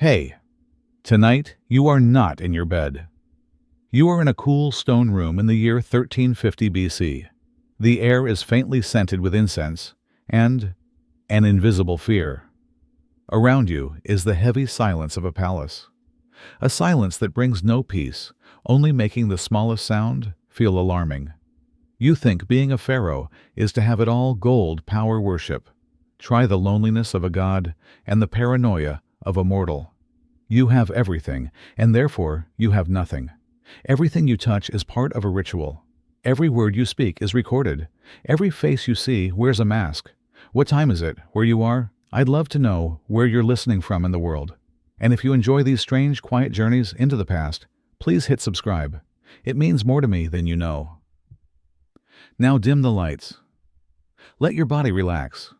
Hey, tonight you are not in your bed. You are in a cool stone room in the year 1350 BC. The air is faintly scented with incense and an invisible fear. Around you is the heavy silence of a palace, a silence that brings no peace, only making the smallest sound feel alarming. You think being a pharaoh is to have it all: gold, power, worship. Try the loneliness of a god and the paranoia of a mortal. You have everything, and therefore you have nothing. Everything you touch is part of a ritual. Every word you speak is recorded. Every face you see wears a mask. What time is it where you are? I'd love to know where you're listening from in the world. And if you enjoy these strange, quiet journeys into the past, please hit subscribe. It means more to me than you know. Now dim the lights. Let your body relax.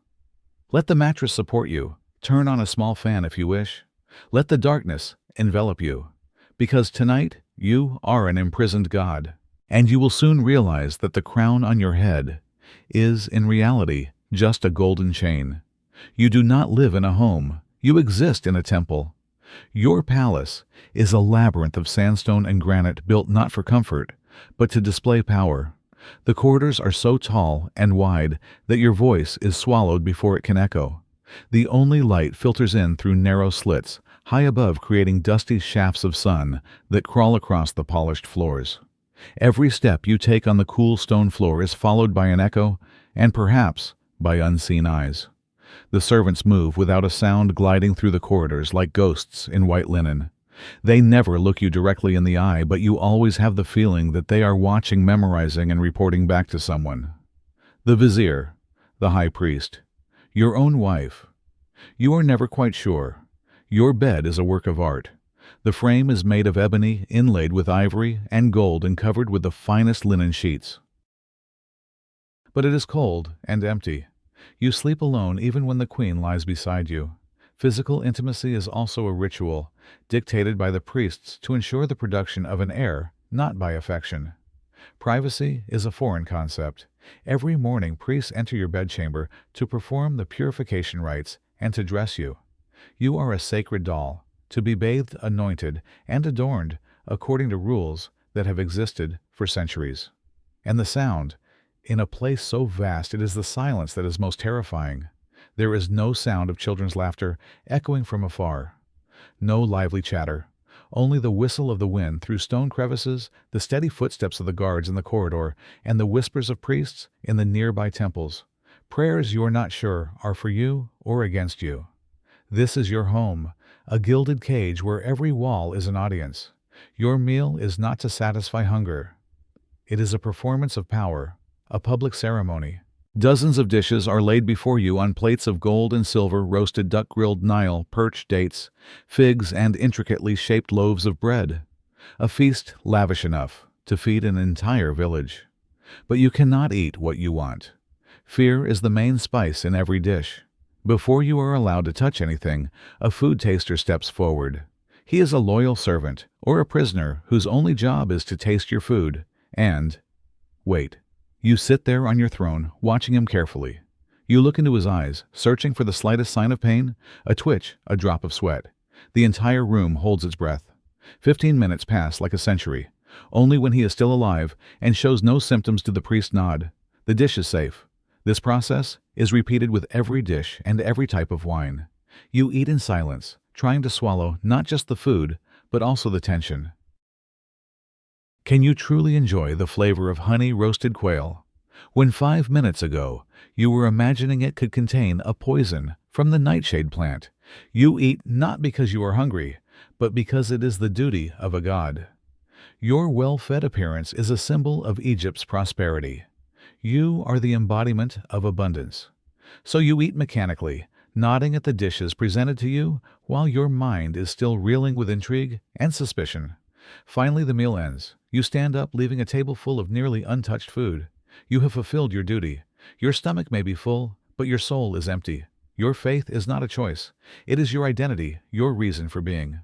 Let the mattress support you. Turn on a small fan if you wish. Let the darkness envelop you. Because tonight you are an imprisoned god, and you will soon realize that the crown on your head is, in reality, just a golden chain. You do not live in a home. You exist in a temple. Your palace is a labyrinth of sandstone and granite built not for comfort, but to display power. The corridors are so tall and wide that your voice is swallowed before it can echo. The only light filters in through narrow slits, high above, creating dusty shafts of sun that crawl across the polished floors. Every step you take on the cool stone floor is followed by an echo, and perhaps by unseen eyes. The servants move without a sound, gliding through the corridors like ghosts in white linen. They never look you directly in the eye, but you always have the feeling that they are watching, memorizing, and reporting back to someone. The vizier, the high priest, your own wife. You are never quite sure. Your bed is a work of art. The frame is made of ebony, inlaid with ivory and gold, and covered with the finest linen sheets. But it is cold and empty. You sleep alone even when the queen lies beside you. Physical intimacy is also a ritual, dictated by the priests to ensure the production of an heir, not by affection. Privacy is a foreign concept. Every morning priests enter your bedchamber to perform the purification rites and to dress you. You are a sacred doll, to be bathed, anointed, and adorned according to rules that have existed for centuries. And the sound, in a place so vast, it is the silence that is most terrifying. There is no sound of children's laughter echoing from afar. No lively chatter. Only the whistle of the wind through stone crevices, the steady footsteps of the guards in the corridor, and the whispers of priests in the nearby temples. Prayers you are not sure are for you or against you. This is your home, a gilded cage where every wall is an audience. Your meal is not to satisfy hunger. It is a performance of power, a public ceremony. Dozens of dishes are laid before you on plates of gold and silver: roasted duck, grilled Nile, perch, dates, figs, and intricately shaped loaves of bread. A feast lavish enough to feed an entire village. But you cannot eat what you want. Fear is the main spice in every dish. Before you are allowed to touch anything, a food taster steps forward. He is a loyal servant or a prisoner whose only job is to taste your food and wait. You sit there on your throne, watching him carefully. You look into his eyes, searching for the slightest sign of pain, a twitch, a drop of sweat. The entire room holds its breath. 15 minutes pass like a century. Only when he is still alive and shows no symptoms do the priest nod. The dish is safe. This process is repeated with every dish and every type of wine. You eat in silence, trying to swallow not just the food, but also the tension. Can you truly enjoy the flavor of honey-roasted quail when 5 minutes ago you were imagining it could contain a poison from the nightshade plant? You eat not because you are hungry, but because it is the duty of a god. Your well-fed appearance is a symbol of Egypt's prosperity. You are the embodiment of abundance. So you eat mechanically, nodding at the dishes presented to you while your mind is still reeling with intrigue and suspicion. Finally, the meal ends. You stand up, leaving a table full of nearly untouched food. You have fulfilled your duty. Your stomach may be full, but your soul is empty. Your faith is not a choice. It is your identity, your reason for being.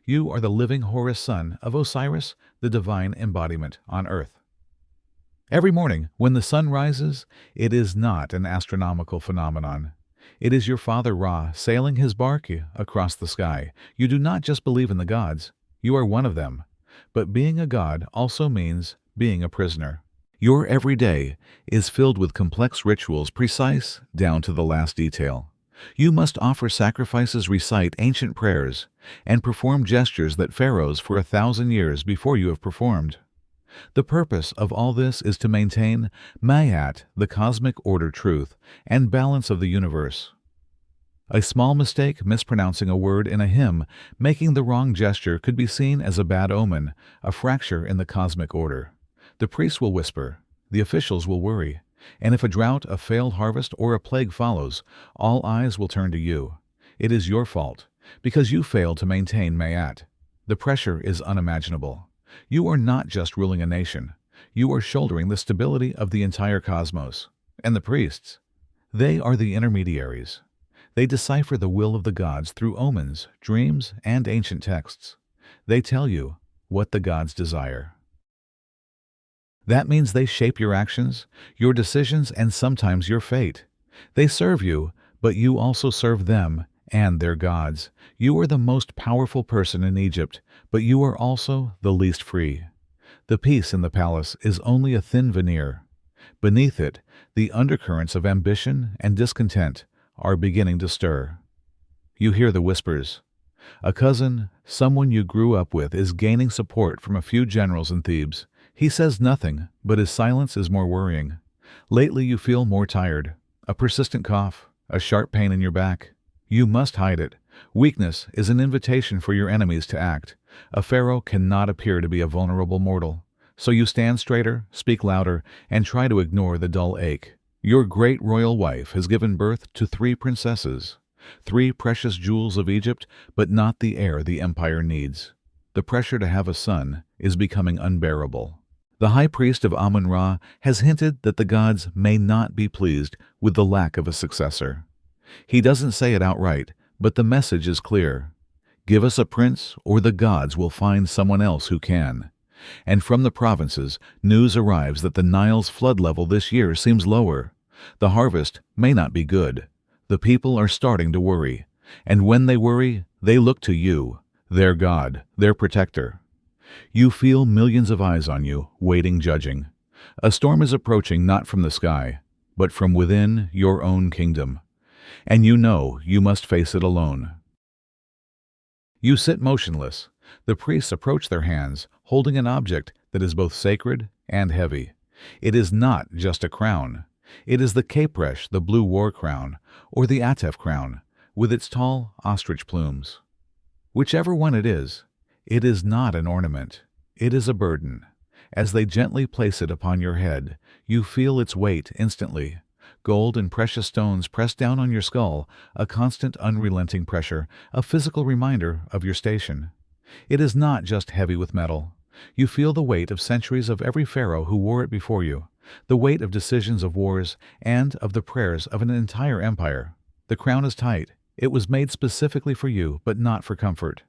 You are the living Horus, son of Osiris, the divine embodiment on earth. Every morning, when the sun rises, it is not an astronomical phenomenon. It is your father Ra sailing his bark across the sky. You do not just believe in the gods, you are one of them. But being a god also means being a prisoner. Your everyday is filled with complex rituals precise down to the last detail. You must offer sacrifices, recite ancient prayers, and perform gestures that pharaohs for 1,000 years before you have performed. The purpose of all this is to maintain Mayat, the cosmic order, truth, and balance of the universe. A small mistake, mispronouncing a word in a hymn, making the wrong gesture could be seen as a bad omen, a fracture in the cosmic order. The priests will whisper, the officials will worry, and if a drought, a failed harvest, or a plague follows, all eyes will turn to you. It is your fault, because you failed to maintain Mayat. The pressure is unimaginable. You are not just ruling a nation. You are shouldering the stability of the entire cosmos. And the priests, they are the intermediaries. They decipher the will of the gods through omens, dreams, and ancient texts. They tell you what the gods desire. That means they shape your actions, your decisions, and sometimes your fate. They serve you, but you also serve them and their gods. You are the most powerful person in Egypt, but you are also the least free. The peace in the palace is only a thin veneer. Beneath it, the undercurrents of ambition and discontent are beginning to stir. You hear the whispers. A cousin, someone you grew up with, is gaining support from a few generals in Thebes. He says nothing, but his silence is more worrying. Lately you feel more tired. A persistent cough, a sharp pain in your back. You must hide it. Weakness is an invitation for your enemies to act. A pharaoh cannot appear to be a vulnerable mortal. So you stand straighter, speak louder, and try to ignore the dull ache. Your great royal wife has given birth to 3 princesses, 3 precious jewels of Egypt, but not the heir the empire needs. The pressure to have a son is becoming unbearable. The high priest of Amun-Ra has hinted that the gods may not be pleased with the lack of a successor. He doesn't say it outright, but the message is clear. Give us a prince, or the gods will find someone else who can. And from the provinces, news arrives that the Nile's flood level this year seems lower. The harvest may not be good. The people are starting to worry. And when they worry, they look to you, their god, their protector. You feel millions of eyes on you, waiting, judging. A storm is approaching not from the sky, but from within your own kingdom. And you know you must face it alone. You sit motionless. The priests approach their hands, holding an object that is both sacred and heavy. It is not just a crown. It is the Kapresh, the blue war crown, or the Atef crown, with its tall ostrich plumes. Whichever one it is not an ornament. It is a burden. As they gently place it upon your head, you feel its weight instantly. Gold and precious stones press down on your skull, a constant, unrelenting pressure, a physical reminder of your station. It is not just heavy with metal. You feel the weight of centuries of every pharaoh who wore it before you, the weight of decisions of wars and of the prayers of an entire empire. The crown is tight. It was made specifically for you, but not for comfort.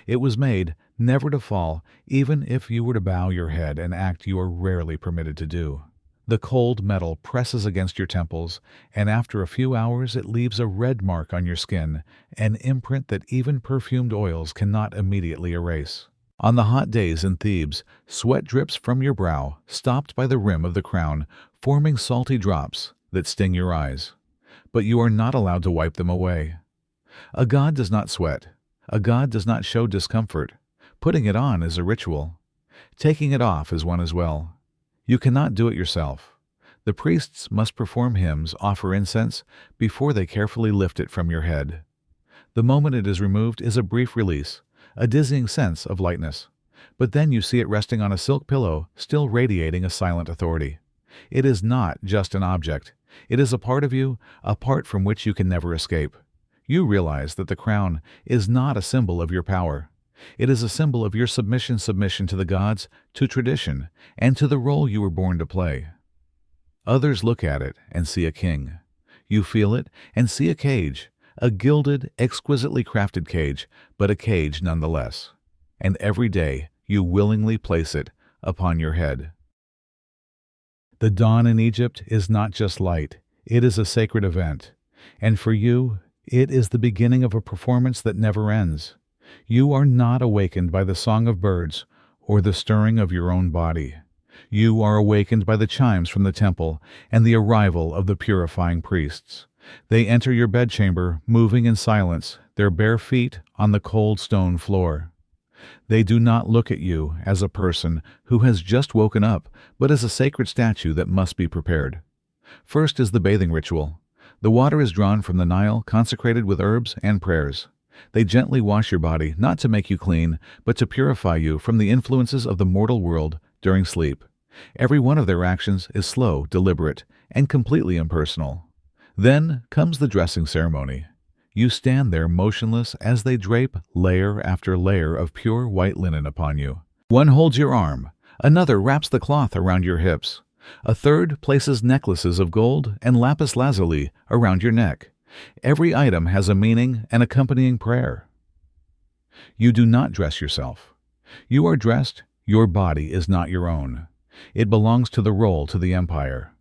It was made never to fall, even if you were to bow your head and act you are rarely permitted to do. The cold metal presses against your temples, and after a few hours it leaves a red mark on your skin, an imprint that even perfumed oils cannot immediately erase. On the hot days in Thebes, sweat drips from your brow, stopped by the rim of the crown, forming salty drops that sting your eyes. But you are not allowed to wipe them away. A god does not sweat. A god does not show discomfort. Putting it on is a ritual. Taking it off is one as well. You cannot do it yourself. The priests must perform hymns, offer incense, before they carefully lift it from your head. The moment it is removed is a brief release, a dizzying sense of lightness. But then you see it resting on a silk pillow, still radiating a silent authority. It is not just an object. It is a part of you, a part from which you can never escape. You realize that the crown is not a symbol of your power. It is a symbol of your submission to the gods, to tradition, and to the role you were born to play. Others look at it and see a king. You feel it and see a cage, a gilded, exquisitely crafted cage, but a cage nonetheless. And every day you willingly place it upon your head. The dawn in Egypt is not just light, it is a sacred event. And for you, it is the beginning of a performance that never ends. You are not awakened by the song of birds or the stirring of your own body. You are awakened by the chimes from the temple and the arrival of the purifying priests. They enter your bedchamber, moving in silence, their bare feet on the cold stone floor. They do not look at you as a person who has just woken up, but as a sacred statue that must be prepared. First is the bathing ritual. The water is drawn from the Nile, consecrated with herbs and prayers. They gently wash your body, not to make you clean, but to purify you from the influences of the mortal world during sleep. Every one of their actions is slow, deliberate, and completely impersonal. Then comes the dressing ceremony. You stand there motionless as they drape layer after layer of pure white linen upon you. One holds your arm, another wraps the cloth around your hips, a third places necklaces of gold and lapis lazuli around your neck. Every item has a meaning and accompanying prayer. You do not dress yourself. You are dressed, your body is not your own. It belongs to the role, to the empire.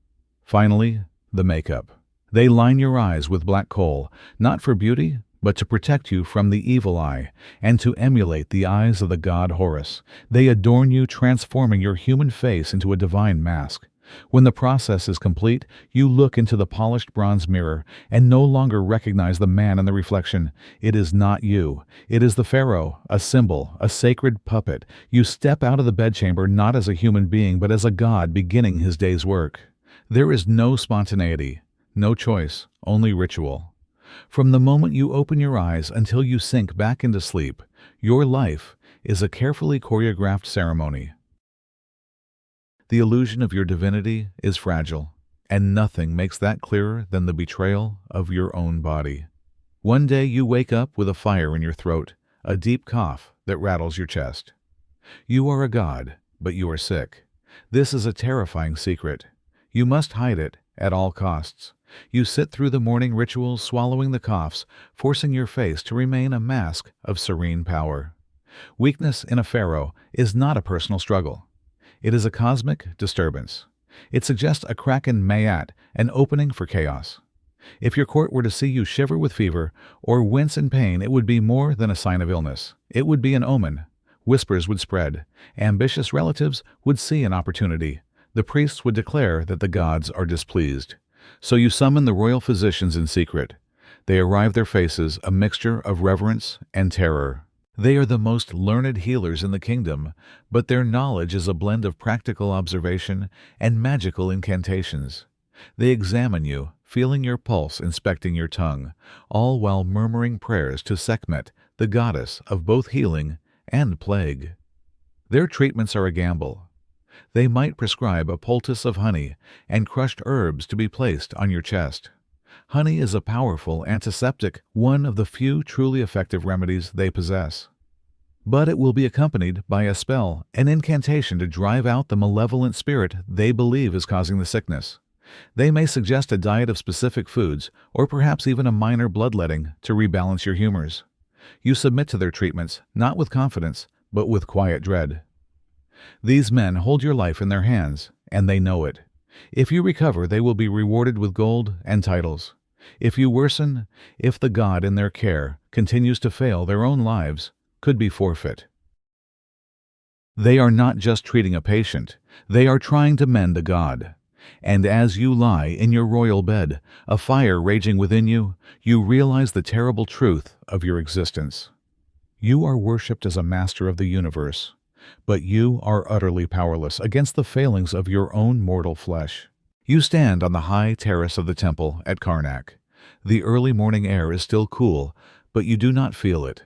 Finally, the makeup. They line your eyes with black coal, not for beauty, but to protect you from the evil eye, and to emulate the eyes of the god Horus. They adorn you, transforming your human face into a divine mask. When the process is complete, you look into the polished bronze mirror and no longer recognize the man in the reflection. It is not you. It is the Pharaoh, a symbol, a sacred puppet. You step out of the bedchamber not as a human being, but as a god beginning his day's work. There is no spontaneity, no choice, only ritual. From the moment you open your eyes until you sink back into sleep, your life is a carefully choreographed ceremony. The illusion of your divinity is fragile, and nothing makes that clearer than the betrayal of your own body. One day you wake up with a fire in your throat, a deep cough that rattles your chest. You are a god, but you are sick. This is a terrifying secret. You must hide it at all costs. You sit through the morning rituals, swallowing the coughs, forcing your face to remain a mask of serene power. Weakness in a pharaoh is not a personal struggle. It is a cosmic disturbance. It suggests a crack in Mayat, an opening for chaos. If your court were to see you shiver with fever or wince in pain, it would be more than a sign of illness. It would be an omen. Whispers would spread. Ambitious relatives would see an opportunity. The priests would declare that the gods are displeased. So you summon the royal physicians in secret. They arrive, their faces a mixture of reverence and terror. They are the most learned healers in the kingdom, but their knowledge is a blend of practical observation and magical incantations. They examine you, feeling your pulse, inspecting your tongue, all while murmuring prayers to Sekhmet, the goddess of both healing and plague. Their treatments are a gamble. They might prescribe a poultice of honey and crushed herbs to be placed on your chest. Honey is a powerful antiseptic, one of the few truly effective remedies they possess. But it will be accompanied by a spell, an incantation to drive out the malevolent spirit they believe is causing the sickness. They may suggest a diet of specific foods, or perhaps even a minor bloodletting to rebalance your humors. You submit to their treatments, not with confidence, but with quiet dread. These men hold your life in their hands, and they know it. If you recover, they will be rewarded with gold and titles. If you worsen, if the god in their care continues to fail, their own lives could be forfeit. They are not just treating a patient, they are trying to mend a god. And as you lie in your royal bed, a fire raging within you, you realize the terrible truth of your existence. You are worshipped as a master of the universe, but you are utterly powerless against the failings of your own mortal flesh. You stand on the high terrace of the temple at Karnak. The early morning air is still cool, but you do not feel it.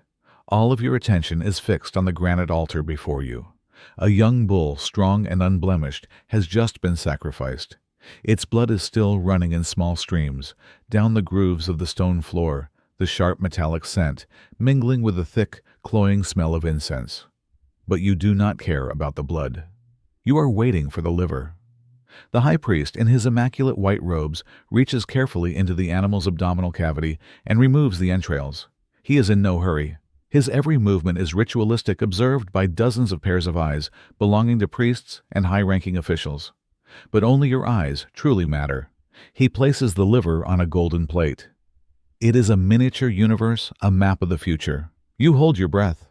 All of your attention is fixed on the granite altar before you. A young bull, strong and unblemished, has just been sacrificed. Its blood is still running in small streams, down the grooves of the stone floor, the sharp metallic scent mingling with the thick, cloying smell of incense. But you do not care about the blood. You are waiting for the liver. The high priest, in his immaculate white robes, reaches carefully into the animal's abdominal cavity and removes the entrails. He is in no hurry. His every movement is ritualistic, observed by dozens of pairs of eyes belonging to priests and high-ranking officials. But only your eyes truly matter. He places the liver on a golden plate. It is a miniature universe, a map of the future. You hold your breath.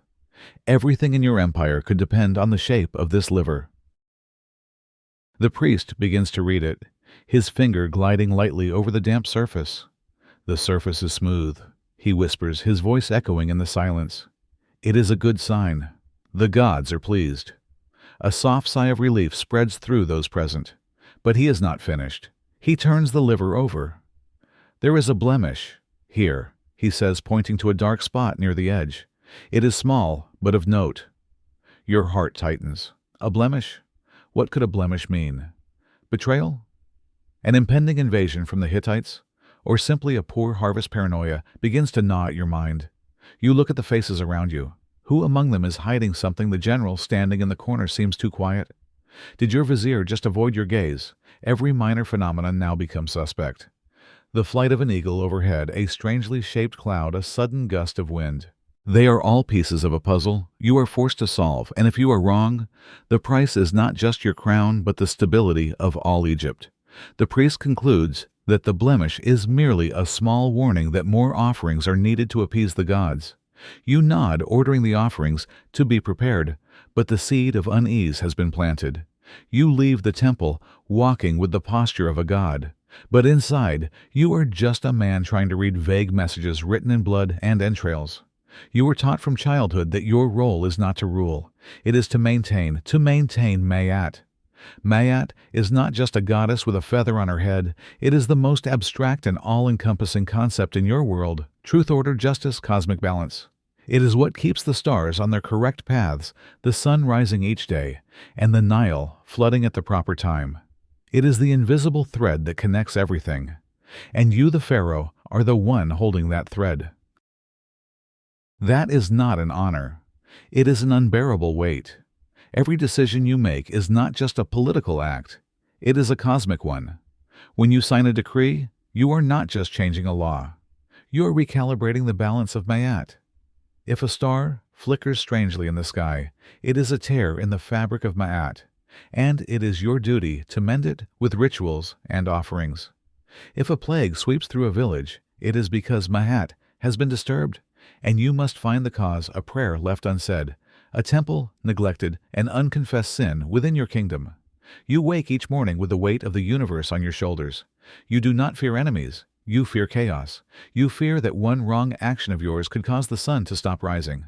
Everything in your empire could depend on the shape of this liver. The priest begins to read it, his finger gliding lightly over the damp surface. The surface is smooth, he whispers, his voice echoing in the silence. It is a good sign. The gods are pleased. A soft sigh of relief spreads through those present. But he is not finished. He turns the liver over. There is a blemish. Here, he says, pointing to a dark spot near the edge. It is small, but of note. Your heart tightens. A blemish? What could a blemish mean? Betrayal? An impending invasion from the Hittites? Or simply a poor harvest paranoia begins to gnaw at your mind? You look at the faces around you. Who among them is hiding something? The general standing in the corner seems too quiet. Did your vizier just avoid your gaze? Every minor phenomenon now becomes suspect. The flight of an eagle overhead, a strangely shaped cloud, a sudden gust of wind. They are all pieces of a puzzle you are forced to solve, and if you are wrong, the price is not just your crown but the stability of all Egypt. The priest concludes that the blemish is merely a small warning that more offerings are needed to appease the gods. You nod, ordering the offerings to be prepared, but the seed of unease has been planted. You leave the temple, walking with the posture of a god. But inside, you are just a man trying to read vague messages written in blood and entrails. You were taught from childhood that your role is not to rule. It is to maintain Mayat. Mayat is not just a goddess with a feather on her head. It is the most abstract and all-encompassing concept in your world: truth, order, justice, cosmic balance. It is what keeps the stars on their correct paths, the sun rising each day, and the Nile flooding at the proper time. It is the invisible thread that connects everything. And you, the Pharaoh, are the one holding that thread. That is not an honor. It is an unbearable weight. Every decision you make is not just a political act. It is a cosmic one. When you sign a decree, you are not just changing a law. You are recalibrating the balance of Mayat. If a star flickers strangely in the sky, it is a tear in the fabric of Ma'at, and it is your duty to mend it with rituals and offerings. If a plague sweeps through a village, it is because Ma'at has been disturbed, and you must find the cause: a prayer left unsaid, a temple neglected, an unconfessed sin within your kingdom. You wake each morning with the weight of the universe on your shoulders. You do not fear enemies. You fear chaos. You fear that one wrong action of yours could cause the sun to stop rising.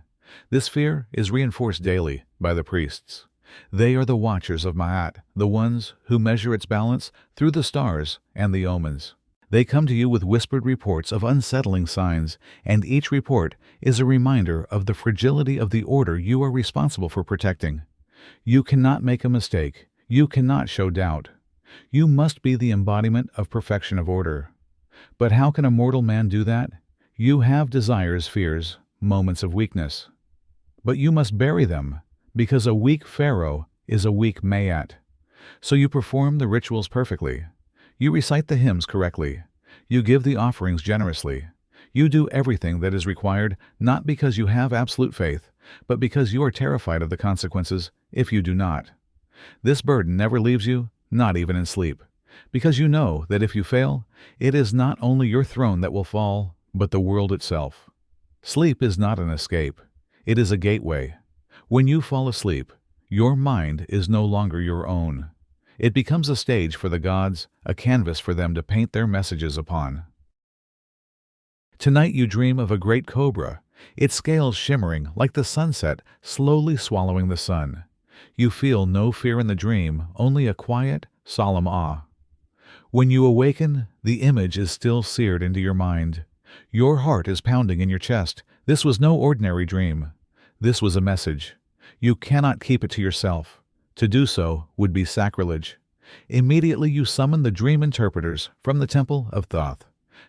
This fear is reinforced daily by the priests. They are the watchers of Ma'at, the ones who measure its balance through the stars and the omens. They come to you with whispered reports of unsettling signs, and each report is a reminder of the fragility of the order you are responsible for protecting. You cannot make a mistake. You cannot show doubt. You must be the embodiment of perfection of order. But how can a mortal man do that? You have desires, fears, moments of weakness. But you must bury them, because a weak Pharaoh is a weak Mayat. So you perform the rituals perfectly. You recite the hymns correctly. You give the offerings generously. You do everything that is required, not because you have absolute faith, but because you are terrified of the consequences if you do not. This burden never leaves you, not even in sleep, because you know that if you fail, it is not only your throne that will fall, but the world itself. Sleep is not an escape. It is a gateway. When you fall asleep, your mind is no longer your own. It becomes a stage for the gods, a canvas for them to paint their messages upon. Tonight you dream of a great cobra, its scales shimmering like the sunset, slowly swallowing the sun. You feel no fear in the dream, only a quiet, solemn awe. When you awaken, the image is still seared into your mind. Your heart is pounding in your chest. This was no ordinary dream. This was a message. You cannot keep it to yourself. To do so would be sacrilege. Immediately you summon the dream interpreters from the temple of Thoth.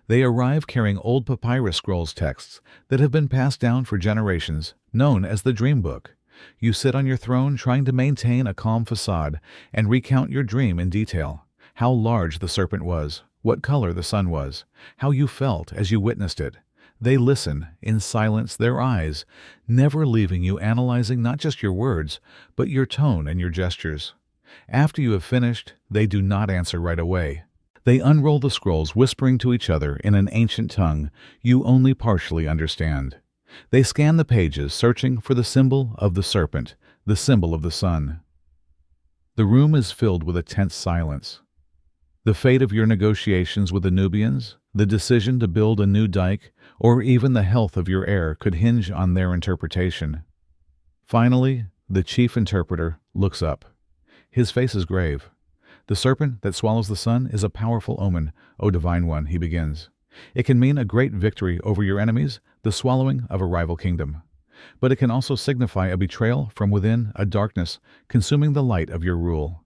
They arrive carrying old papyrus scrolls texts that have been passed down for generations, known as the Dream Book. You sit on your throne trying to maintain a calm facade and recount your dream in detail. How large the serpent was, what color the sun was, how you felt as you witnessed it. They listen in silence, their eyes never leaving you, analyzing not just your words, but your tone and your gestures. After you have finished, they do not answer right away. They unroll the scrolls, whispering to each other in an ancient tongue you only partially understand. They scan the pages, searching for the symbol of the serpent, the symbol of the sun. The room is filled with a tense silence. The fate of your negotiations with the Nubians, the decision to build a new dike, or even the health of your heir could hinge on their interpretation. Finally, the chief interpreter looks up. His face is grave. "The serpent that swallows the sun is a powerful omen, O Divine One," he begins. "It can mean a great victory over your enemies, the swallowing of a rival kingdom. But it can also signify a betrayal from within, a darkness consuming the light of your rule.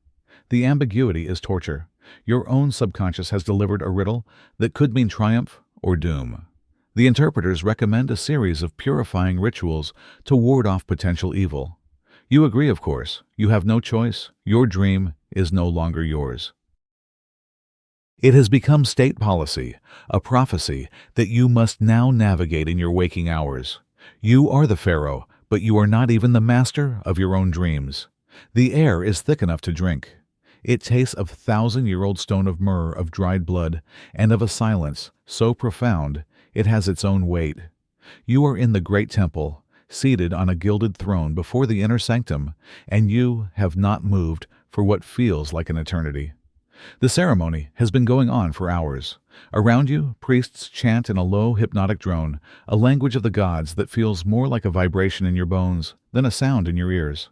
The ambiguity is torture. Your own subconscious has delivered a riddle that could mean triumph or doom." The interpreters recommend a series of purifying rituals to ward off potential evil. You agree, of course. You have no choice. Your dream is no longer yours. It has become state policy, a prophecy that you must now navigate in your waking hours. You are the Pharaoh, but you are not even the master of your own dreams. The air is thick enough to drink. It tastes of thousand-year-old stone of myrrh, of dried blood, and of a silence so profound it has its own weight. You are in the great temple, seated on a gilded throne before the inner sanctum, and you have not moved for what feels like an eternity. The ceremony has been going on for hours. Around you, priests chant in a low, hypnotic drone, a language of the gods that feels more like a vibration in your bones than a sound in your ears.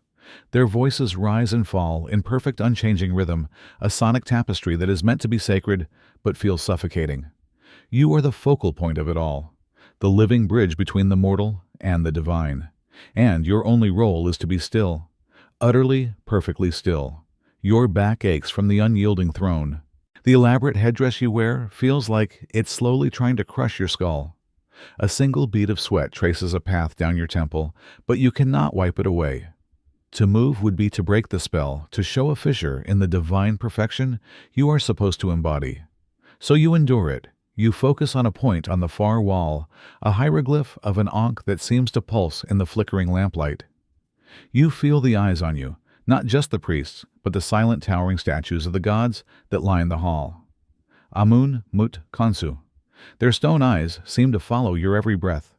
Their voices rise and fall in perfect unchanging rhythm, a sonic tapestry that is meant to be sacred but feels suffocating. You are the focal point of it all, the living bridge between the mortal and the divine. And your only role is to be still, utterly, perfectly still. Your back aches from the unyielding throne. The elaborate headdress you wear feels like it's slowly trying to crush your skull. A single bead of sweat traces a path down your temple, but you cannot wipe it away. To move would be to break the spell, to show a fissure in the divine perfection you are supposed to embody. So you endure it. You focus on a point on the far wall, a hieroglyph of an ankh that seems to pulse in the flickering lamplight. You feel the eyes on you, not just the priests, but the silent towering statues of the gods that line the hall. Amun, Mut, Khonsu. Their stone eyes seem to follow your every breath.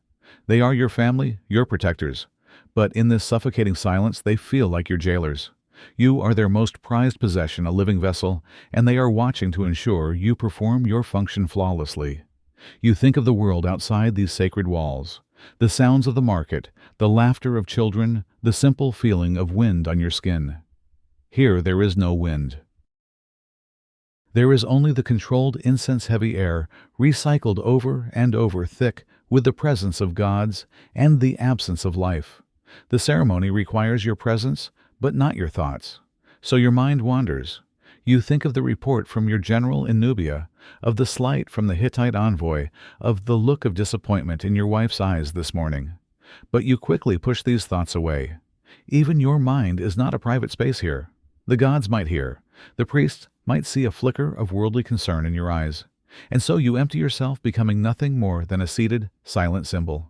They are your family, your protectors. But in this suffocating silence, they feel like your jailers. You are their most prized possession, a living vessel, and they are watching to ensure you perform your function flawlessly. You think of the world outside these sacred walls, the sounds of the market, the laughter of children, the simple feeling of wind on your skin. Here there is no wind. There is only the controlled incense-heavy air, recycled over and over, thick with the presence of gods and the absence of life. The ceremony requires your presence, but not your thoughts. So your mind wanders. You think of the report from your general in Nubia, of the slight from the Hittite envoy, of the look of disappointment in your wife's eyes this morning. But you quickly push these thoughts away. Even your mind is not a private space here. The gods might hear. The priests might see a flicker of worldly concern in your eyes. And so you empty yourself, becoming nothing more than a seated, silent symbol.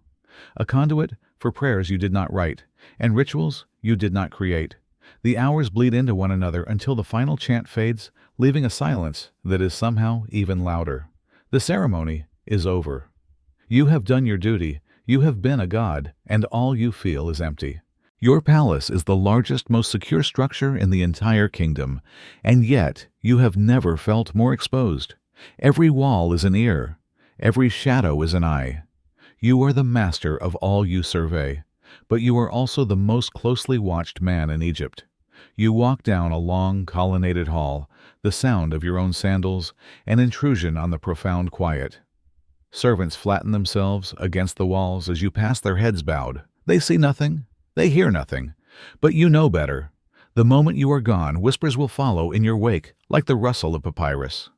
A conduit for prayers you did not write, and rituals you did not create. The hours bleed into one another until the final chant fades, leaving a silence that is somehow even louder. The ceremony is over. You have done your duty, you have been a god, and all you feel is empty. Your palace is the largest, most secure structure in the entire kingdom, and yet you have never felt more exposed. Every wall is an ear, every shadow is an eye. You are the master of all you survey, but you are also the most closely watched man in Egypt. You walk down a long, colonnaded hall, the sound of your own sandals, an intrusion on the profound quiet. Servants flatten themselves against the walls as you pass, their heads bowed. They see nothing, they hear nothing, but you know better. The moment you are gone, whispers will follow in your wake, like the rustle of papyrus.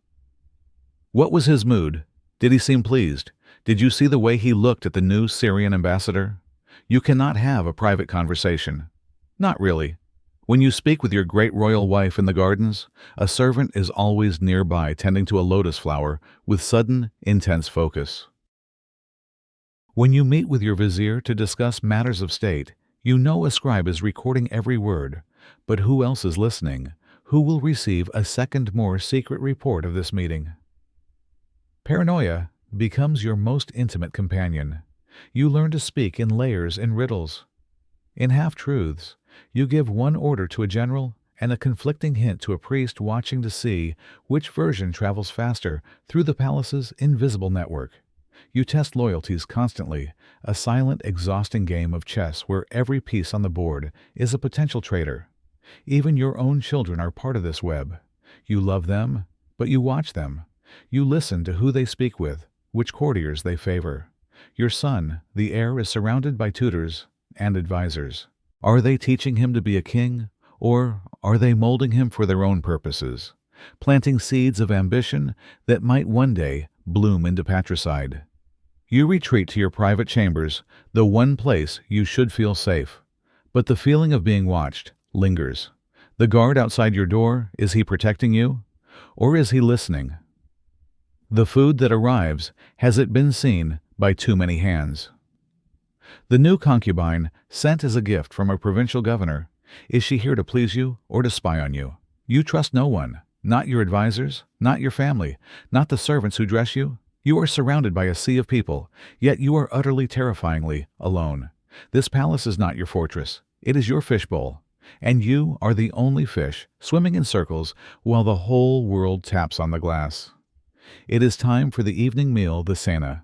What was his mood? Did he seem pleased? Did you see the way he looked at the new Syrian ambassador? You cannot have a private conversation. Not really. When you speak with your great royal wife in the gardens, a servant is always nearby tending to a lotus flower with sudden, intense focus. When you meet with your vizier to discuss matters of state, you know a scribe is recording every word. But who else is listening? Who will receive a second more secret report of this meeting? Paranoia becomes your most intimate companion. You learn to speak in layers and riddles. In half-truths, you give one order to a general and a conflicting hint to a priest watching to see which version travels faster through the palace's invisible network. You test loyalties constantly, a silent, exhausting game of chess where every piece on the board is a potential traitor. Even your own children are part of this web. You love them, but you watch them. You listen to who they speak with, which courtiers they favor. Your son, the heir, is surrounded by tutors and advisors. Are they teaching him to be a king, or are they molding him for their own purposes, planting seeds of ambition that might one day bloom into patricide? You retreat to your private chambers, the one place you should feel safe. But the feeling of being watched lingers. The guard outside your door, is he protecting you? Or is he listening? The food that arrives, has it been seen by too many hands? The new concubine, sent as a gift from a provincial governor, is she here to please you or to spy on you? You trust no one, not your advisors, not your family, not the servants who dress you. You are surrounded by a sea of people, yet you are utterly terrifyingly alone. This palace is not your fortress, it is your fishbowl, and you are the only fish swimming in circles while the whole world taps on the glass. It is time for the evening meal, the cena.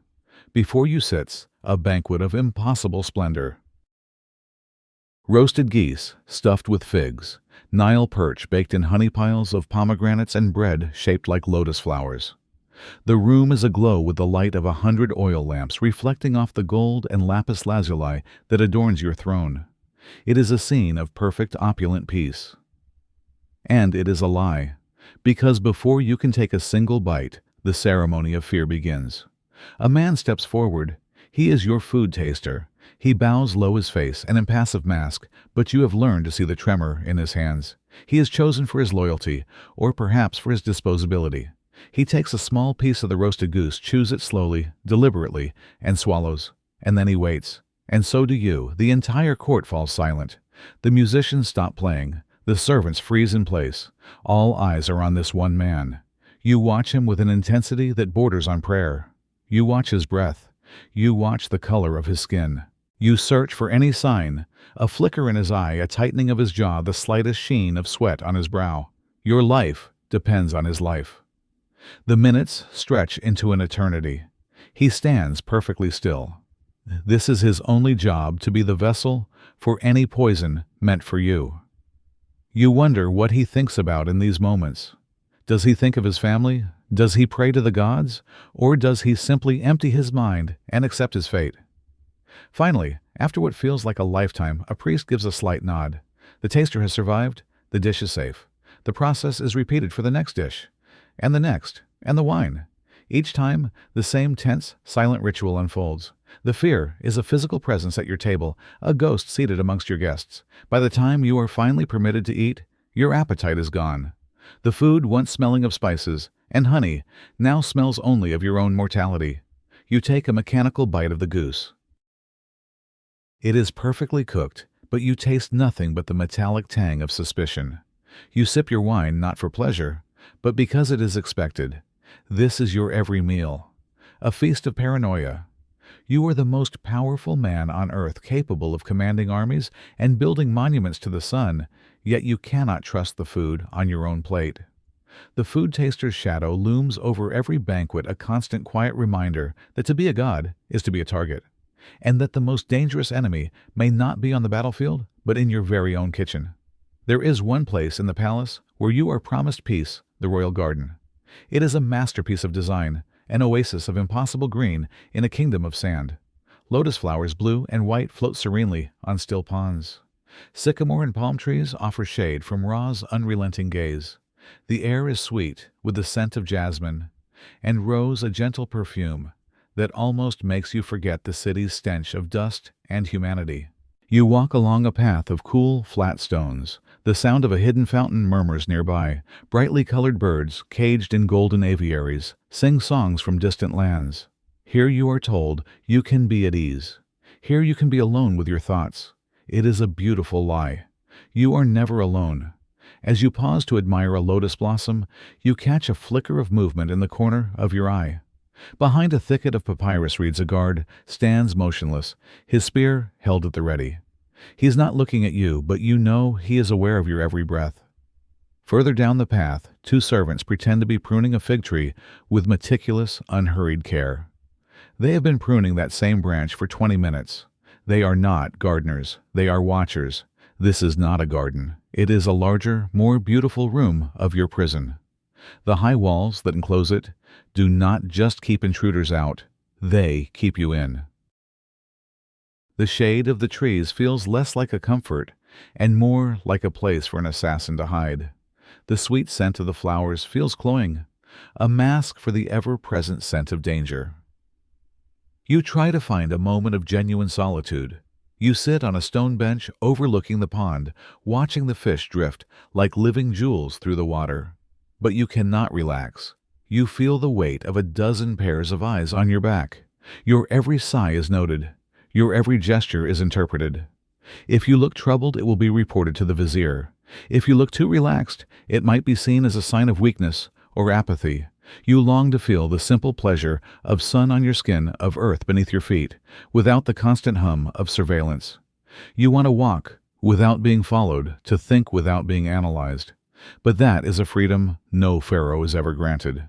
Before you sits a banquet of impossible splendor. Roasted geese stuffed with figs, Nile perch baked in honey piles of pomegranates, and bread shaped like lotus flowers. The room is aglow with the light of 100 oil lamps reflecting off the gold and lapis lazuli that adorns your throne. It is a scene of perfect opulent peace. And it is a lie, because before you can take a single bite, the ceremony of fear begins. A man steps forward. He is your food taster. He bows low his face, an impassive mask, but you have learned to see the tremor in his hands. He is chosen for his loyalty, or perhaps for his disposability. He takes a small piece of the roasted goose, chews it slowly, deliberately, and swallows. And then he waits. And so do you. The entire court falls silent. The musicians stop playing. The servants freeze in place. All eyes are on this one man. You watch him with an intensity that borders on prayer. You watch his breath. You watch the color of his skin. You search for any sign, a flicker in his eye, a tightening of his jaw, the slightest sheen of sweat on his brow. Your life depends on his life. The minutes stretch into an eternity. He stands perfectly still. This is his only job, to be the vessel for any poison meant for you. You wonder what he thinks about in these moments. Does he think of his family? Does he pray to the gods? Or does he simply empty his mind and accept his fate? Finally, after what feels like a lifetime, a priest gives a slight nod. The taster has survived. The dish is safe. The process is repeated for the next dish, and the next, and the wine. Each time, the same tense, silent ritual unfolds. The fear is a physical presence at your table, a ghost seated amongst your guests. By the time you are finally permitted to eat, your appetite is gone. The food, once smelling of spices and honey, now smells only of your own mortality. You take a mechanical bite of the goose. It is perfectly cooked, but you taste nothing but the metallic tang of suspicion. You sip your wine not for pleasure, but because it is expected. This is your every meal, a feast of paranoia. You are the most powerful man on earth, capable of commanding armies and building monuments to the sun, yet you cannot trust the food on your own plate. The food taster's shadow looms over every banquet, a constant quiet reminder that to be a god is to be a target, and that the most dangerous enemy may not be on the battlefield, but in your very own kitchen. There is one place in the palace where you are promised peace, the royal garden. It is a masterpiece of design, an oasis of impossible green in a kingdom of sand. Lotus flowers, blue and white, float serenely on still ponds. Sycamore and palm trees offer shade from Ra's unrelenting gaze. The air is sweet with the scent of jasmine, and rose a gentle perfume that almost makes you forget the city's stench of dust and humanity. You walk along a path of cool, flat stones. The sound of a hidden fountain murmurs nearby. Brightly colored birds, caged in golden aviaries, sing songs from distant lands. Here you are told you can be at ease. Here you can be alone with your thoughts. It is a beautiful lie. You are never alone. As you pause to admire a lotus blossom, you catch a flicker of movement in the corner of your eye. Behind a thicket of papyrus reeds a guard stands motionless, his spear held at the ready. He's not looking at you, but you know he is aware of your every breath. Further down the path, two servants pretend to be pruning a fig tree with meticulous, unhurried care. They have been pruning that same branch for 20 minutes. They are not gardeners, they are watchers. This is not a garden. It is a larger, more beautiful room of your prison. The high walls that enclose it do not just keep intruders out, they keep you in. The shade of the trees feels less like a comfort and more like a place for an assassin to hide. The sweet scent of the flowers feels cloying, a mask for the ever-present scent of danger. You try to find a moment of genuine solitude. You sit on a stone bench overlooking the pond, watching the fish drift like living jewels through the water. But you cannot relax. You feel the weight of a dozen pairs of eyes on your back. Your every sigh is noted. Your every gesture is interpreted. If you look troubled, it will be reported to the vizier. If you look too relaxed, it might be seen as a sign of weakness or apathy. You long to feel the simple pleasure of sun on your skin, of earth beneath your feet, without the constant hum of surveillance. You want to walk without being followed, to think without being analyzed. But that is a freedom no pharaoh is ever granted.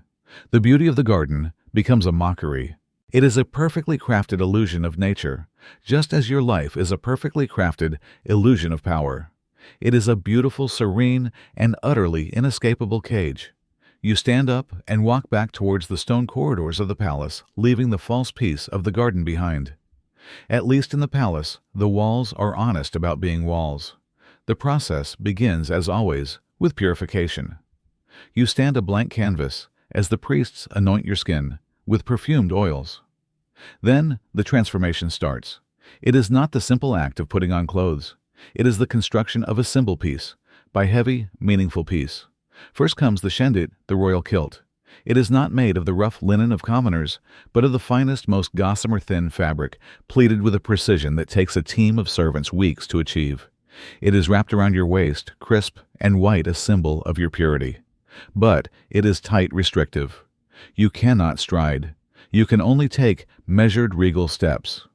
The beauty of the garden becomes a mockery. It is a perfectly crafted illusion of nature, just as your life is a perfectly crafted illusion of power. It is a beautiful, serene, and utterly inescapable cage. You stand up and walk back towards the stone corridors of the palace, leaving the false peace of the garden behind. At least in the palace, the walls are honest about being walls. The process begins, as always, with purification. You stand a blank canvas as the priests anoint your skin with perfumed oils. Then the transformation starts. It is not the simple act of putting on clothes. It is the construction of a symbol piece, by heavy, meaningful piece. First comes the shendit, the royal kilt. It is not made of the rough linen of commoners, but of the finest, most gossamer-thin fabric, pleated with a precision that takes a team of servants weeks to achieve. It is wrapped around your waist, crisp and white, a symbol of your purity. But it is tight, restrictive. You cannot stride. You can only take measured, regal steps.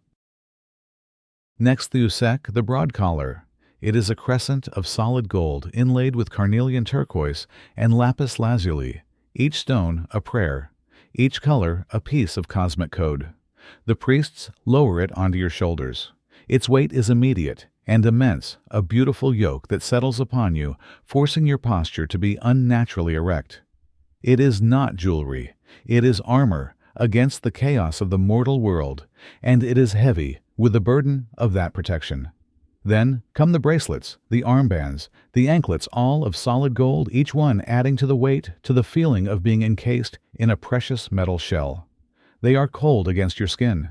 Next, the usek, the broad collar. It is a crescent of solid gold inlaid with carnelian turquoise and lapis lazuli, each stone a prayer, each color a piece of cosmic code. The priests lower it onto your shoulders. Its weight is immediate and immense, a beautiful yoke that settles upon you, forcing your posture to be unnaturally erect. It is not jewelry, it is armor against the chaos of the mortal world, and it is heavy with the burden of that protection. Then come the bracelets, the armbands, the anklets, all of solid gold, each one adding to the weight, to the feeling of being encased in a precious metal shell. They are cold against your skin.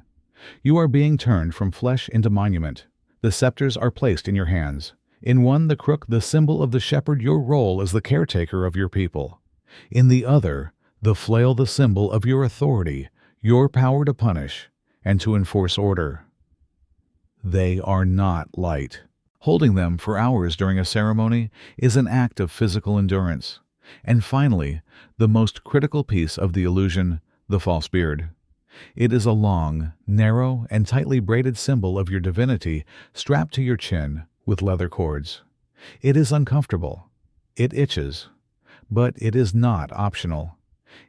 You are being turned from flesh into monument. The scepters are placed in your hands. In one, the crook, the symbol of the shepherd, your role as the caretaker of your people. In the other, the flail, the symbol of your authority, your power to punish and to enforce order. They are not light. Holding them for hours during a ceremony is an act of physical endurance. And finally, the most critical piece of the illusion, the false beard. It is a long, narrow, and tightly braided symbol of your divinity strapped to your chin with leather cords. It is uncomfortable. It itches. But it is not optional.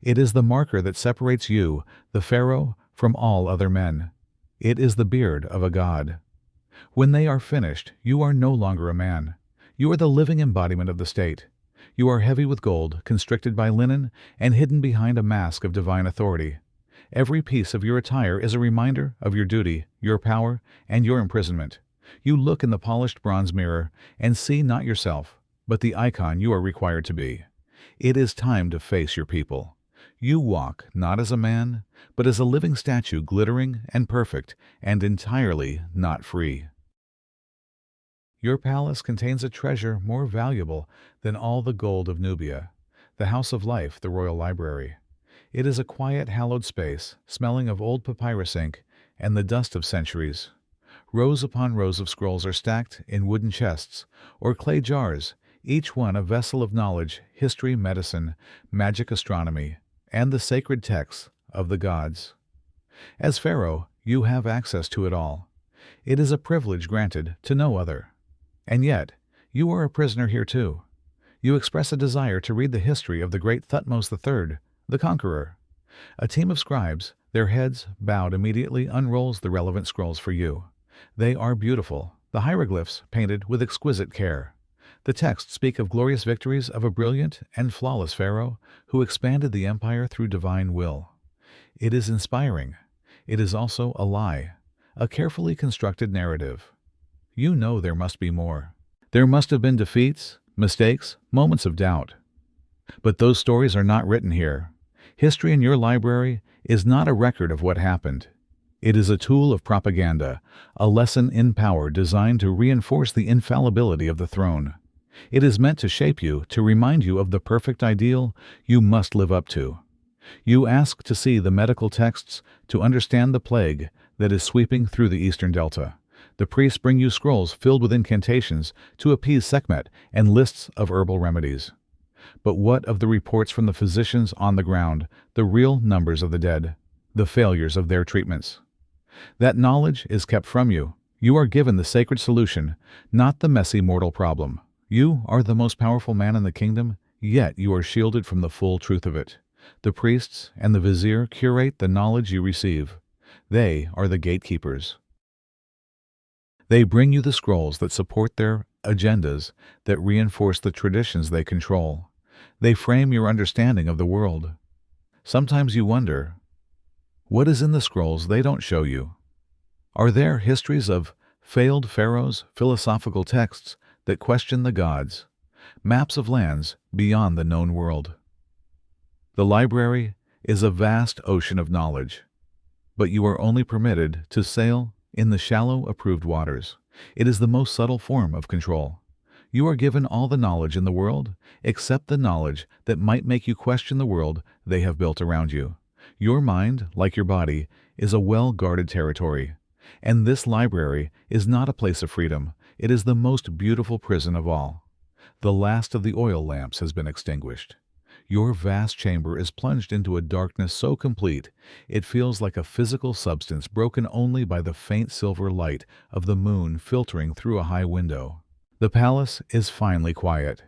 It is the marker that separates you, the pharaoh, from all other men. It is the beard of a god. When they are finished, you are no longer a man. You are the living embodiment of the state. You are heavy with gold, constricted by linen, and hidden behind a mask of divine authority. Every piece of your attire is a reminder of your duty, your power, and your imprisonment. You look in the polished bronze mirror and see not yourself, but the icon you are required to be. It is time to face your people. You walk not as a man, but as a living statue, glittering and perfect, and entirely not free. Your palace contains a treasure more valuable than all the gold of Nubia, the House of Life, the Royal Library. It is a quiet, hallowed space, smelling of old papyrus ink and the dust of centuries. Rows upon rows of scrolls are stacked in wooden chests or clay jars, each one a vessel of knowledge, history, medicine, magic, astronomy, and the sacred texts of the gods. As Pharaoh, you have access to it all. It is a privilege granted to no other. And yet, you are a prisoner here too. You express a desire to read the history of the great Thutmose III, the conqueror. A team of scribes, their heads bowed, immediately unrolls the relevant scrolls for you. They are beautiful, the hieroglyphs painted with exquisite care. The texts speak of glorious victories of a brilliant and flawless Pharaoh who expanded the empire through divine will. It is inspiring. It is also a lie, a carefully constructed narrative. You know there must be more. There must have been defeats, mistakes, moments of doubt. But those stories are not written here. History in your library is not a record of what happened. It is a tool of propaganda, a lesson in power designed to reinforce the infallibility of the throne. It is meant to shape you, to remind you of the perfect ideal you must live up to. You ask to see the medical texts to understand the plague that is sweeping through the eastern delta. The priests bring you scrolls filled with incantations to appease Sekhmet and lists of herbal remedies. But what of the reports from the physicians on the ground, the real numbers of the dead, the failures of their treatments? That knowledge is kept from you. You are given the sacred solution, not the messy mortal problem. You are the most powerful man in the kingdom, yet you are shielded from the full truth of it. The priests and the vizier curate the knowledge you receive. They are the gatekeepers. They bring you the scrolls that support their agendas, that reinforce the traditions they control. They frame your understanding of the world. Sometimes you wonder, what is in the scrolls they don't show you? Are there histories of failed pharaohs, philosophical texts that question the gods, maps of lands beyond the known world? The library is a vast ocean of knowledge, but you are only permitted to sail in the shallow, approved waters. It is the most subtle form of control. You are given all the knowledge in the world, except the knowledge that might make you question the world they have built around you. Your mind, like your body, is a well-guarded territory. And this library is not a place of freedom. It is the most beautiful prison of all. The last of the oil lamps has been extinguished. Your vast chamber is plunged into a darkness so complete, it feels like a physical substance broken only by the faint silver light of the moon filtering through a high window. The palace is finally quiet.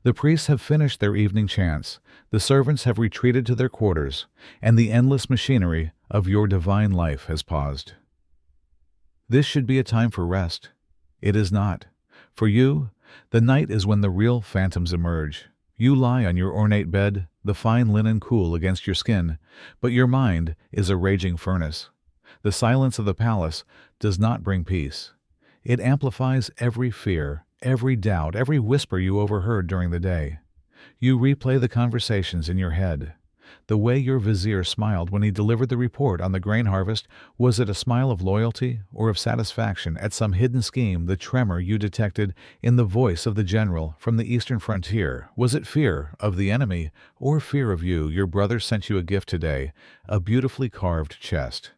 The priests have finished their evening chants, the servants have retreated to their quarters, and the endless machinery of your divine life has paused. This should be a time for rest. It is not. For you, the night is when the real phantoms emerge. You lie on your ornate bed, the fine linen cool against your skin, but your mind is a raging furnace. The silence of the palace does not bring peace. It amplifies every fear, every doubt, every whisper you overheard during the day. You replay the conversations in your head. The way your vizier smiled when he delivered the report on the grain harvest, was it a smile of loyalty or of satisfaction at some hidden scheme? The tremor you detected in the voice of the general from the eastern frontier, was it fear of the enemy or fear of you? Your brother sent you a gift today, a beautifully carved chest.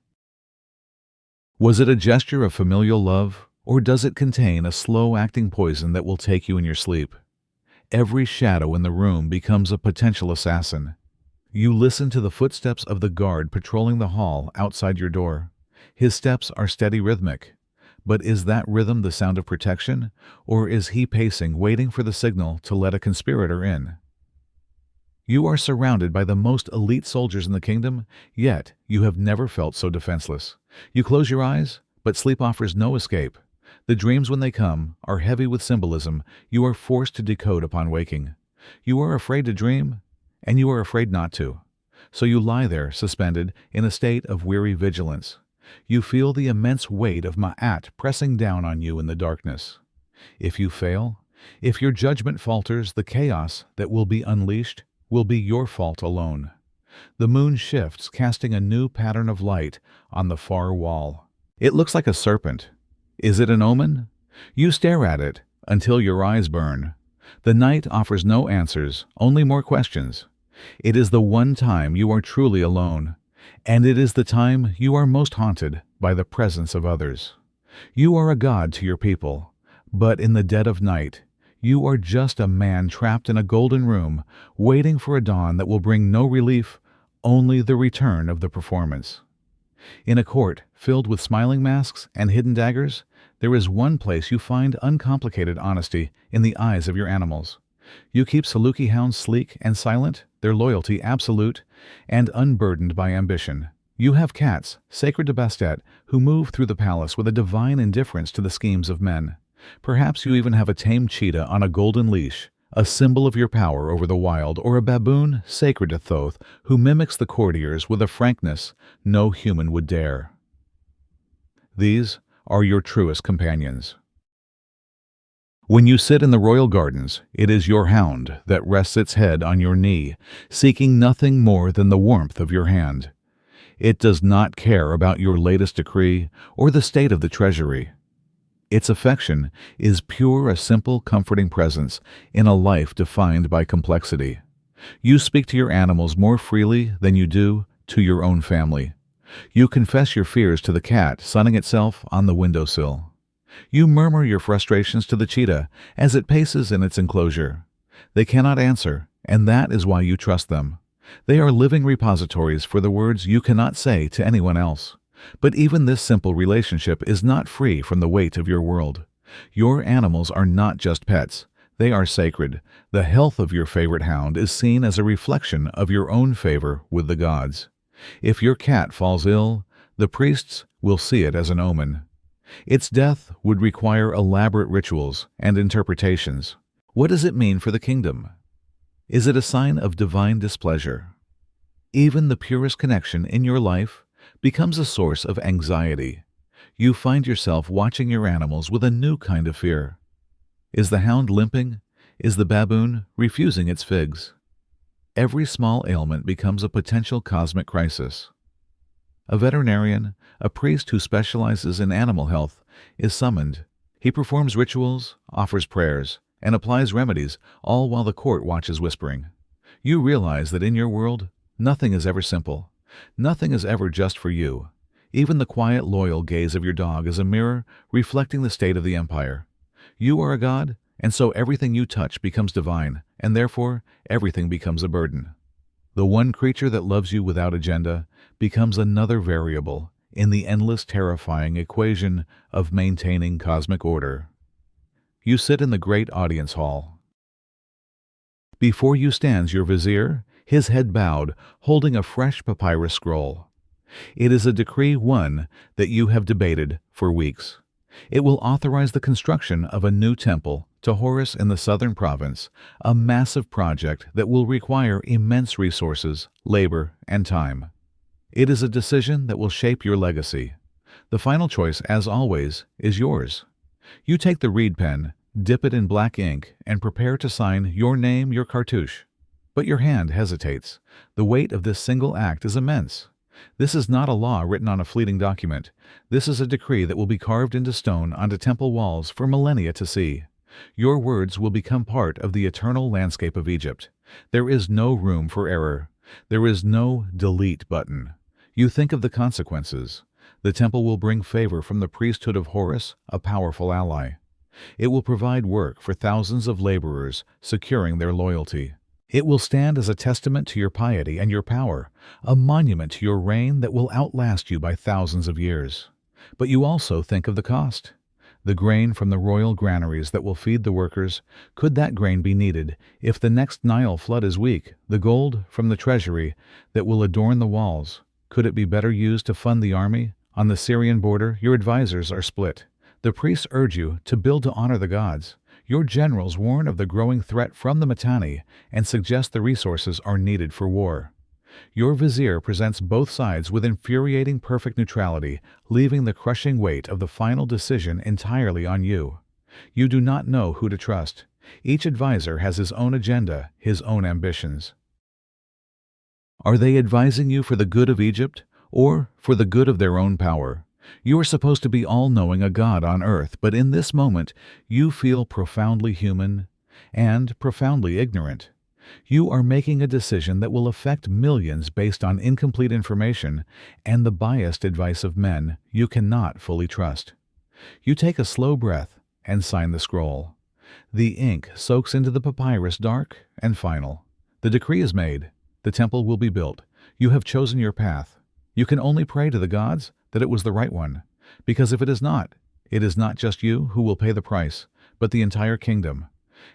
Was it a gesture of familial love, or does it contain a slow-acting poison that will take you in your sleep? Every shadow in the room becomes a potential assassin. You listen to the footsteps of the guard patrolling the hall outside your door. His steps are steady, rhythmic. But is that rhythm the sound of protection, or is he pacing, waiting for the signal to let a conspirator in? You are surrounded by the most elite soldiers in the kingdom, yet you have never felt so defenseless. You close your eyes, but sleep offers no escape. The dreams, when they come, are heavy with symbolism you are forced to decode upon waking. You are afraid to dream, and you are afraid not to. So you lie there, suspended, in a state of weary vigilance. You feel the immense weight of Ma'at pressing down on you in the darkness. If you fail, if your judgment falters, the chaos that will be unleashed will be your fault alone. The moon shifts, casting a new pattern of light on the far wall. It looks like a serpent. Is it an omen? You stare at it until your eyes burn. The night offers no answers, only more questions. It is the one time you are truly alone, and it is the time you are most haunted by the presence of others. You are a god to your people, but in the dead of night, You are just a man trapped in a golden room, waiting for a dawn that will bring no relief, only the return of the performance. In a court filled with smiling masks and hidden daggers, there is one place you find uncomplicated honesty in the eyes of your animals. You keep Saluki hounds sleek and silent, their loyalty absolute, and unburdened by ambition. You have cats, sacred to Bastet, who move through the palace with a divine indifference to the schemes of men. Perhaps you even have a tame cheetah on a golden leash, a symbol of your power over the wild, or a baboon, sacred to Thoth, who mimics the courtiers with a frankness no human would dare. These are your truest companions. When you sit in the royal gardens, it is your hound that rests its head on your knee, seeking nothing more than the warmth of your hand. It does not care about your latest decree or the state of the treasury. Its affection is pure, a simple, comforting presence in a life defined by complexity. You speak to your animals more freely than you do to your own family. You confess your fears to the cat sunning itself on the windowsill. You murmur your frustrations to the cheetah as it paces in its enclosure. They cannot answer, and that is why you trust them. They are living repositories for the words you cannot say to anyone else. But even this simple relationship is not free from the weight of your world. Your animals are not just pets. They are sacred. The health of your favorite hound is seen as a reflection of your own favor with the gods. If your cat falls ill, the priests will see it as an omen. Its death would require elaborate rituals and interpretations. What does it mean for the kingdom? Is it a sign of divine displeasure? Even the purest connection in your life becomes a source of anxiety. You find yourself watching your animals with a new kind of fear. Is the hound limping? Is the baboon refusing its figs? Every small ailment becomes a potential cosmic crisis. A veterinarian, a priest who specializes in animal health, is summoned. He performs rituals, offers prayers, and applies remedies, all while the court watches whispering. You realize that in your world, nothing is ever simple. Nothing is ever just for you. Even the quiet, loyal gaze of your dog is a mirror reflecting the state of the empire. You are a god, and so everything you touch becomes divine, and therefore everything becomes a burden. The one creature that loves you without agenda becomes another variable in the endless, terrifying equation of maintaining cosmic order. You sit in the great audience hall. Before you stands your vizier, his head bowed, holding a fresh papyrus scroll. It is a decree one that you have debated for weeks. It will authorize the construction of a new temple to Horus in the southern province, a massive project that will require immense resources, labor, and time. It is a decision that will shape your legacy. The final choice, as always, is yours. You take the reed pen, dip it in black ink, and prepare to sign your name, your cartouche. But your hand hesitates. The weight of this single act is immense. This is not a law written on a fleeting document. This is a decree that will be carved into stone onto temple walls for millennia to see. Your words will become part of the eternal landscape of Egypt. There is no room for error. There is no delete button. You think of the consequences. The temple will bring favor from the priesthood of Horus, a powerful ally. It will provide work for thousands of laborers, securing their loyalty. It will stand as a testament to your piety and your power, a monument to your reign that will outlast you by thousands of years. But you also think of the cost. The grain from the royal granaries that will feed the workers, could that grain be needed if the next Nile flood is weak? The gold from the treasury that will adorn the walls, could it be better used to fund the army? On the Syrian border, your advisors are split. The priests urge you to build to honor the gods. Your generals warn of the growing threat from the Mitanni and suggest the resources are needed for war. Your vizier presents both sides with infuriating perfect neutrality, leaving the crushing weight of the final decision entirely on you. You do not know who to trust. Each advisor has his own agenda, his own ambitions. Are they advising you for the good of Egypt or for the good of their own power? You are supposed to be all-knowing, a god on earth, but in this moment you feel profoundly human and profoundly ignorant. You are making a decision that will affect millions based on incomplete information and the biased advice of men you cannot fully trust. You take a slow breath and sign the scroll. The ink soaks into the papyrus dark and final. The decree is made. The temple will be built. You have chosen your path. You can only pray to the gods that it was the right one, because if it is not just you who will pay the price, but the entire kingdom.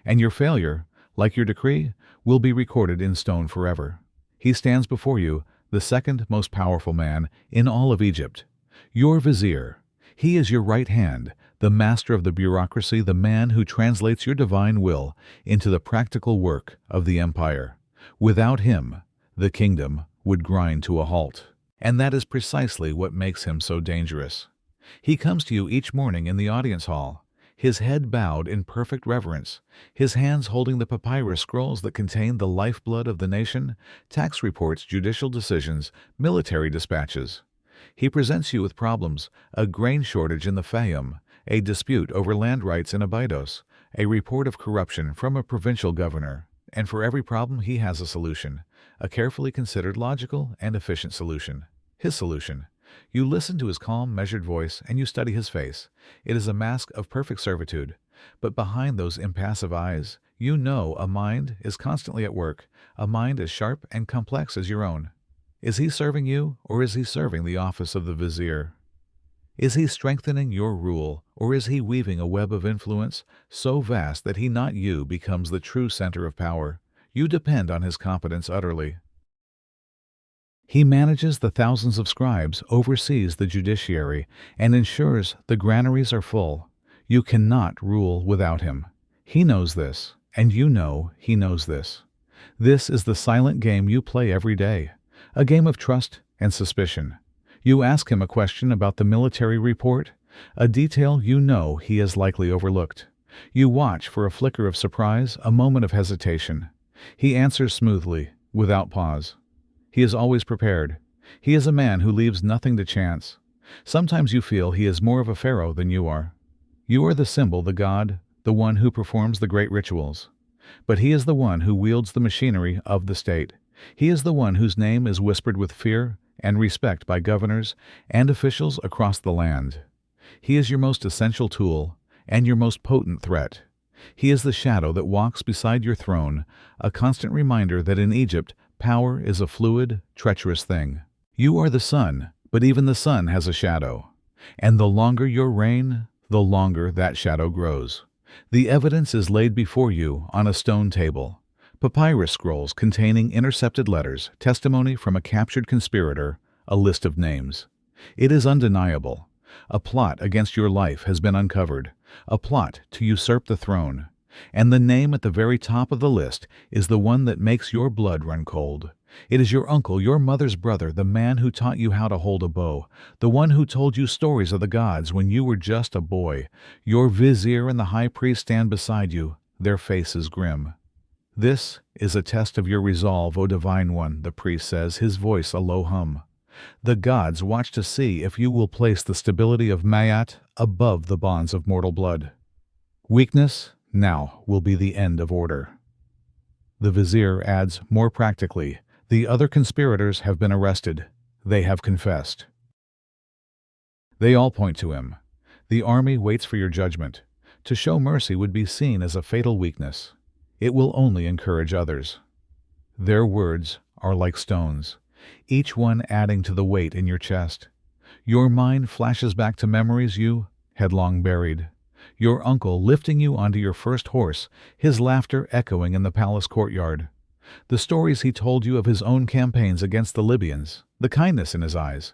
And your failure, like your decree, will be recorded in stone forever. He stands before you, the second most powerful man in all of Egypt. Your vizier. He is your right hand, the master of the bureaucracy, the man who translates your divine will into the practical work of the empire. Without him, the kingdom would grind to a halt. And that is precisely what makes him so dangerous. He comes to you each morning in the audience hall, his head bowed in perfect reverence, his hands holding the papyrus scrolls that contain the lifeblood of the nation, tax reports, judicial decisions, military dispatches. He presents you with problems: a grain shortage in the Fayum, a dispute over land rights in Abydos, a report of corruption from a provincial governor. And for every problem he has a solution, a carefully considered, logical, and efficient solution. His solution. You listen to his calm, measured voice, and you study his face. It is a mask of perfect servitude. But behind those impassive eyes, you know a mind is constantly at work, a mind as sharp and complex as your own. Is he serving you, or is he serving the office of the vizier? Is he strengthening your rule, or is he weaving a web of influence so vast that he, not you, becomes the true center of power? You depend on his competence utterly. He manages the thousands of scribes, oversees the judiciary, and ensures the granaries are full. You cannot rule without him. He knows this, and you know he knows this. This is the silent game you play every day, a game of trust and suspicion. You ask him a question about the military report, a detail you know he has likely overlooked. You watch for a flicker of surprise, a moment of hesitation. He answers smoothly, without pause. He is always prepared. He is a man who leaves nothing to chance. Sometimes you feel he is more of a pharaoh than you are. You are the symbol, the god, the one who performs the great rituals. But he is the one who wields the machinery of the state. He is the one whose name is whispered with fear and respect by governors and officials across the land. He is your most essential tool and your most potent threat. He is the shadow that walks beside your throne, a constant reminder that in Egypt, power is a fluid, treacherous thing. You are the sun, but even the sun has a shadow. And the longer your reign, the longer that shadow grows. The evidence is laid before you on a stone table. Papyrus scrolls containing intercepted letters, testimony from a captured conspirator, a list of names. It is undeniable. A plot against your life has been uncovered, a plot to usurp the throne. And the name at the very top of the list is the one that makes your blood run cold. It is your uncle, your mother's brother, the man who taught you how to hold a bow, the one who told you stories of the gods when you were just a boy. Your vizier and the high priest stand beside you, their faces grim. This is a test of your resolve, O divine one, the priest says, his voice a low hum. The gods watch to see if you will place the stability of Mayat above the bonds of mortal blood. Weakness now will be the end of order. The vizier adds more practically, the other conspirators have been arrested. They have confessed. They all point to him. The army waits for your judgment. To show mercy would be seen as a fatal weakness. It will only encourage others. Their words are like stones, each one adding to the weight in your chest. Your mind flashes back to memories you had long buried. Your uncle lifting you onto your first horse, his laughter echoing in the palace courtyard. The stories he told you of his own campaigns against the Libyans, the kindness in his eyes.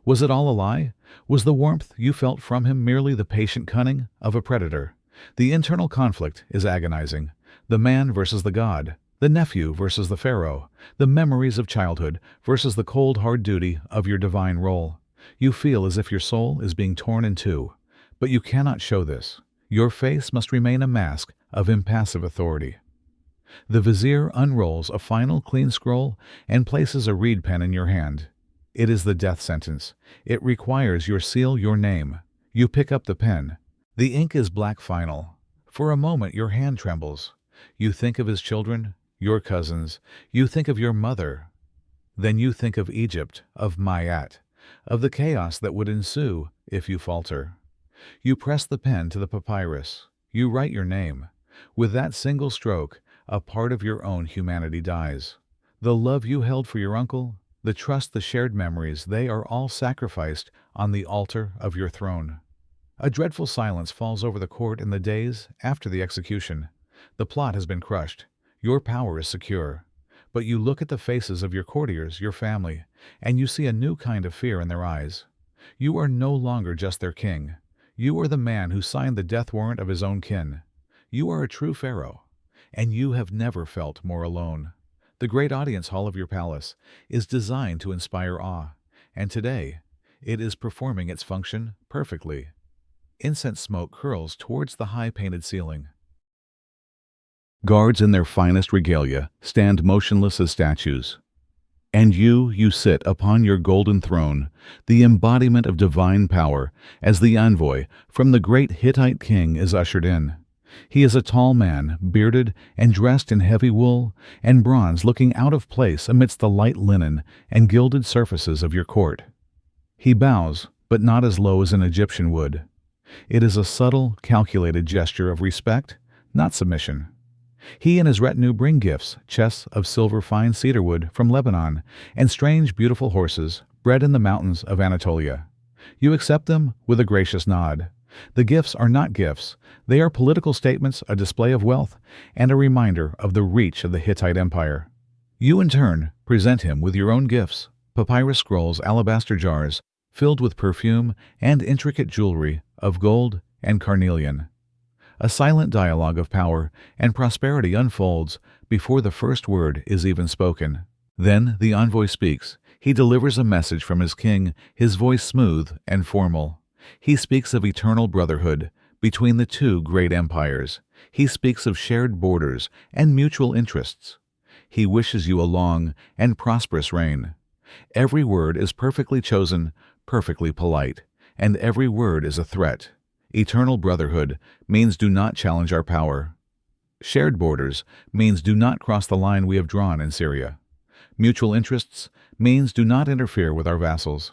Was it all a lie? Was the warmth you felt from him merely the patient cunning of a predator? The internal conflict is agonizing. The man versus the god, the nephew versus the pharaoh, the memories of childhood versus the cold, hard duty of your divine role. You feel as if your soul is being torn in two. But you cannot show this. Your face must remain a mask of impassive authority. The vizier unrolls a final clean scroll and places a reed pen in your hand. It is the death sentence. It requires your seal, your name. You pick up the pen. The ink is black final. For a moment your hand trembles. You think of his children, your cousins. You think of your mother. Then you think of Egypt, of Mayat, of the chaos that would ensue if you falter. You press the pen to the papyrus. You write your name. With that single stroke, a part of your own humanity dies. The love you held for your uncle, the trust, the shared memories, they are all sacrificed on the altar of your throne. A dreadful silence falls over the court in the days after the execution. The plot has been crushed. Your power is secure. But you look at the faces of your courtiers, your family, and you see a new kind of fear in their eyes. You are no longer just their king. You are the man who signed the death warrant of his own kin. You are a true pharaoh, and you have never felt more alone. The great audience hall of your palace is designed to inspire awe, and today it is performing its function perfectly. Incense smoke curls towards the high painted ceiling. Guards in their finest regalia stand motionless as statues. And you sit upon your golden throne, the embodiment of divine power, as the envoy from the great Hittite king is ushered in. He is a tall man, bearded and dressed in heavy wool and bronze, looking out of place amidst the light linen and gilded surfaces of your court. He bows, but not as low as an Egyptian would. It is a subtle, calculated gesture of respect, not submission. He and his retinue bring gifts, chests of silver fine cedarwood from Lebanon, and strange, beautiful horses bred in the mountains of Anatolia. You accept them with a gracious nod. The gifts are not gifts. They are political statements, a display of wealth, and a reminder of the reach of the Hittite Empire. You, in turn, present him with your own gifts, papyrus scrolls, alabaster jars, filled with perfume and intricate jewelry of gold and carnelian. A silent dialogue of power and prosperity unfolds before the first word is even spoken. Then the envoy speaks. He delivers a message from his king, his voice smooth and formal. He speaks of eternal brotherhood between the two great empires. He speaks of shared borders and mutual interests. He wishes you a long and prosperous reign. Every word is perfectly chosen, perfectly polite, and every word is a threat. Eternal brotherhood means do not challenge our power. Shared borders means do not cross the line we have drawn in Syria. Mutual interests means do not interfere with our vassals.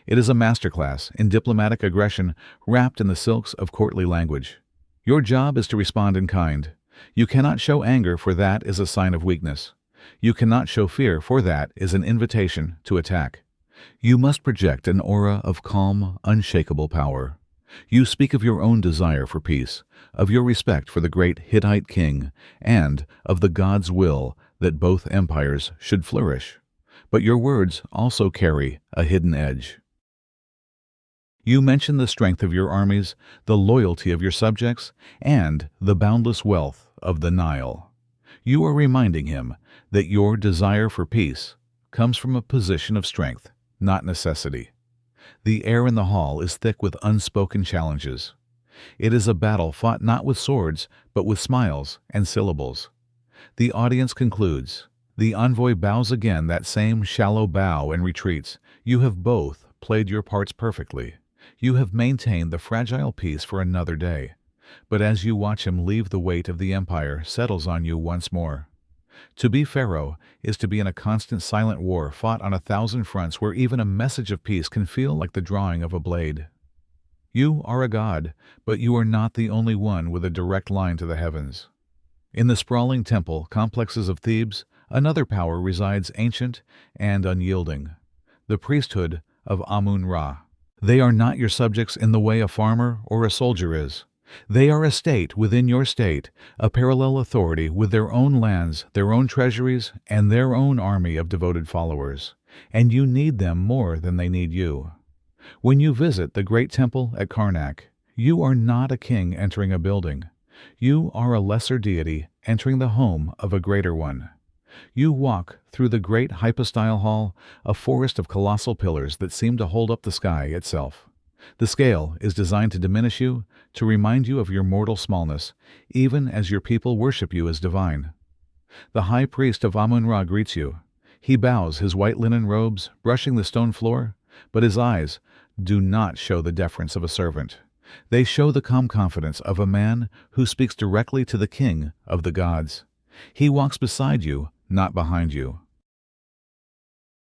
It is a masterclass in diplomatic aggression wrapped in the silks of courtly language. Your job is to respond in kind. You cannot show anger, for that is a sign of weakness. You cannot show fear, for that is an invitation to attack. You must project an aura of calm, unshakable power. You speak of your own desire for peace, of your respect for the great Hittite king, and of the God's will that both empires should flourish. But your words also carry a hidden edge. You mention the strength of your armies, the loyalty of your subjects, and the boundless wealth of the Nile. You are reminding him that your desire for peace comes from a position of strength, not necessity. The air in the hall is thick with unspoken challenges. It is a battle fought not with swords, but with smiles and syllables. The audience concludes. The envoy bows again, that same shallow bow, and retreats. You have both played your parts perfectly. You have maintained the fragile peace for another day. But as you watch him leave, the weight of the empire settles on you once more. To be Pharaoh is to be in a constant silent war fought on 1,000 fronts, where even a message of peace can feel like the drawing of a blade. You are a god, but you are not the only one with a direct line to the heavens. In the sprawling temple complexes of Thebes, another power resides, ancient and unyielding, the priesthood of Amun-Ra. They are not your subjects in the way a farmer or a soldier is. They are a state within your state, a parallel authority with their own lands, their own treasuries, and their own army of devoted followers. And you need them more than they need you. When you visit the great temple at Karnak, you are not a king entering a building. You are a lesser deity entering the home of a greater one. You walk through the great hypostyle hall, a forest of colossal pillars that seem to hold up the sky itself. The scale is designed to diminish you, to remind you of your mortal smallness, even as your people worship you as divine. The high priest of Amun-Ra greets you. He bows his white linen robes, brushing the stone floor, but his eyes do not show the deference of a servant. They show the calm confidence of a man who speaks directly to the king of the gods. He walks beside you, not behind you.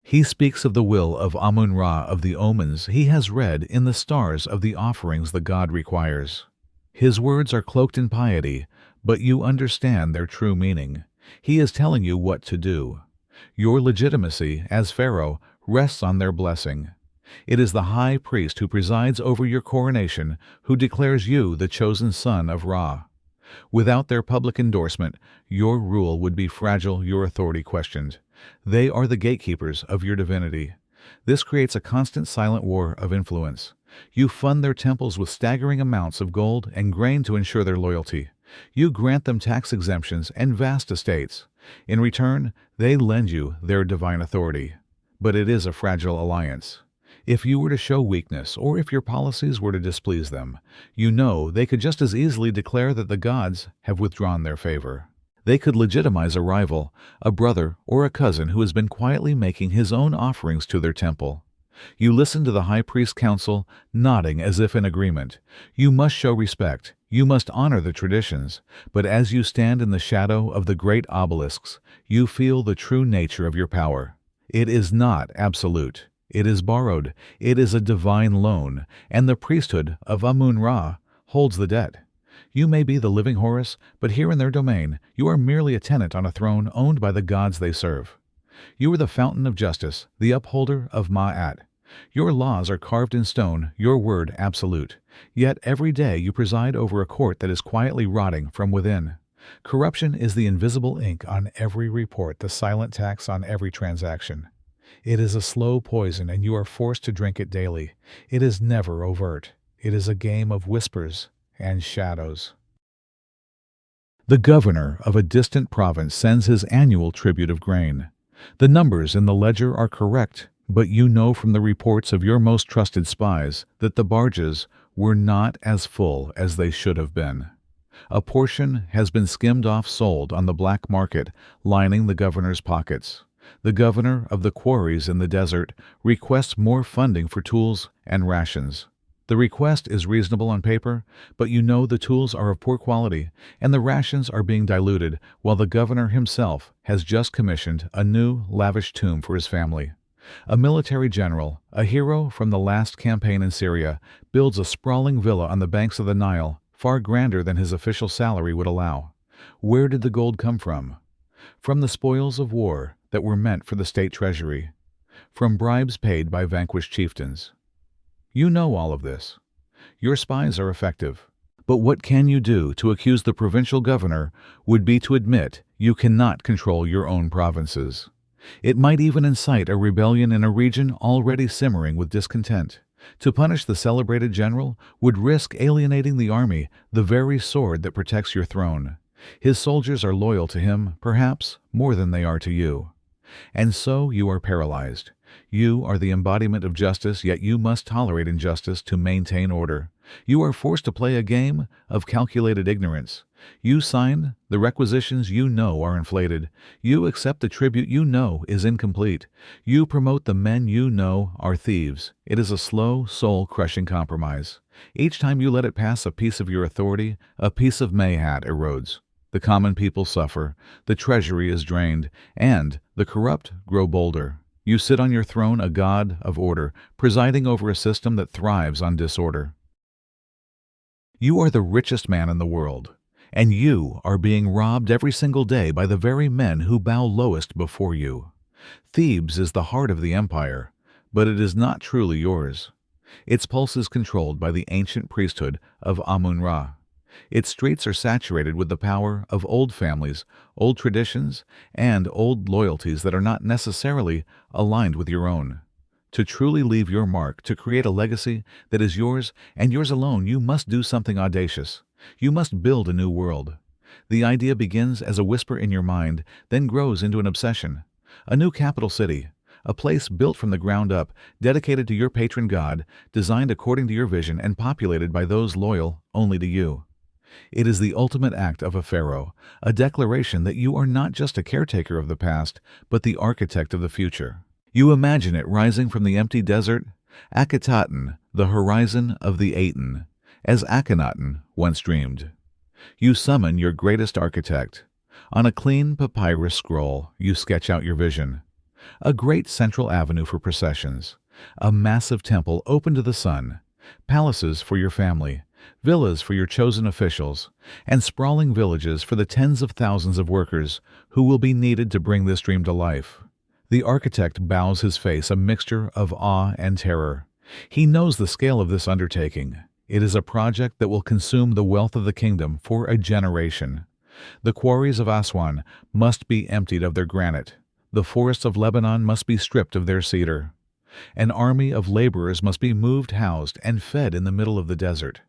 He speaks of the will of Amun-Ra, of the omens he has read in the stars, of the offerings the god requires. His words are cloaked in piety, but you understand their true meaning. He is telling you what to do. Your legitimacy as Pharaoh rests on their blessing. It is the high priest who presides over your coronation who declares you the chosen son of Ra. Without their public endorsement, your rule would be fragile, your authority questioned. They are the gatekeepers of your divinity. This creates a constant silent war of influence. You fund their temples with staggering amounts of gold and grain to ensure their loyalty. You grant them tax exemptions and vast estates. In return, they lend you their divine authority. But it is a fragile alliance. If you were to show weakness, or if your policies were to displease them, you know they could just as easily declare that the gods have withdrawn their favor. They could legitimize a rival, a brother or a cousin who has been quietly making his own offerings to their temple. You listen to the high priest's counsel, nodding as if in agreement. You must show respect. You must honor the traditions. But as you stand in the shadow of the great obelisks, you feel the true nature of your power. It is not absolute. It is borrowed. It is a divine loan, and the priesthood of Amun-Ra holds the debt. You may be the living Horus, but here in their domain, you are merely a tenant on a throne owned by the gods they serve. You are the fountain of justice, the upholder of Ma'at. Your laws are carved in stone, your word absolute. Yet every day you preside over a court that is quietly rotting from within. Corruption is the invisible ink on every report, the silent tax on every transaction. It is a slow poison, and you are forced to drink it daily. It is never overt. It is a game of whispers and shadows. The governor of a distant province sends his annual tribute of grain. The numbers in the ledger are correct, but you know from the reports of your most trusted spies that the barges were not as full as they should have been. A portion has been skimmed off sold on the black market, lining the governor's pockets. The governor of the quarries in the desert requests more funding for tools and rations. The request is reasonable on paper, but you know the tools are of poor quality and the rations are being diluted, while the governor himself has just commissioned a new, lavish tomb for his family. A military general, a hero from the last campaign in Syria, builds a sprawling villa on the banks of the Nile, far grander than his official salary would allow. Where did the gold come from? From the spoils of war that were meant for the state treasury. From bribes paid by vanquished chieftains. You know all of this. Your spies are effective. But what can you do to accuse the provincial governor would be to admit you cannot control your own provinces. It might even incite a rebellion in a region already simmering with discontent. To punish the celebrated general would risk alienating the army, the very sword that protects your throne. His soldiers are loyal to him, perhaps, more than they are to you. And so you are paralyzed. You are the embodiment of justice, yet you must tolerate injustice to maintain order. You are forced to play a game of calculated ignorance. You sign the requisitions you know are inflated. You accept the tribute you know is incomplete. You promote the men you know are thieves. It is a slow, soul-crushing compromise. Each time you let it pass a piece of your authority, a piece of Mayhat erodes. The common people suffer, the treasury is drained, and the corrupt grow bolder. You sit on your throne, a god of order, presiding over a system that thrives on disorder. You are the richest man in the world, and you are being robbed every single day by the very men who bow lowest before you. Thebes is the heart of the empire, but it is not truly yours. Its pulse is controlled by the ancient priesthood of Amun-Ra. Its streets are saturated with the power of old families, old traditions, and old loyalties that are not necessarily aligned with your own. To truly leave your mark, to create a legacy that is yours and yours alone, you must do something audacious. You must build a new world. The idea begins as a whisper in your mind, then grows into an obsession. A new capital city, a place built from the ground up, dedicated to your patron god, designed according to your vision and populated by those loyal only to you. It is the ultimate act of a pharaoh, a declaration that you are not just a caretaker of the past, but the architect of the future. You imagine it rising from the empty desert, Akhenaten, the horizon of the Aten, as Akhenaten once dreamed. You summon your greatest architect. On a clean papyrus scroll, you sketch out your vision. A great central avenue for processions, a massive temple open to the sun, palaces for your family, villas for your chosen officials, and sprawling villages for the tens of thousands of workers who will be needed to bring this dream to life. The architect bows his face a mixture of awe and terror. He knows the scale of this undertaking. It is a project that will consume the wealth of the kingdom for a generation. The quarries of Aswan must be emptied of their granite. The forests of Lebanon must be stripped of their cedar. An army of laborers must be moved, housed, and fed in the middle of the desert.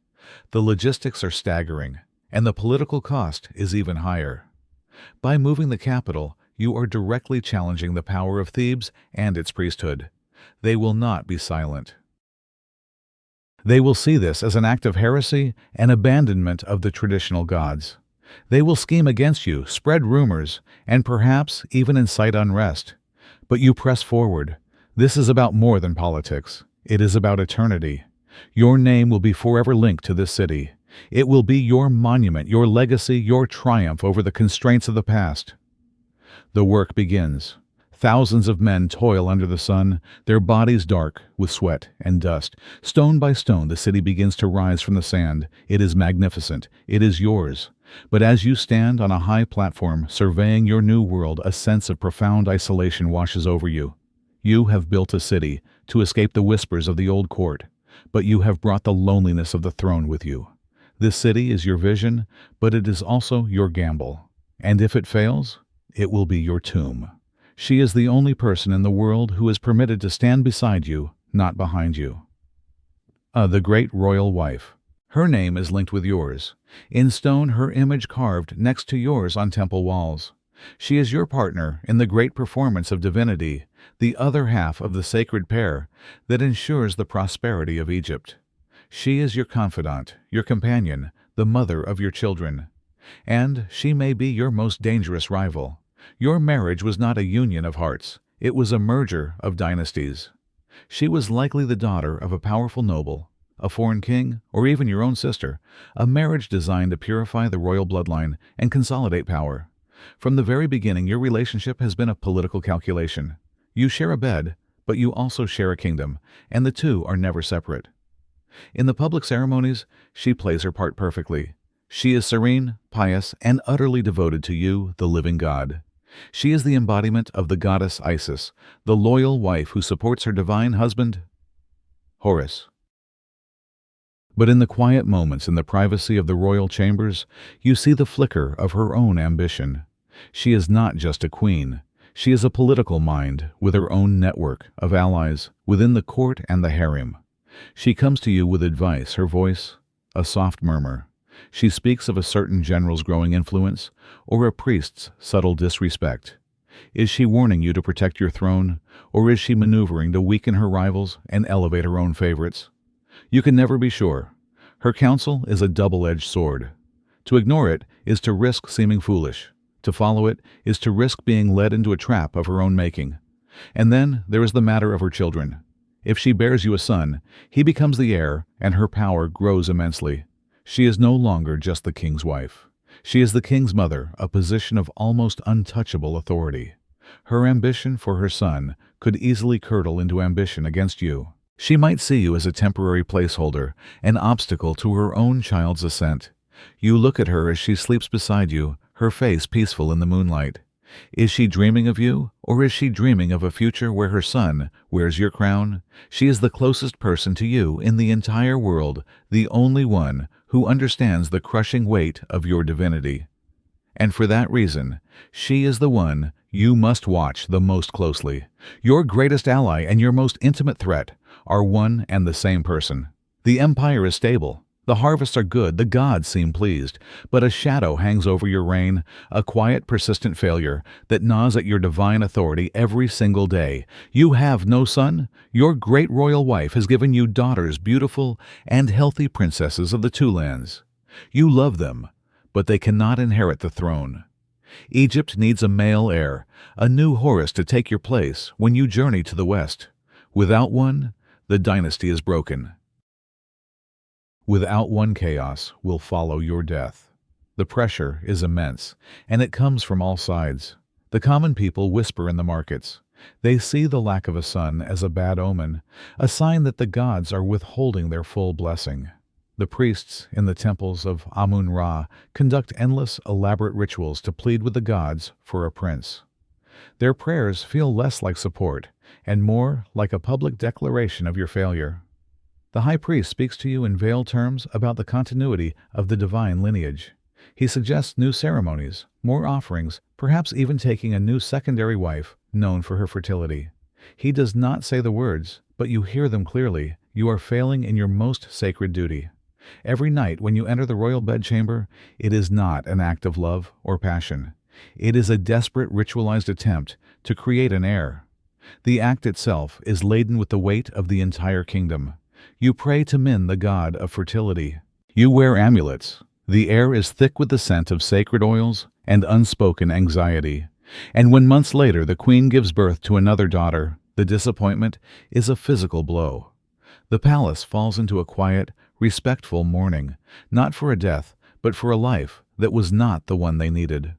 The logistics are staggering, and the political cost is even higher. By moving the capital, you are directly challenging the power of Thebes and its priesthood. They will not be silent. They will see this as an act of heresy and abandonment of the traditional gods. They will scheme against you, spread rumors, and perhaps even incite unrest. But you press forward. This is about more than politics. It is about eternity. Your name will be forever linked to this city. It will be your monument, your legacy, your triumph over the constraints of the past. The work begins. Thousands of men toil under the sun, their bodies dark with sweat and dust. Stone by stone, the city begins to rise from the sand. It is magnificent. It is yours. But as you stand on a high platform, surveying your new world, a sense of profound isolation washes over you. You have built a city to escape the whispers of the old court, but you have brought the loneliness of the throne with you. This city is your vision, but it is also your gamble. And if it fails, it will be your tomb. She is the only person in the world who is permitted to stand beside you, not behind you. The great royal wife. Her name is linked with yours. In stone, her image carved next to yours on temple walls. She is your partner in the great performance of divinity, the other half of the sacred pair that ensures the prosperity of Egypt. She is your confidant, your companion, the mother of your children. And she may be your most dangerous rival. Your marriage was not a union of hearts. It was a merger of dynasties. She was likely the daughter of a powerful noble, a foreign king, or even your own sister, a marriage designed to purify the royal bloodline and consolidate power. From the very beginning, your relationship has been a political calculation. You share a bed, but you also share a kingdom, and the two are never separate. In the public ceremonies, she plays her part perfectly. She is serene, pious, and utterly devoted to you, the living God. She is the embodiment of the goddess Isis, the loyal wife who supports her divine husband, Horus. But in the quiet moments in the privacy of the royal chambers, you see the flicker of her own ambition. She is not just a queen. She is a political mind with her own network of allies within the court and the harem. She comes to you with advice, her voice a soft murmur. She speaks of a certain general's growing influence or a priest's subtle disrespect. Is she warning you to protect your throne, or is she maneuvering to weaken her rivals and elevate her own favorites? You can never be sure. Her counsel is a double-edged sword. To ignore it is to risk seeming foolish. To follow it is to risk being led into a trap of her own making. And then there is the matter of her children. If she bears you a son, he becomes the heir, and her power grows immensely. She is no longer just the king's wife. She is the king's mother, a position of almost untouchable authority. Her ambition for her son could easily curdle into ambition against you. She might see you as a temporary placeholder, an obstacle to her own child's ascent. You look at her as she sleeps beside you, her face peaceful in the moonlight. Is she dreaming of you, or is she dreaming of a future where her son wears your crown? She is the closest person to you in the entire world, the only one who understands the crushing weight of your divinity. And for that reason, she is the one you must watch the most closely. Your greatest ally and your most intimate threat are one and the same person. The empire is stable. The harvests are good, the gods seem pleased, but a shadow hangs over your reign, a quiet, persistent failure that gnaws at your divine authority every single day. You have no son. Your great royal wife has given you daughters, beautiful and healthy princesses of the two lands. You love them, but they cannot inherit the throne. Egypt needs a male heir, a new Horus to take your place when you journey to the west. Without one, the dynasty is broken. Without one, chaos will follow your death. The pressure is immense, and it comes from all sides. The common people whisper in the markets. They see the lack of a son as a bad omen, a sign that the gods are withholding their full blessing. The priests in the temples of Amun-Ra conduct endless, elaborate rituals to plead with the gods for a prince. Their prayers feel less like support and more like a public declaration of your failure. The high priest speaks to you in veiled terms about the continuity of the divine lineage. He suggests new ceremonies, more offerings, perhaps even taking a new secondary wife known for her fertility. He does not say the words, but you hear them clearly. You are failing in your most sacred duty. Every night when you enter the royal bedchamber, it is not an act of love or passion. It is a desperate ritualized attempt to create an heir. The act itself is laden with the weight of the entire kingdom. You pray to Min, the god of fertility. You wear amulets. The air is thick with the scent of sacred oils and unspoken anxiety. And when months later the queen gives birth to another daughter, the disappointment is a physical blow. The palace falls into a quiet, respectful mourning, not for a death, but for a life that was not the one they needed.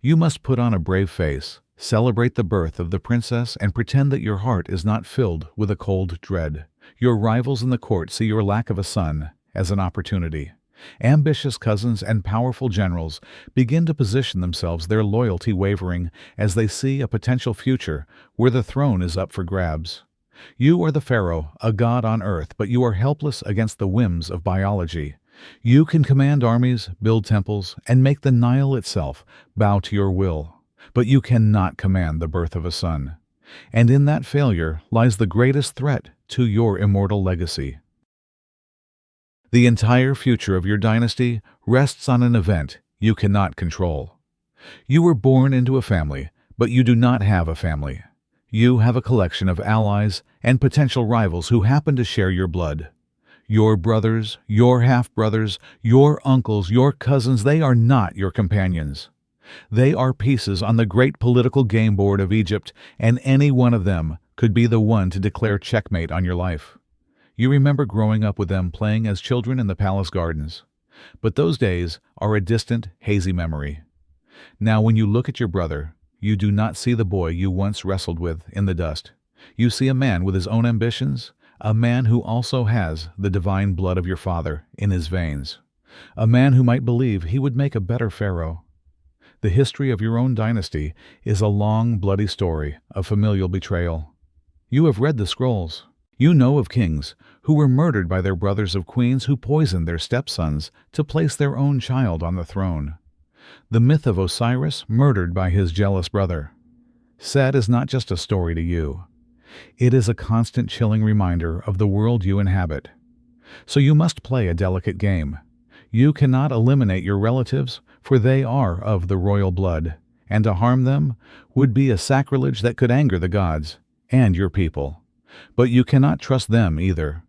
You must put on a brave face, celebrate the birth of the princess, and pretend that your heart is not filled with a cold dread. Your rivals in the court see your lack of a son as an opportunity. Ambitious cousins and powerful generals begin to position themselves, their loyalty wavering as they see a potential future where the throne is up for grabs. You are the Pharaoh, a god on earth, but you are helpless against the whims of biology. You can command armies, build temples, and make the Nile itself bow to your will, but you cannot command the birth of a son. And in that failure lies the greatest threat to your immortal legacy. The entire future of your dynasty rests on an event you cannot control. You were born into a family, but you do not have a family. You have a collection of allies and potential rivals who happen to share your blood. Your brothers, your half-brothers, your uncles, your cousins, they are not your companions. They are pieces on the great political game board of Egypt, and any one of them could be the one to declare checkmate on your life. You remember growing up with them playing as children in the palace gardens. But those days are a distant, hazy memory. Now when you look at your brother, you do not see the boy you once wrestled with in the dust. You see a man with his own ambitions, a man who also has the divine blood of your father in his veins, a man who might believe he would make a better Pharaoh. The history of your own dynasty is a long, bloody story of familial betrayal. You have read the scrolls. You know of kings who were murdered by their brothers, of queens who poisoned their stepsons to place their own child on the throne. The myth of Osiris murdered by his jealous brother. Set is not just a story to you. It is a constant chilling reminder of the world you inhabit. So you must play a delicate game. You cannot eliminate your relatives, for they are of the royal blood, and to harm them would be a sacrilege that could anger the gods and your people. But you cannot trust them either.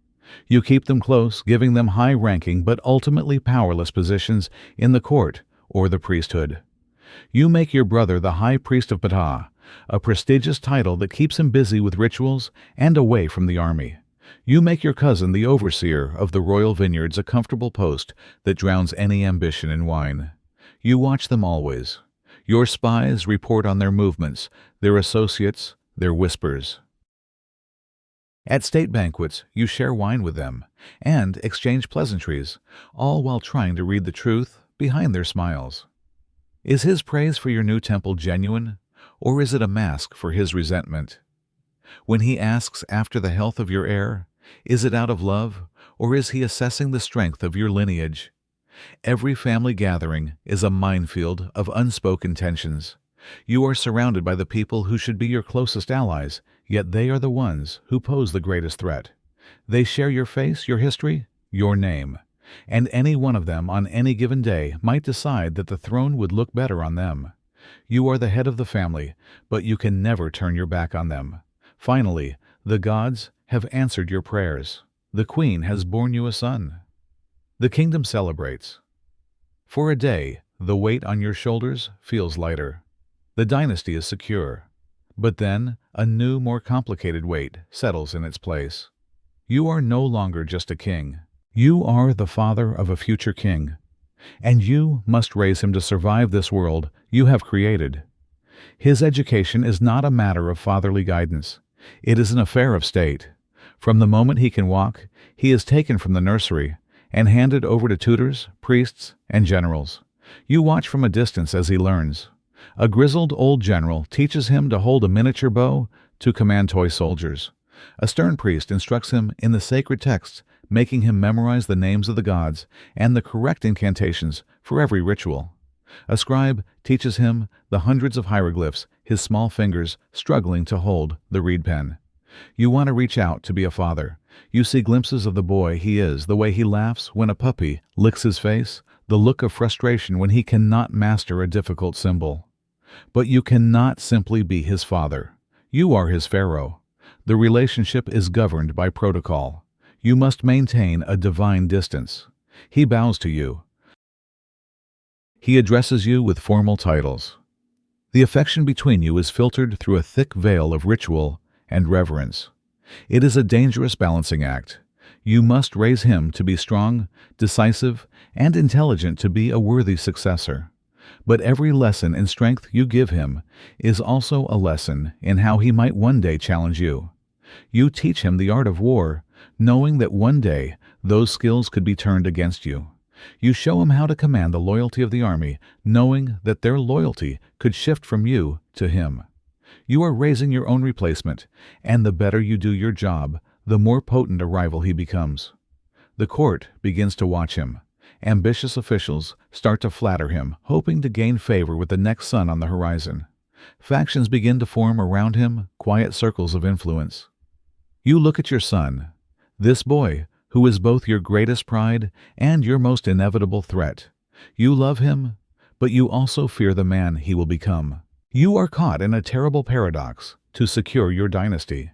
You keep them close, giving them high-ranking but ultimately powerless positions in the court or the priesthood. You make your brother the High Priest of Ptah, a prestigious title that keeps him busy with rituals and away from the army. You make your cousin the overseer of the royal vineyards, a comfortable post that drowns any ambition in wine. You watch them always. Your spies report on their movements, their associates, their whispers. At state banquets, you share wine with them and exchange pleasantries, all while trying to read the truth behind their smiles. Is his praise for your new temple genuine, or is it a mask for his resentment? When he asks after the health of your heir, is it out of love, or is he assessing the strength of your lineage? Every family gathering is a minefield of unspoken tensions. You are surrounded by the people who should be your closest allies, yet they are the ones who pose the greatest threat. They share your face, your history, your name, and any one of them on any given day might decide that the throne would look better on them. You are the head of the family, but you can never turn your back on them. Finally, the gods have answered your prayers. The queen has borne you a son. The kingdom celebrates. For a day, the weight on your shoulders feels lighter. The dynasty is secure. But then, a new, more complicated weight settles in its place. You are no longer just a king. You are the father of a future king, and you must raise him to survive this world you have created. His education is not a matter of fatherly guidance. It is an affair of state. From the moment he can walk, he is taken from the nursery and handed over to tutors, priests, and generals. You watch from a distance as he learns. A grizzled old general teaches him to hold a miniature bow to command toy soldiers. A stern priest instructs him in the sacred texts, making him memorize the names of the gods and the correct incantations for every ritual. A scribe teaches him the hundreds of hieroglyphs, his small fingers struggling to hold the reed pen. You want to reach out to be a father. You see glimpses of the boy he is, the way he laughs when a puppy licks his face, the look of frustration when he cannot master a difficult symbol. But you cannot simply be his father. You are his Pharaoh. The relationship is governed by protocol. You must maintain a divine distance. He bows to you. He addresses you with formal titles. The affection between you is filtered through a thick veil of ritual and reverence. It is a dangerous balancing act. You must raise him to be strong, decisive, and intelligent to be a worthy successor. But every lesson in strength you give him is also a lesson in how he might one day challenge you. You teach him the art of war, knowing that one day those skills could be turned against you. You show him how to command the loyalty of the army, knowing that their loyalty could shift from you to him. You are raising your own replacement, and the better you do your job, the more potent a rival he becomes. The court begins to watch him. Ambitious officials start to flatter him, hoping to gain favor with the next sun on the horizon. Factions begin to form around him, quiet circles of influence. You look at your son, this boy, who is both your greatest pride and your most inevitable threat. You love him, but you also fear the man he will become. You are caught in a terrible paradox to secure your dynasty.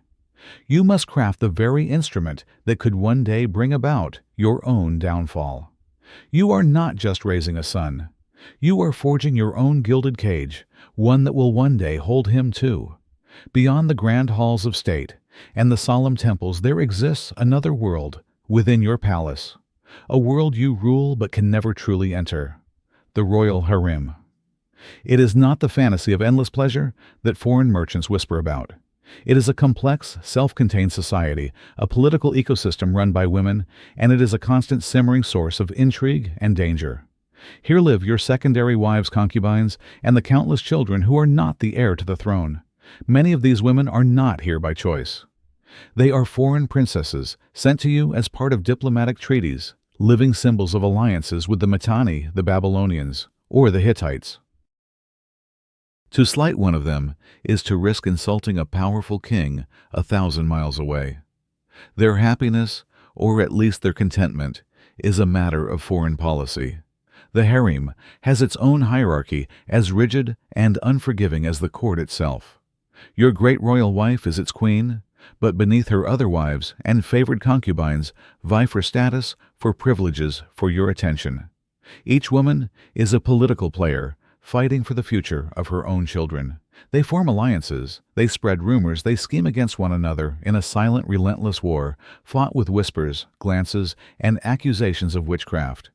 You must craft the very instrument that could one day bring about your own downfall. You are not just raising a son. You are forging your own gilded cage, one that will one day hold him too. Beyond the grand halls of state and the solemn temples there exists another world within your palace, a world you rule but can never truly enter, the royal harem. It is not the fantasy of endless pleasure that foreign merchants whisper about. It is a complex, self-contained society, a political ecosystem run by women, and it is a constant simmering source of intrigue and danger. Here live your secondary wives, concubines, and the countless children who are not the heir to the throne. Many of these women are not here by choice. They are foreign princesses sent to you as part of diplomatic treaties, living symbols of alliances with the Mitanni, the Babylonians, or the Hittites. To slight one of them is to risk insulting a powerful king 1,000 miles away. Their happiness, or at least their contentment, is a matter of foreign policy. The harem has its own hierarchy as rigid and unforgiving as the court itself. Your great royal wife is its queen, but beneath her other wives and favored concubines vie for status, for privileges, for your attention. Each woman is a political player, fighting for the future of her own children. They form alliances, they spread rumors, they scheme against one another in a silent, relentless war, fought with whispers, glances, and accusations of witchcraft.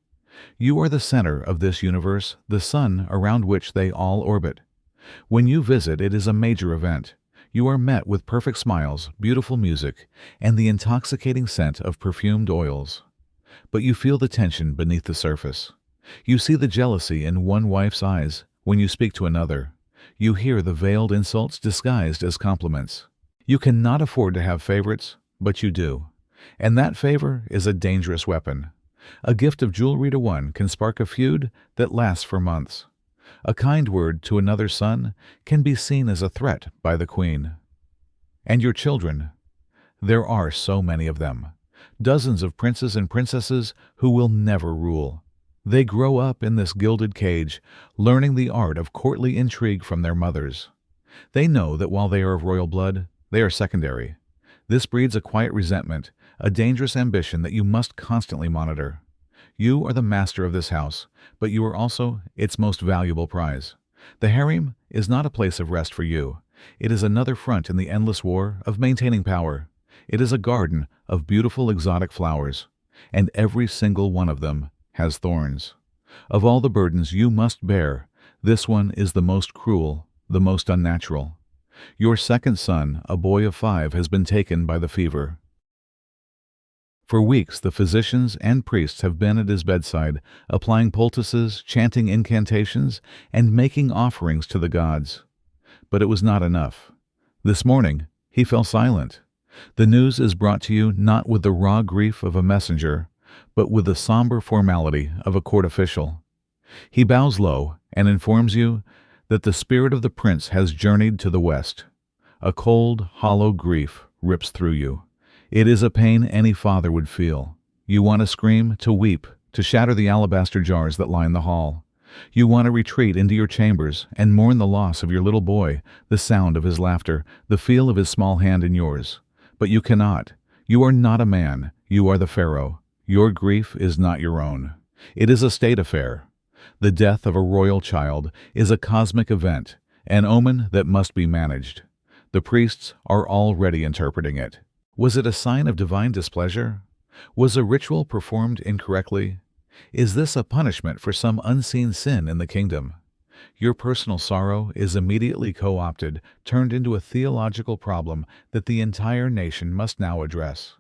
You are the center of this universe, the sun around which they all orbit. When you visit, it is a major event. You are met with perfect smiles, beautiful music, and the intoxicating scent of perfumed oils. But you feel the tension beneath the surface. You see the jealousy in one wife's eyes when you speak to another. You hear the veiled insults disguised as compliments. You cannot afford to have favorites, but you do. And that favor is a dangerous weapon. A gift of jewelry to one can spark a feud that lasts for months. A kind word to another son can be seen as a threat by the queen. And your children, there are so many of them. Dozens of princes and princesses who will never rule. They grow up in this gilded cage, learning the art of courtly intrigue from their mothers. They know that while they are of royal blood, they are secondary. This breeds a quiet resentment, a dangerous ambition that you must constantly monitor. You are the master of this house, but you are also its most valuable prize. The harem is not a place of rest for you. It is another front in the endless war of maintaining power. It is a garden of beautiful exotic flowers, and every single one of them has thorns. Of all the burdens you must bear, this one is the most cruel, the most unnatural. Your second son, a boy of 5, has been taken by the fever. For weeks, the physicians and priests have been at his bedside, applying poultices, chanting incantations, and making offerings to the gods. But it was not enough. This morning, he fell silent. The news is brought to you not with the raw grief of a messenger, but with the somber formality of a court official. He bows low and informs you that the spirit of the prince has journeyed to the west. A cold, hollow grief rips through you. It is a pain any father would feel. You want to scream, to weep, to shatter the alabaster jars that line the hall. You want to retreat into your chambers and mourn the loss of your little boy, the sound of his laughter, the feel of his small hand in yours. But you cannot. You are not a man. You are the Pharaoh. Your grief is not your own. It is a state affair. The death of a royal child is a cosmic event, an omen that must be managed. The priests are already interpreting it. Was it a sign of divine displeasure? Was a ritual performed incorrectly? Is this a punishment for some unseen sin in the kingdom? Your personal sorrow is immediately co-opted, turned into a theological problem that the entire nation must now address.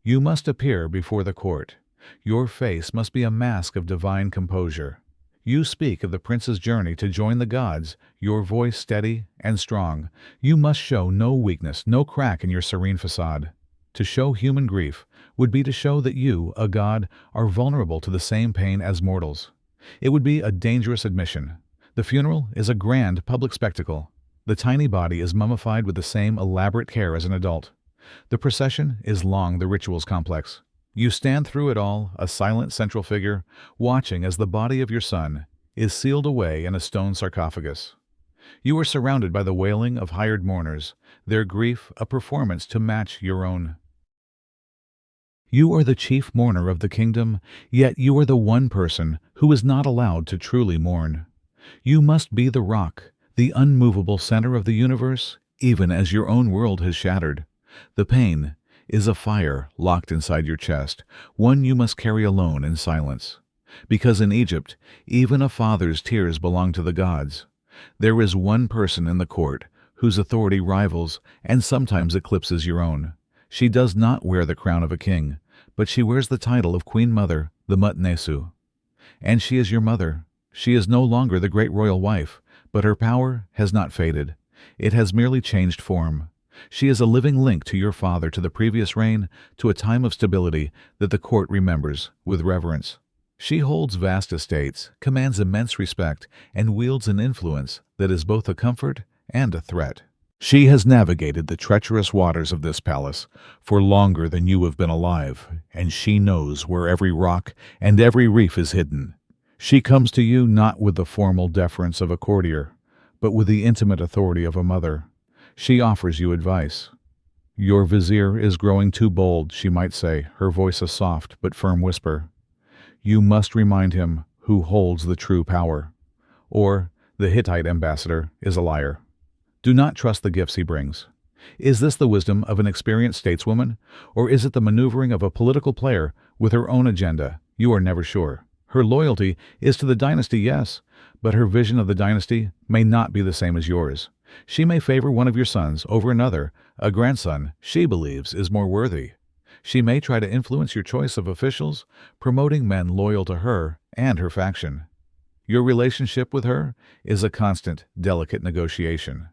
You must appear before the court. Your face must be a mask of divine composure. You speak of the prince's journey to join the gods, your voice steady and strong. You must show no weakness, no crack in your serene facade. To show human grief would be to show that you, a god, are vulnerable to the same pain as mortals. It would be a dangerous admission. The funeral is a grand public spectacle. The tiny body is mummified with the same elaborate care as an adult. The procession is long, the rituals complex. You stand through it all, a silent central figure, watching as the body of your son is sealed away in a stone sarcophagus. You are surrounded by the wailing of hired mourners, their grief a performance to match your own. You are the chief mourner of the kingdom, yet you are the one person who is not allowed to truly mourn. You must be the rock, the unmovable center of the universe, even as your own world has shattered. The pain is a fire locked inside your chest, one you must carry alone in silence. Because in Egypt, even a father's tears belong to the gods. There is one person in the court whose authority rivals and sometimes eclipses your own. She does not wear the crown of a king, but she wears the title of Queen Mother, the Mutnesu. And she is your mother. She is no longer the great royal wife, but her power has not faded. It has merely changed form. She is a living link to your father, to the previous reign, to a time of stability that the court remembers with reverence. She holds vast estates, commands immense respect, and wields an influence that is both a comfort and a threat. She has navigated the treacherous waters of this palace for longer than you have been alive, and she knows where every rock and every reef is hidden. She comes to you not with the formal deference of a courtier, but with the intimate authority of a mother. She offers you advice. Your vizier is growing too bold, she might say, her voice a soft but firm whisper. You must remind him who holds the true power. Or, the Hittite ambassador is a liar. Do not trust the gifts he brings. Is this the wisdom of an experienced stateswoman, or is it the maneuvering of a political player with her own agenda? You are never sure. Her loyalty is to the dynasty, yes, but her vision of the dynasty may not be the same as yours. She may favor one of your sons over another, a grandson she believes is more worthy. She may try to influence your choice of officials, promoting men loyal to her and her faction. Your relationship with her is a constant, delicate negotiation.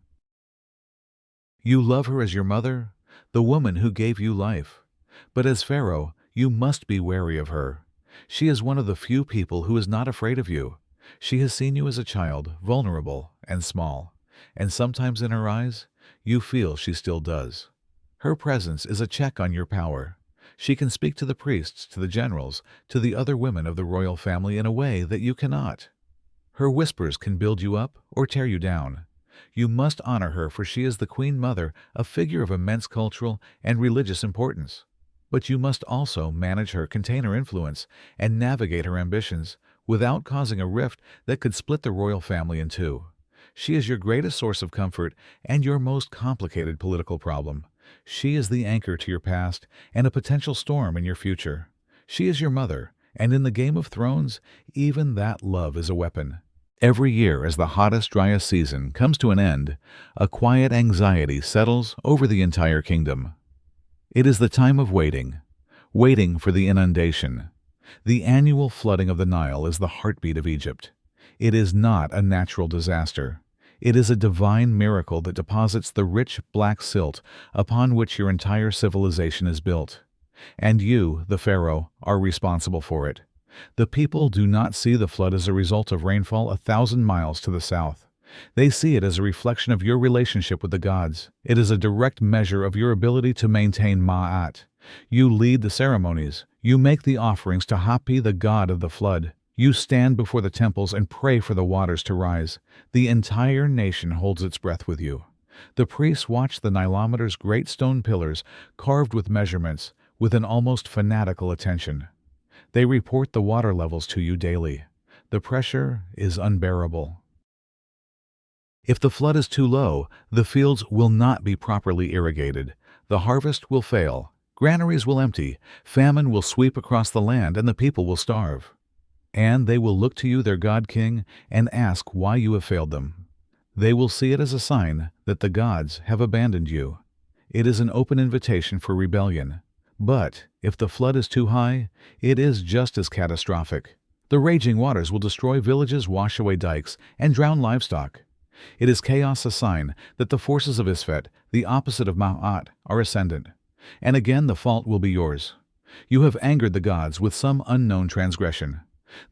You love her as your mother, the woman who gave you life. But as Pharaoh, you must be wary of her. She is one of the few people who is not afraid of you. She has seen you as a child, vulnerable and small, and sometimes in her eyes, you feel she still does. Her presence is a check on your power. She can speak to the priests, to the generals, to the other women of the royal family in a way that you cannot. Her whispers can build you up or tear you down. You must honor her, for she is the Queen Mother, a figure of immense cultural and religious importance. But you must also manage her, contain her influence, and navigate her ambitions without causing a rift that could split the royal family in two. She is your greatest source of comfort and your most complicated political problem. She is the anchor to your past and a potential storm in your future. She is your mother, and in the Game of Thrones, even that love is a weapon. Every year, as the hottest, driest season comes to an end, a quiet anxiety settles over the entire kingdom. It is the time of waiting, waiting for the inundation. The annual flooding of the Nile is the heartbeat of Egypt. It is not a natural disaster. It is a divine miracle that deposits the rich black silt upon which your entire civilization is built. And you, the Pharaoh, are responsible for it. The people do not see the flood as a result of rainfall 1,000 miles to the south. They see it as a reflection of your relationship with the gods. It is a direct measure of your ability to maintain Ma'at. You lead the ceremonies. You make the offerings to Hapi, the god of the flood. You stand before the temples and pray for the waters to rise. The entire nation holds its breath with you. The priests watch the Nilometer's great stone pillars, carved with measurements, with an almost fanatical attention. They report the water levels to you daily. The pressure is unbearable. If the flood is too low, the fields will not be properly irrigated. The harvest will fail. Granaries will empty. Famine will sweep across the land, and the people will starve. And they will look to you, their God King, and ask why you have failed them. They will see it as a sign that the gods have abandoned you. It is an open invitation for rebellion. But if the flood is too high, it is just as catastrophic. The raging waters will destroy villages, wash away dikes, and drown livestock. It is chaos, a sign that the forces of Isfet, the opposite of Ma'at, are ascendant. And again the fault will be yours. You have angered the gods with some unknown transgression.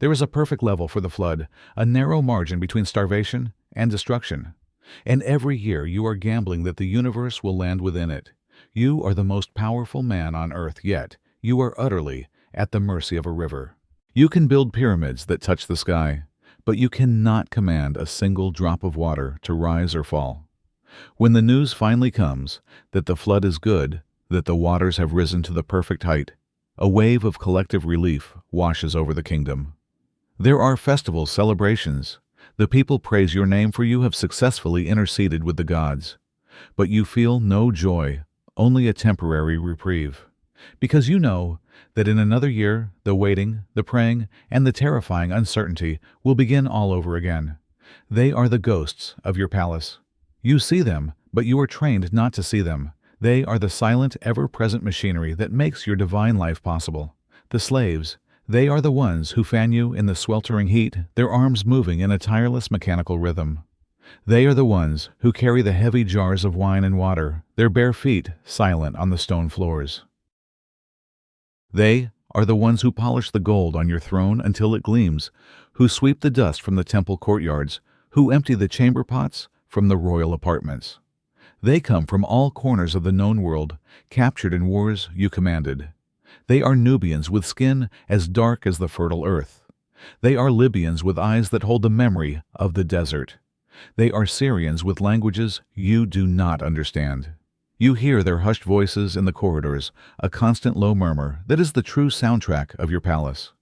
There is a perfect level for the flood, a narrow margin between starvation and destruction. And every year you are gambling that the universe will land within it. You are the most powerful man on earth, yet you are utterly at the mercy of a river. You can build pyramids that touch the sky, but you cannot command a single drop of water to rise or fall. When the news finally comes that the flood is good, that the waters have risen to the perfect height, a wave of collective relief washes over the kingdom. There are festivals, celebrations. The people praise your name, for you have successfully interceded with the gods. But you feel no joy, only a temporary reprieve. Because you know that in another year, the waiting, the praying, and the terrifying uncertainty will begin all over again. They are the ghosts of your palace. You see them, but you are trained not to see them. They are the silent, ever-present machinery that makes your divine life possible. The slaves, they are the ones who fan you in the sweltering heat, their arms moving in a tireless mechanical rhythm. They are the ones who carry the heavy jars of wine and water, their bare feet silent on the stone floors. They are the ones who polish the gold on your throne until it gleams, who sweep the dust from the temple courtyards, who empty the chamber pots from the royal apartments. They come from all corners of the known world, captured in wars you commanded. They are Nubians with skin as dark as the fertile earth. They are Libyans with eyes that hold the memory of the desert. They are Syrians with languages you do not understand. You hear their hushed voices in the corridors, a constant low murmur that is the true soundtrack of your palace.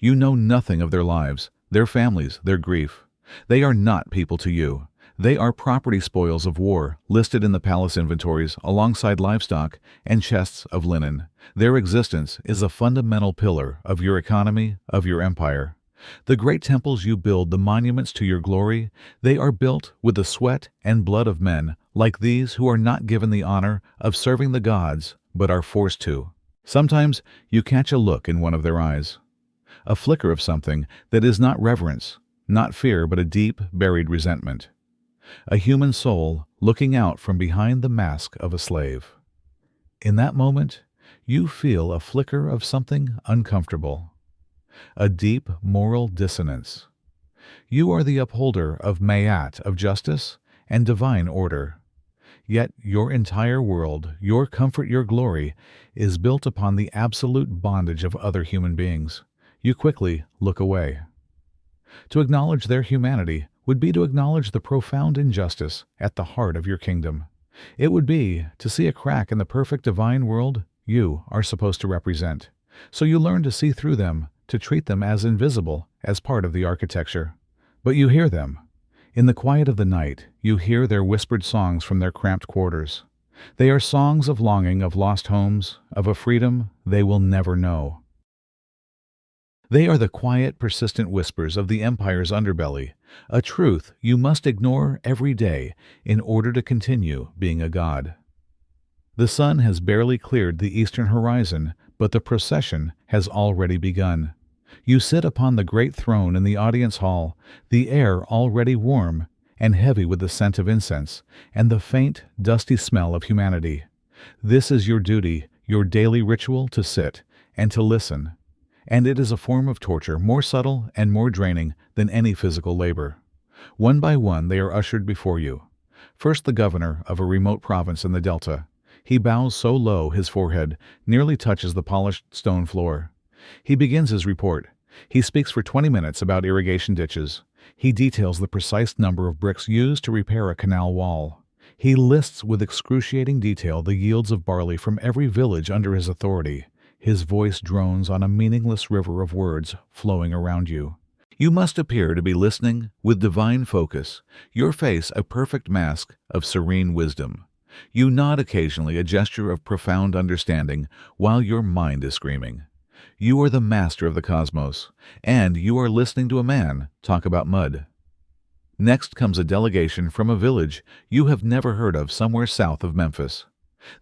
You know nothing of their lives, their families, their grief. They are not people to you. They are property spoils of war, listed in the palace inventories alongside livestock and chests of linen. Their existence is a fundamental pillar of your economy, of your empire. The great temples you build, the monuments to your glory, they are built with the sweat and blood of men like these who are not given the honor of serving the gods, but are forced to. Sometimes you catch a look in one of their eyes, a flicker of something that is not reverence, not fear, but a deep, buried resentment. A human soul looking out from behind the mask of a slave. In that moment, you feel a flicker of something uncomfortable, a deep moral dissonance. You are the upholder of Ma'at, of justice and divine order. Yet your entire world, your comfort, your glory, is built upon the absolute bondage of other human beings. You quickly look away. To acknowledge their humanity would be to acknowledge the profound injustice at the heart of your kingdom. It would be to see a crack in the perfect divine world you are supposed to represent. So you learn to see through them, to treat them as invisible, as part of the architecture. But you hear them. In the quiet of the night, you hear their whispered songs from their cramped quarters. They are songs of longing, of lost homes, of a freedom they will never know. They are the quiet, persistent whispers of the empire's underbelly, a truth you must ignore every day in order to continue being a god. The sun has barely cleared the eastern horizon, but the procession has already begun. You sit upon the great throne in the audience hall, the air already warm and heavy with the scent of incense and the faint, dusty smell of humanity. This is your duty, your daily ritual, to sit and to listen. And it is a form of torture more subtle and more draining than any physical labor. One by one they are ushered before you. First, the governor of a remote province in the Delta. He bows so low his forehead nearly touches the polished stone floor. He begins his report. He speaks for 20 minutes about irrigation ditches. He details the precise number of bricks used to repair a canal wall. He lists with excruciating detail the yields of barley from every village under his authority. His voice drones on a meaningless river of words flowing around you. You must appear to be listening with divine focus, your face a perfect mask of serene wisdom. You nod occasionally, a gesture of profound understanding, while your mind is screaming. You are the master of the cosmos, and you are listening to a man talk about mud. Next comes a delegation from a village you have never heard of somewhere south of Memphis.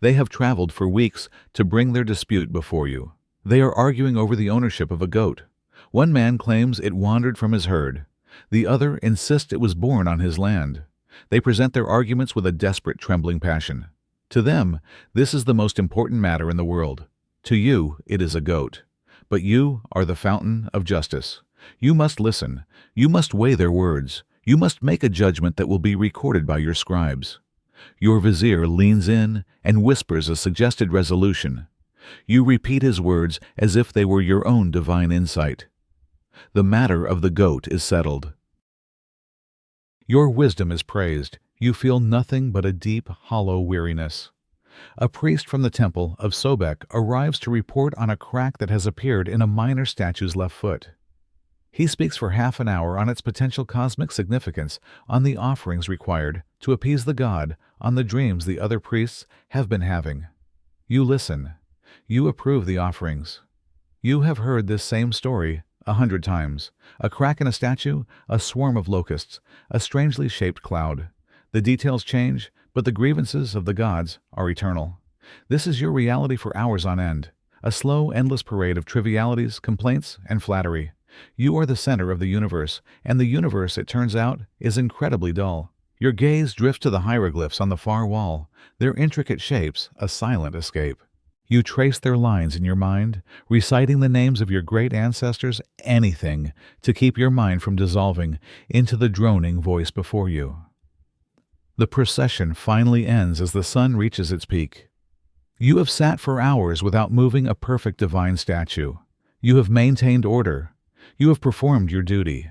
They have traveled for weeks to bring their dispute before you. They are arguing over the ownership of a goat. One man claims it wandered from his herd. The other insists it was born on his land. They present their arguments with a desperate, trembling passion. To them, this is the most important matter in the world. To you, it is a goat. But you are the fountain of justice. You must listen. You must weigh their words. You must make a judgment that will be recorded by your scribes. Your vizier leans in and whispers a suggested resolution. You repeat his words as if they were your own divine insight. The matter of the goat is settled. Your wisdom is praised. You feel nothing but a deep, hollow weariness. A priest from the temple of Sobek arrives to report on a crack that has appeared in a minor statue's left foot. He speaks for half an hour on its potential cosmic significance, on the offerings required to appease the god, on the dreams the other priests have been having. You listen. You approve the offerings. You have heard this same story 100 times. A crack in a statue, a swarm of locusts, a strangely shaped cloud. The details change, but the grievances of the gods are eternal. This is your reality for hours on end, a slow, endless parade of trivialities, complaints, and flattery. You are the center of the universe, and the universe, it turns out, is incredibly dull. Your gaze drifts to the hieroglyphs on the far wall, their intricate shapes a silent escape. You trace their lines in your mind, reciting the names of your great ancestors, anything to keep your mind from dissolving into the droning voice before you. The procession finally ends as the sun reaches its peak. You have sat for hours without moving a perfect divine statue. You have maintained order. You have performed your duty.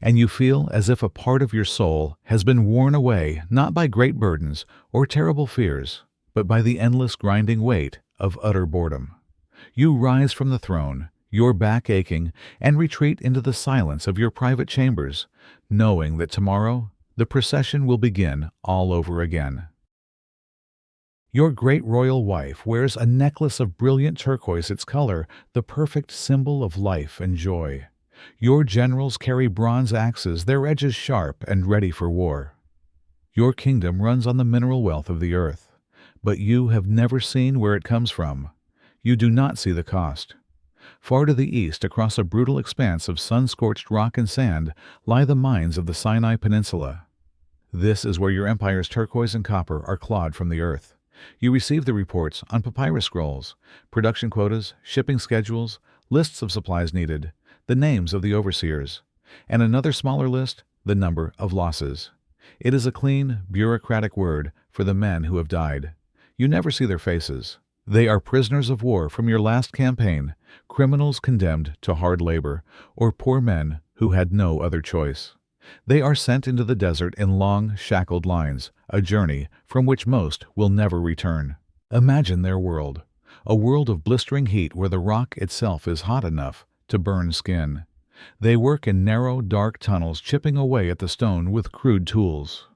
And you feel as if a part of your soul has been worn away not by great burdens or terrible fears, but by the endless grinding weight of utter boredom. You rise from the throne, your back aching, and retreat into the silence of your private chambers, knowing that tomorrow the procession will begin all over again. Your great royal wife wears a necklace of brilliant turquoise, its color the perfect symbol of life and joy. Your generals carry bronze axes, their edges sharp and ready for war. Your kingdom runs on the mineral wealth of the earth, but you have never seen where it comes from. You do not see the cost. Far to the east, across a brutal expanse of sun-scorched rock and sand, lie the mines of the Sinai Peninsula. This is where your empire's turquoise and copper are clawed from the earth. You receive the reports on papyrus scrolls, production quotas, shipping schedules, lists of supplies needed, the names of the overseers, and another smaller list, the number of losses. It is a clean, bureaucratic word for the men who have died. You never see their faces. They are prisoners of war from your last campaign, criminals condemned to hard labor, or poor men who had no other choice. They are sent into the desert in long, shackled lines, a journey from which most will never return. Imagine their world, a world of blistering heat where the rock itself is hot enough to burn skin. They work in narrow, dark tunnels, chipping away at the stone with crude tools.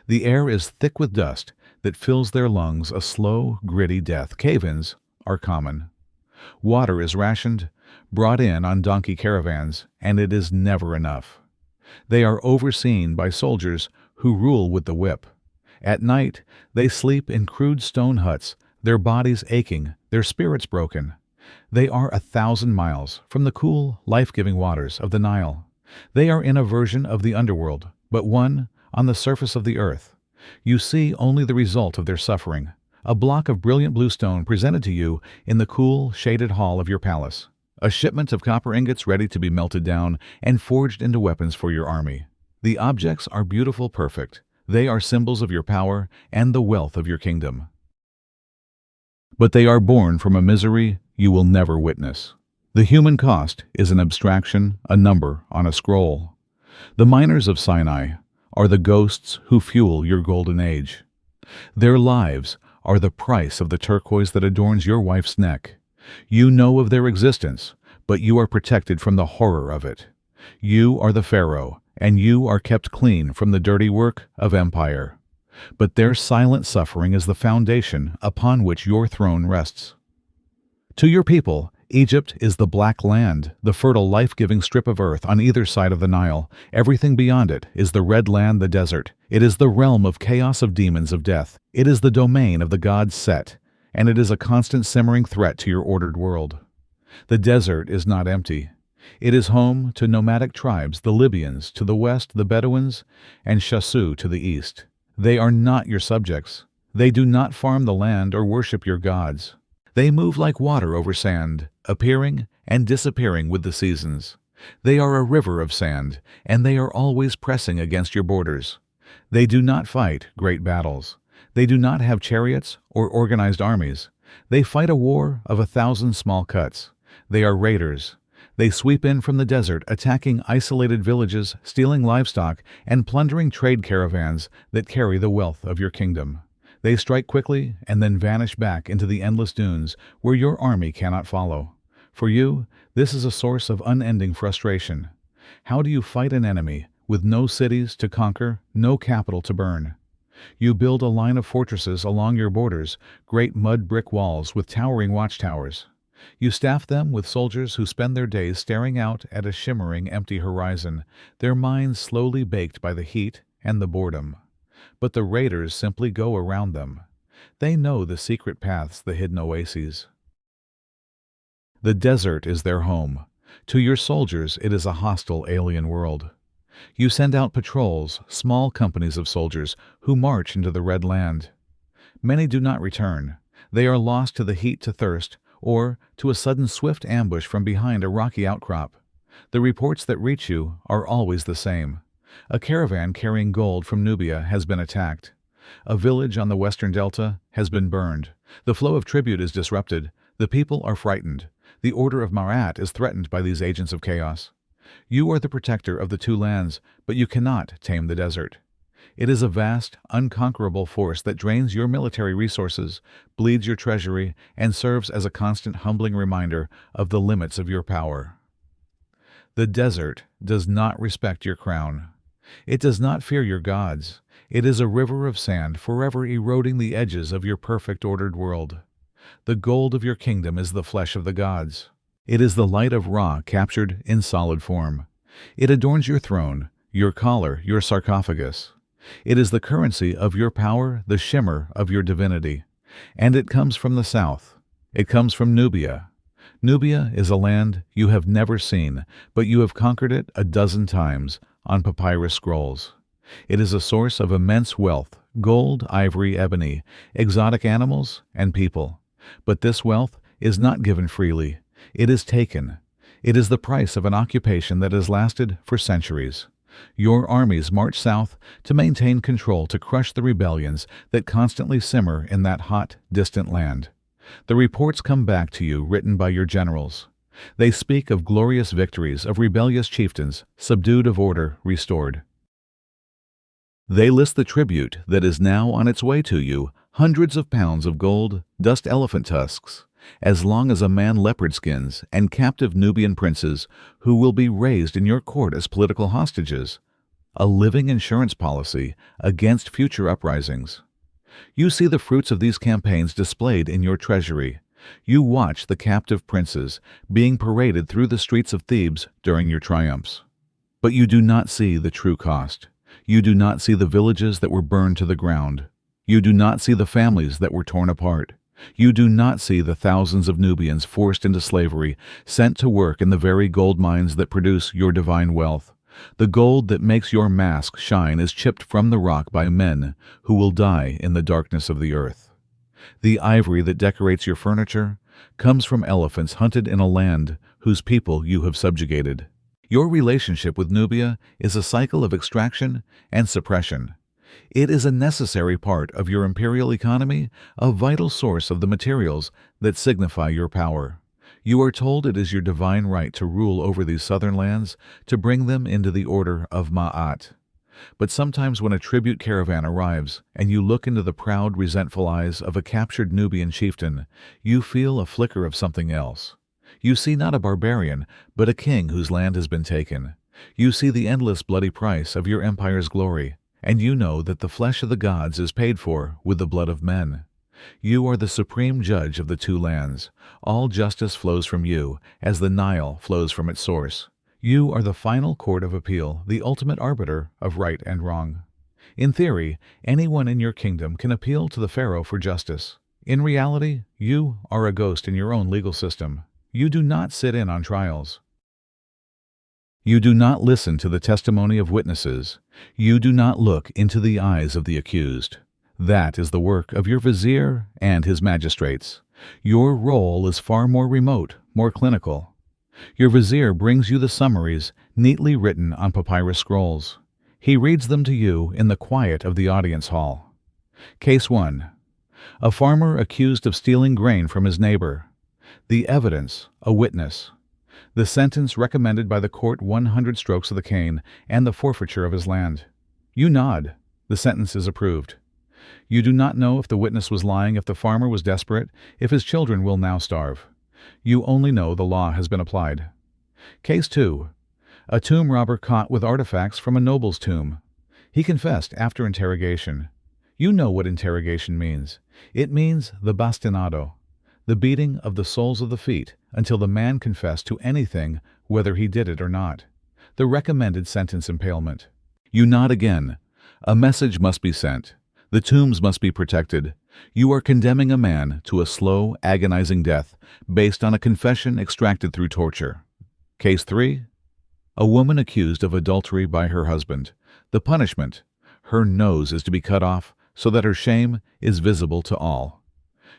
The air is thick with dust that fills their lungs, a slow, gritty death. Cave-ins are common. Water is rationed, brought in on donkey caravans, and it is never enough. They are overseen by soldiers who rule with the whip. At night, they sleep in crude stone huts, their bodies aching, their spirits broken. They are 1,000 miles from the cool, life-giving waters of the Nile. They are in a version of the underworld, but one on the surface of the earth. You see only the result of their suffering, a block of brilliant blue stone presented to you in the cool, shaded hall of your palace, a shipment of copper ingots ready to be melted down and forged into weapons for your army. The objects are beautiful, perfect. They are symbols of your power and the wealth of your kingdom. But they are born from a misery you will never witness. The human cost is an abstraction, a number on a scroll. The miners of Sinai are the ghosts who fuel your golden age. Their lives are the price of the turquoise that adorns your wife's neck. You know of their existence, but you are protected from the horror of it. You are the Pharaoh, and you are kept clean from the dirty work of empire. But their silent suffering is the foundation upon which your throne rests. To your people, Egypt is the black land, the fertile, life-giving strip of earth on either side of the Nile. Everything beyond it is the red land, the desert. It is the realm of chaos, of demons, of death. It is the domain of the god Set, and it is a constant simmering threat to your ordered world. The desert is not empty. It is home to nomadic tribes, the Libyans to the west, the Bedouins, and Shasu to the east. They are not your subjects. They do not farm the land or worship your gods. They move like water over sand, appearing and disappearing with the seasons. They are a river of sand, and they are always pressing against your borders. They do not fight great battles. They do not have chariots or organized armies. They fight a war of 1,000 small cuts. They are raiders. They sweep in from the desert, attacking isolated villages, stealing livestock, and plundering trade caravans that carry the wealth of your kingdom. They strike quickly and then vanish back into the endless dunes where your army cannot follow. For you, this is a source of unending frustration. How do you fight an enemy with no cities to conquer, no capital to burn? You build a line of fortresses along your borders, great mud brick walls with towering watchtowers. You staff them with soldiers who spend their days staring out at a shimmering, empty horizon, their minds slowly baked by the heat and the boredom. But the raiders simply go around them. They know the secret paths, the hidden oases. The desert is their home. To your soldiers, it is a hostile alien world. You send out patrols, small companies of soldiers, who march into the red land. Many do not return. They are lost to the heat, to thirst, or to a sudden swift ambush from behind a rocky outcrop. The reports that reach you are always the same. A caravan carrying gold from Nubia has been attacked. A village on the western delta has been burned. The flow of tribute is disrupted. The people are frightened. The order of Marat is threatened by these agents of chaos. You are the protector of the two lands, but you cannot tame the desert. It is a vast, unconquerable force that drains your military resources, bleeds your treasury, and serves as a constant humbling reminder of the limits of your power. The desert does not respect your crown. It does not fear your gods. It is a river of sand forever eroding the edges of your perfect ordered world. The gold of your kingdom is the flesh of the gods. It is the light of Ra captured in solid form. It adorns your throne, your collar, your sarcophagus. It is the currency of your power, the shimmer of your divinity. And it comes from the south. It comes from Nubia. Nubia is a land you have never seen, but you have conquered it 12 times on papyrus scrolls. It is a source of immense wealth, gold, ivory, ebony, exotic animals, and people. But this wealth is not given freely. It is taken. It is the price of an occupation that has lasted for centuries. Your armies march south to maintain control, to crush the rebellions that constantly simmer in that hot, distant land. The reports come back to you written by your generals. They speak of glorious victories, of rebellious chieftains, subdued, of order restored. They list the tribute that is now on its way to you, hundreds of pounds of gold, dust elephant tusks, as long as a man leopard skins, and captive Nubian princes who will be raised in your court as political hostages, a living insurance policy against future uprisings. You see the fruits of these campaigns displayed in your treasury. You watch the captive princes being paraded through the streets of Thebes during your triumphs. But you do not see the true cost. You do not see the villages that were burned to the ground. You do not see the families that were torn apart. You do not see the thousands of Nubians forced into slavery, sent to work in the very gold mines that produce your divine wealth. The gold that makes your mask shine is chipped from the rock by men who will die in the darkness of the earth. The ivory that decorates your furniture comes from elephants hunted in a land whose people you have subjugated. Your relationship with Nubia is a cycle of extraction and suppression. It is a necessary part of your imperial economy, a vital source of the materials that signify your power. You are told it is your divine right to rule over these southern lands, to bring them into the order of Ma'at. But sometimes when a tribute caravan arrives and you look into the proud, resentful eyes of a captured Nubian chieftain, you feel a flicker of something else. You see not a barbarian, but a king whose land has been taken. You see the endless bloody price of your empire's glory, and you know that the flesh of the gods is paid for with the blood of men. You are the supreme judge of the two lands. All justice flows from you, as the Nile flows from its source. You are the final court of appeal, the ultimate arbiter of right and wrong. In theory, anyone in your kingdom can appeal to the Pharaoh for justice. In reality, you are a ghost in your own legal system. You do not sit in on trials. You do not listen to the testimony of witnesses. You do not look into the eyes of the accused. That is the work of your vizier and his magistrates. Your role is far more remote, more clinical. Your vizier brings you the summaries, neatly written on papyrus scrolls. He reads them to you in the quiet of the audience hall. Case 1. A farmer accused of stealing grain from his neighbor. The evidence, a witness. The sentence recommended by the court, 100 strokes of the cane and the forfeiture of his land. You nod. The sentence is approved. You do not know if the witness was lying, if the farmer was desperate, if his children will now starve. You only know the law has been applied. Case 2. A tomb robber caught with artifacts from a noble's tomb. He confessed after interrogation. You know what interrogation means. It means the bastinado, the beating of the soles of the feet until the man confessed to anything, whether he did it or not. The recommended sentence, impalement. You nod again. A message must be sent. The tombs must be protected. You are condemning a man to a slow, agonizing death based on a confession extracted through torture. Case 3. A woman accused of adultery by her husband. The punishment: her nose is to be cut off so that her shame is visible to all.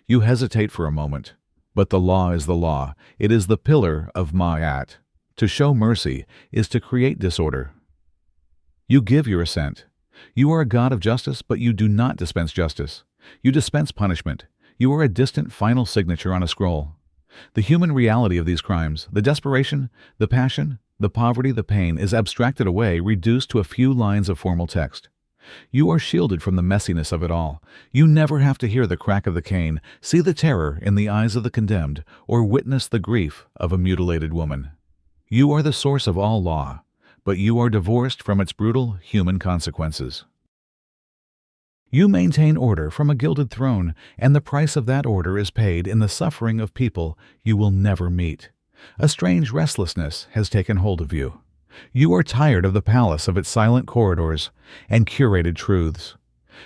You hesitate for a moment, but the law is the law. It is the pillar of Ma'at. To show mercy is to create disorder. You give your assent. You are a god of justice, but you do not dispense justice. You dispense punishment. You are a distant final signature on a scroll. The human reality of these crimes, the desperation, the passion, the poverty, the pain, is abstracted away, reduced to a few lines of formal text. You are shielded from the messiness of it all. You never have to hear the crack of the cane, see the terror in the eyes of the condemned, or witness the grief of a mutilated woman. You are the source of all law, but you are divorced from its brutal human consequences. You maintain order from a gilded throne, and the price of that order is paid in the suffering of people you will never meet. A strange restlessness has taken hold of you. You are tired of the palace, of its silent corridors and curated truths.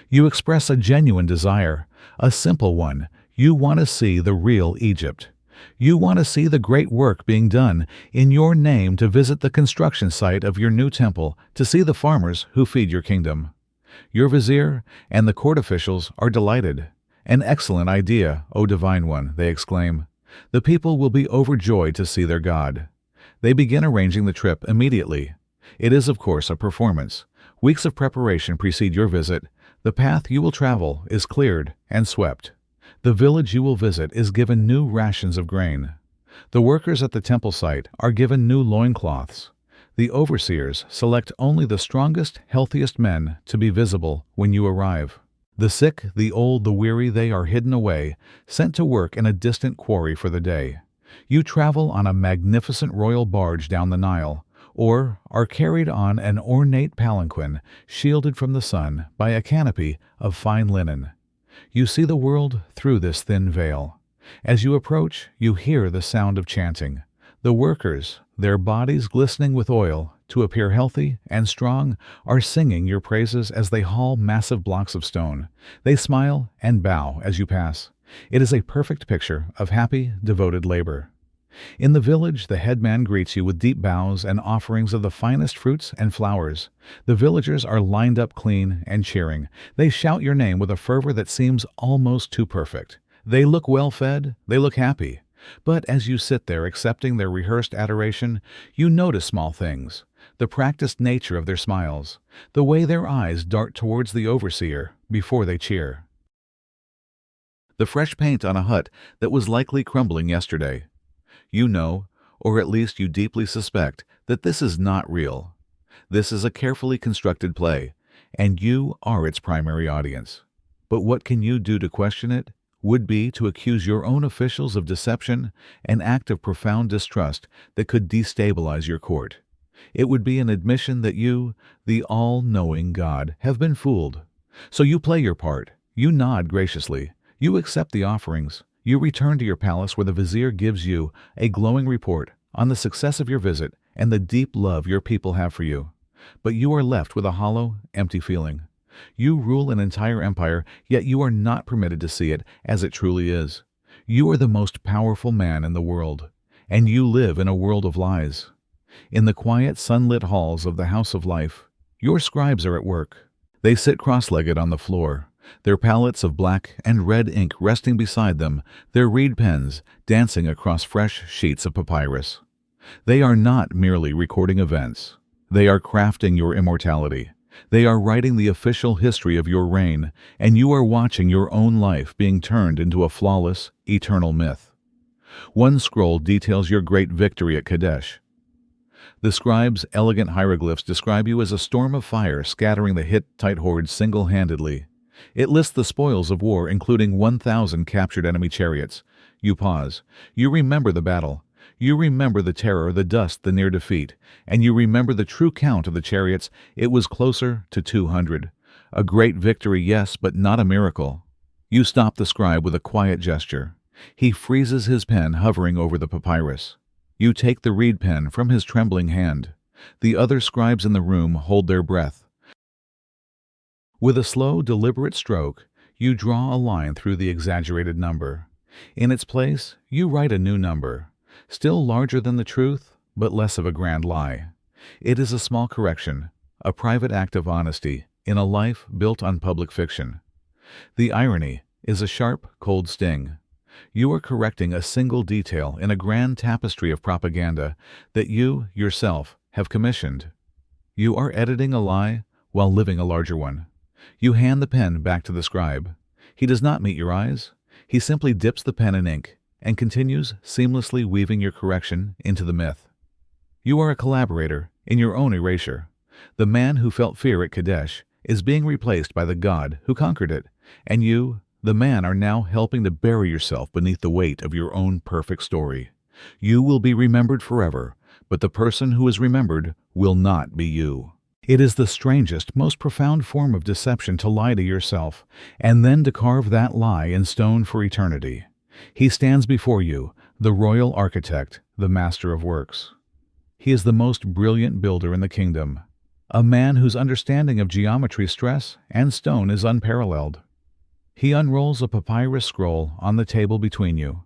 You express a genuine desire, a simple one. You want to see the real Egypt. You want to see the great work being done in your name, to visit the construction site of your new temple, to see the farmers who feed your kingdom. Your vizier and the court officials are delighted. An excellent idea, O Divine One, they exclaim. The people will be overjoyed to see their God. They begin arranging the trip immediately. It is, of course, a performance. Weeks of preparation precede your visit. The path you will travel is cleared and swept. The village you will visit is given new rations of grain. The workers at the temple site are given new loincloths. The overseers select only the strongest, healthiest men to be visible when you arrive. The sick, the old, the weary, they are hidden away, sent to work in a distant quarry for the day. You travel on a magnificent royal barge down the Nile, or are carried on an ornate palanquin, shielded from the sun by a canopy of fine linen. You see the world through this thin veil. As you approach, you hear the sound of chanting. The workers, their bodies glistening with oil to appear healthy and strong, are singing your praises as they haul massive blocks of stone. They smile and bow as you pass. It is a perfect picture of happy, devoted labor. In the village, the headman greets you with deep bows and offerings of the finest fruits and flowers. The villagers are lined up clean and cheering. They shout your name with a fervor that seems almost too perfect. They look well fed, they look happy. But as you sit there accepting their rehearsed adoration, you notice small things. The practiced nature of their smiles, the way their eyes dart towards the overseer before they cheer. The fresh paint on a hut that was likely crumbling yesterday. You know, or at least you deeply suspect, that this is not real. This is a carefully constructed play, and you are its primary audience. But what can you do to question it? Would be to accuse your own officials of deception, an act of profound distrust that could destabilize your court. It would be an admission that you, the all-knowing God, have been fooled. So you play your part. You nod graciously. You accept the offerings. You return to your palace where the vizier gives you a glowing report on the success of your visit and the deep love your people have for you. But you are left with a hollow, empty feeling. You rule an entire empire, yet you are not permitted to see it as it truly is. You are the most powerful man in the world, and you live in a world of lies. In the quiet, sunlit halls of the House of Life, your scribes are at work. They sit cross-legged on the floor, their palettes of black and red ink resting beside them, their reed pens dancing across fresh sheets of papyrus. They are not merely recording events. They are crafting your immortality. They are writing the official history of your reign, and you are watching your own life being turned into a flawless, eternal myth. One scroll details your great victory at Kadesh. The scribe's elegant hieroglyphs describe you as a storm of fire scattering the Hittite hordes single-handedly. It lists the spoils of war, including 1,000 captured enemy chariots. You pause. You remember the battle. You remember the terror, the dust, the near defeat. And you remember the true count of the chariots. It was closer to 200. A great victory, yes, but not a miracle. You stop the scribe with a quiet gesture. He freezes his pen, hovering over the papyrus. You take the reed pen from his trembling hand. The other scribes in the room hold their breath. With a slow, deliberate stroke, you draw a line through the exaggerated number. In its place, you write a new number, still larger than the truth, but less of a grand lie. It is a small correction, a private act of honesty in a life built on public fiction. The irony is a sharp, cold sting. You are correcting a single detail in a grand tapestry of propaganda that you, yourself, have commissioned. You are editing a lie while living a larger one. You hand the pen back to the scribe. He does not meet your eyes. He simply dips the pen in ink and continues seamlessly weaving your correction into the myth. You are a collaborator in your own erasure. The man who felt fear at Kadesh is being replaced by the God who conquered it, and you, the man, are now helping to bury yourself beneath the weight of your own perfect story. You will be remembered forever, but the person who is remembered will not be you. It is the strangest, most profound form of deception to lie to yourself, and then to carve that lie in stone for eternity. He stands before you, the royal architect, the master of works. He is the most brilliant builder in the kingdom, a man whose understanding of geometry, stress, and stone is unparalleled. He unrolls a papyrus scroll on the table between you.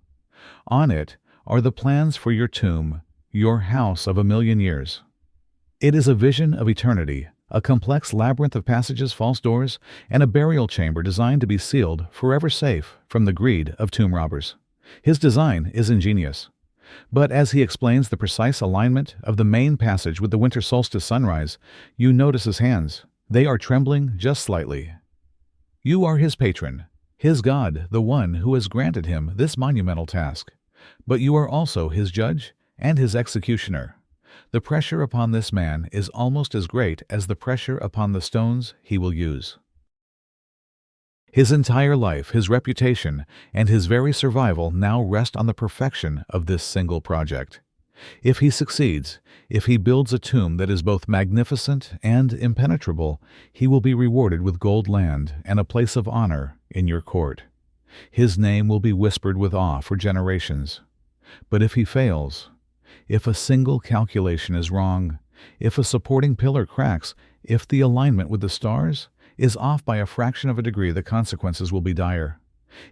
On it are the plans for your tomb, your house of 1,000,000 years. It is a vision of eternity, a complex labyrinth of passages, false doors, and a burial chamber designed to be sealed, forever safe from the greed of tomb robbers. His design is ingenious. But as he explains the precise alignment of the main passage with the winter solstice sunrise, you notice his hands. They are trembling just slightly. You are his patron, his God, the one who has granted him this monumental task. But you are also his judge and his executioner. The pressure upon this man is almost as great as the pressure upon the stones he will use. His entire life, his reputation, and his very survival now rest on the perfection of this single project. If he succeeds, if he builds a tomb that is both magnificent and impenetrable, he will be rewarded with gold land and a place of honor in your court. His name will be whispered with awe for generations. But if he fails, if a single calculation is wrong, if a supporting pillar cracks, if the alignment with the stars is off by a fraction of a degree, the consequences will be dire.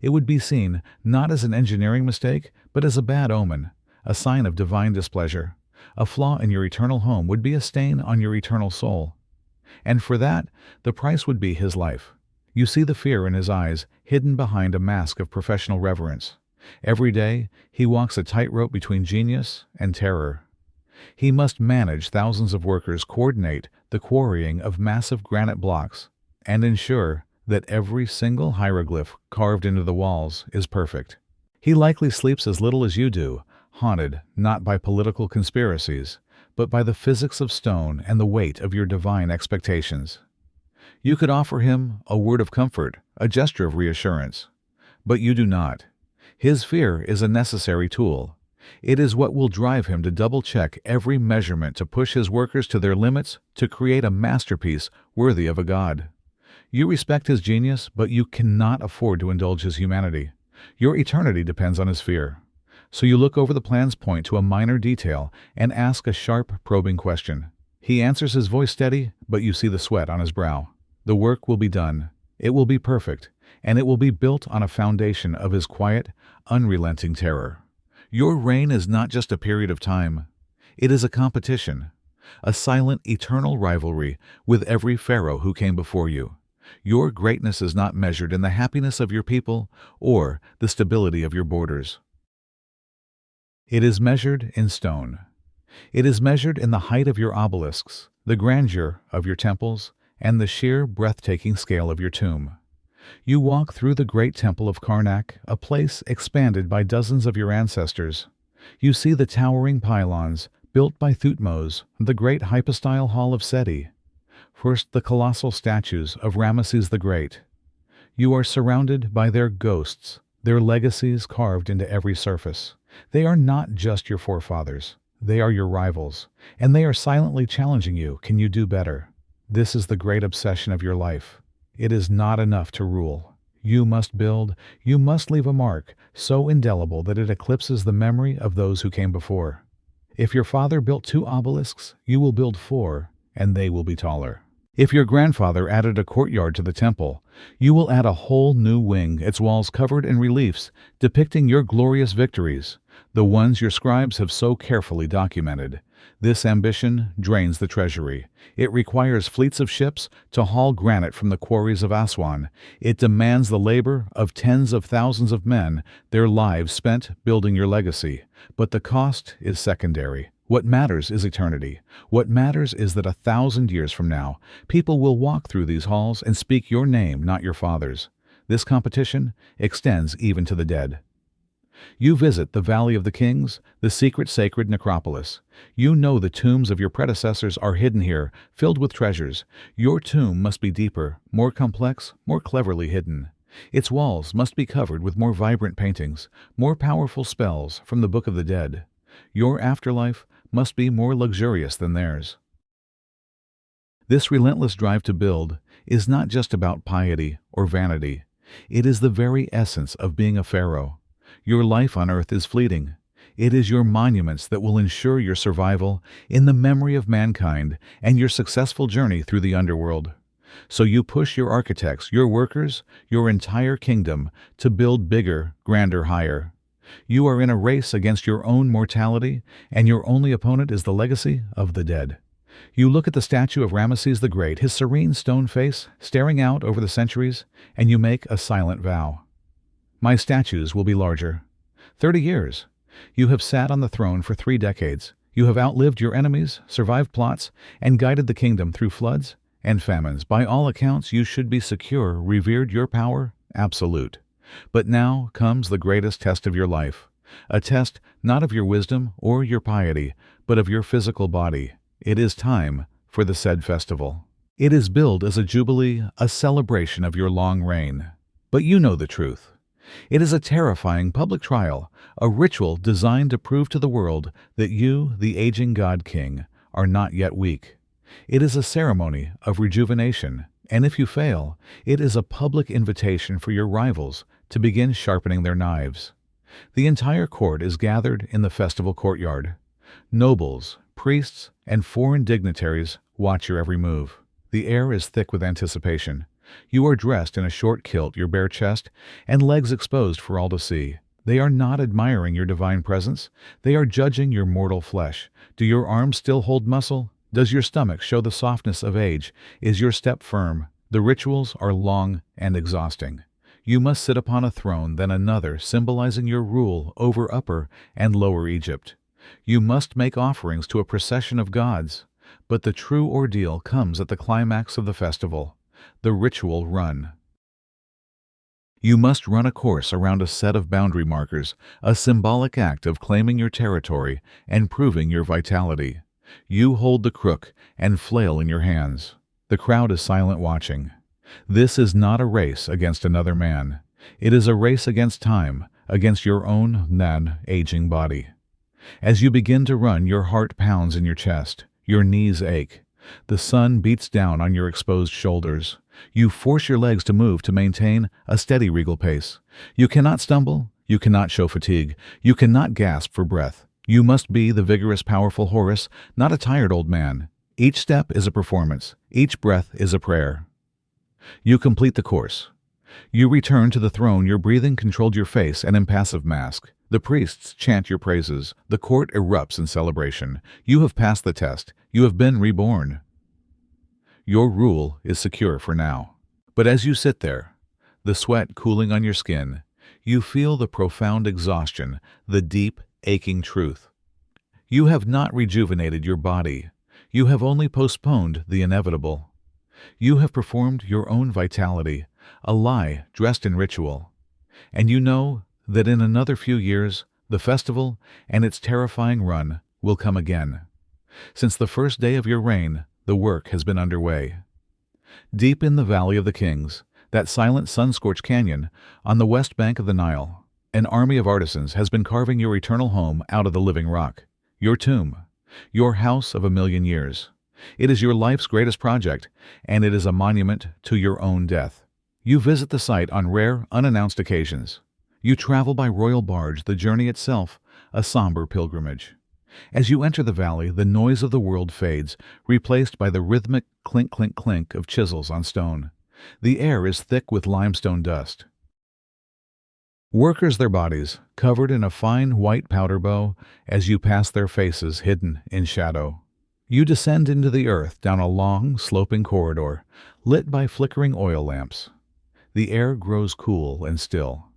It would be seen not as an engineering mistake, but as a bad omen, a sign of divine displeasure. A flaw in your eternal home would be a stain on your eternal soul. And for that, the price would be his life. You see the fear in his eyes, hidden behind a mask of professional reverence. Every day, he walks a tightrope between genius and terror. He must manage thousands of workers, coordinate the quarrying of massive granite blocks, and ensure that every single hieroglyph carved into the walls is perfect. He likely sleeps as little as you do, haunted not by political conspiracies, but by the physics of stone and the weight of your divine expectations. You could offer him a word of comfort, a gesture of reassurance, but you do not. His fear is a necessary tool. It is what will drive him to double-check every measurement, to push his workers to their limits, to create a masterpiece worthy of a god. You respect his genius, but you cannot afford to indulge his humanity. Your eternity depends on his fear. So you look over the plan's point to a minor detail and ask a sharp, probing question. He answers, his voice steady, but you see the sweat on his brow. The work will be done. It will be perfect, and it will be built on a foundation of his quiet, unrelenting terror. Your reign is not just a period of time. It is a competition, a silent, eternal rivalry with every pharaoh who came before you. Your greatness is not measured in the happiness of your people or the stability of your borders. It is measured in stone. It is measured in the height of your obelisks, the grandeur of your temples, and the sheer, breathtaking scale of your tomb. You walk through the great temple of Karnak, a place expanded by dozens of your ancestors. You see the towering pylons, built by Thutmose, the great hypostyle hall of Seti. First, the colossal statues of Ramesses the Great. You are surrounded by their ghosts, their legacies carved into every surface. They are not just your forefathers. They are your rivals, and they are silently challenging you. Can you do better? This is the great obsession of your life. It is not enough to rule. You must build, you must leave a mark so indelible that it eclipses the memory of those who came before. If your father built 2 obelisks, you will build 4, and they will be taller. If your grandfather added a courtyard to the temple, you will add a whole new wing, its walls covered in reliefs depicting your glorious victories, the ones your scribes have so carefully documented. This ambition drains the treasury. It requires fleets of ships to haul granite from the quarries of Aswan. It demands the labor of tens of thousands of men, their lives spent building your legacy. But the cost is secondary. What matters is eternity. What matters is that 1,000 years from now, people will walk through these halls and speak your name, not your father's. This competition extends even to the dead. You visit the Valley of the Kings, the secret sacred necropolis. You know the tombs of your predecessors are hidden here, filled with treasures. Your tomb must be deeper, more complex, more cleverly hidden. Its walls must be covered with more vibrant paintings, more powerful spells from the Book of the Dead. Your afterlife must be more luxurious than theirs. This relentless drive to build is not just about piety or vanity. It is the very essence of being a pharaoh. Your life on earth is fleeting. It is your monuments that will ensure your survival in the memory of mankind and your successful journey through the underworld. So you push your architects, your workers, your entire kingdom to build bigger, grander, higher. You are in a race against your own mortality, and your only opponent is the legacy of the dead. You look at the statue of Ramesses the Great, his serene stone face staring out over the centuries, and you make a silent vow. My statues will be larger. 30 years. You have sat on the throne for 3 decades. You have outlived your enemies, survived plots, and guided the kingdom through floods and famines. By all accounts, you should be secure, revered, your power absolute. But now comes the greatest test of your life, a test not of your wisdom or your piety, but of your physical body. It is time for the said festival. It is billed as a jubilee, a celebration of your long reign. But you know the truth. It is a terrifying public trial, a ritual designed to prove to the world that you, the aging God King, are not yet weak. It is a ceremony of rejuvenation, and if you fail, it is a public invitation for your rivals to begin sharpening their knives. The entire court is gathered in the festival courtyard. Nobles, priests, and foreign dignitaries watch your every move. The air is thick with anticipation. You are dressed in a short kilt, your bare chest, and legs exposed for all to see. They are not admiring your divine presence. They are judging your mortal flesh. Do your arms still hold muscle? Does your stomach show the softness of age? Is your step firm? The rituals are long and exhausting. You must sit upon a throne, then another, symbolizing your rule over Upper and Lower Egypt. You must make offerings to a procession of gods. But the true ordeal comes at the climax of the festival, the ritual run. You must run a course around a set of boundary markers, a symbolic act of claiming your territory and proving your vitality. You hold the crook and flail in your hands. The crowd is silent watching. This is not a race against another man. It is a race against time, against your own aging body. As you begin to run, your heart pounds in your chest. Your knees ache. The sun beats down on your exposed shoulders. You force your legs to move to maintain a steady regal pace. You cannot stumble. You cannot show fatigue. You cannot gasp for breath. You must be the vigorous, powerful Horus, not a tired old man. Each step is a performance. Each breath is a prayer. You complete the course. You return to the throne, your breathing controlled, your face an impassive mask. The priests chant your praises. The court erupts in celebration. You have passed the test. You have been reborn. Your rule is secure for now. But as you sit there, the sweat cooling on your skin, you feel the profound exhaustion, the deep, aching truth. You have not rejuvenated your body. You have only postponed the inevitable. You have performed your own vitality, a lie dressed in ritual. And you know that in another few years, the festival and its terrifying run will come again. Since the first day of your reign, the work has been underway. Deep in the Valley of the Kings, that silent sun-scorched canyon on the west bank of the Nile, an army of artisans has been carving your eternal home out of the living rock, your tomb, your house of 1,000,000 years. It is your life's greatest project, and it is a monument to your own death. You visit the site on rare, unannounced occasions. You travel by royal barge, the journey itself a somber pilgrimage. As you enter the valley, the noise of the world fades, replaced by the rhythmic clink-clink-clink of chisels on stone. The air is thick with limestone dust. Workers their bodies, covered in a fine white powder bow, as you pass their faces hidden in shadow. You descend into the earth down a long, sloping corridor, lit by flickering oil lamps. The air grows cool and still.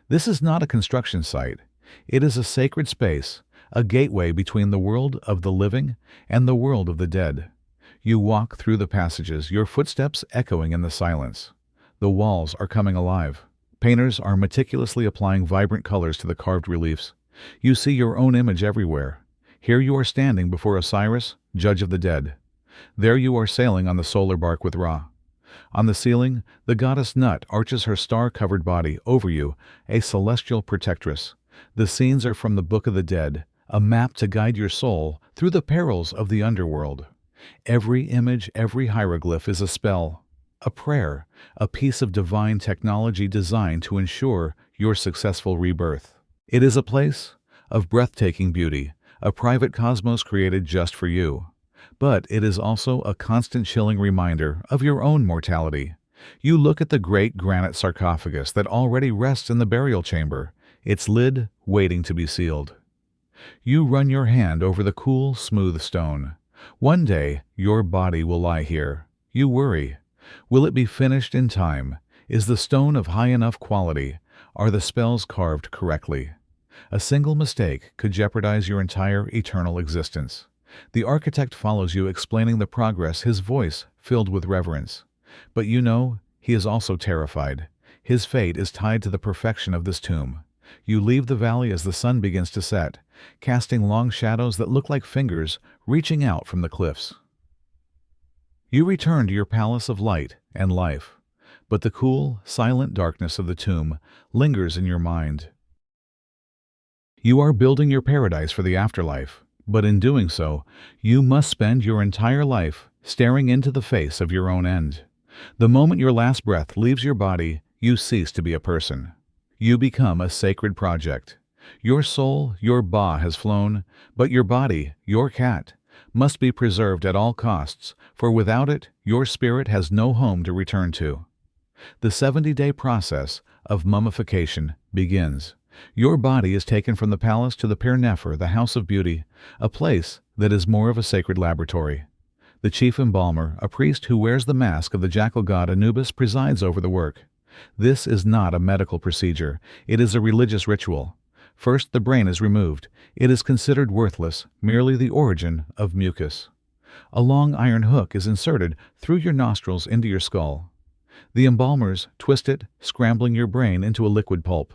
This is not a construction site. It is a sacred space, a gateway between the world of the living and the world of the dead. You walk through the passages, your footsteps echoing in the silence. The walls are coming alive. Painters are meticulously applying vibrant colors to the carved reliefs. You see your own image everywhere. Here you are standing before Osiris, judge of the dead. There you are sailing on the solar bark with Ra. On the ceiling, the goddess Nut arches her star-covered body over you, a celestial protectress. The scenes are from the Book of the Dead, a map to guide your soul through the perils of the underworld. Every image, every hieroglyph is a spell, a prayer, a piece of divine technology designed to ensure your successful rebirth. It is a place of breathtaking beauty, a private cosmos created just for you. But it is also a constant chilling reminder of your own mortality. You look at the great granite sarcophagus that already rests in the burial chamber, its lid waiting to be sealed. You run your hand over the cool, smooth stone. One day, your body will lie here. You worry. Will it be finished in time? Is the stone of high enough quality? Are the spells carved correctly? A single mistake could jeopardize your entire eternal existence. The architect follows you, explaining the progress, his voice filled with reverence. But you know, he is also terrified. His fate is tied to the perfection of this tomb. You leave the valley as the sun begins to set, casting long shadows that look like fingers reaching out from the cliffs. You return to your palace of light and life, but the cool, silent darkness of the tomb lingers in your mind. You are building your paradise for the afterlife, but in doing so, you must spend your entire life staring into the face of your own end. The moment your last breath leaves your body, you cease to be a person. You become a sacred project. Your soul, your ba has flown, but your body, your cat, must be preserved at all costs, for without it, your spirit has no home to return to. The 70-day process of mummification begins. Your body is taken from the palace to the Pir Nefer, the House of Beauty, a place that is more of a sacred laboratory. The chief embalmer, a priest who wears the mask of the jackal god Anubis, presides over the work. This is not a medical procedure, it is a religious ritual. First, the brain is removed. It is considered worthless, merely the origin of mucus. A long iron hook is inserted through your nostrils into your skull. The embalmers twist it, scrambling your brain into a liquid pulp.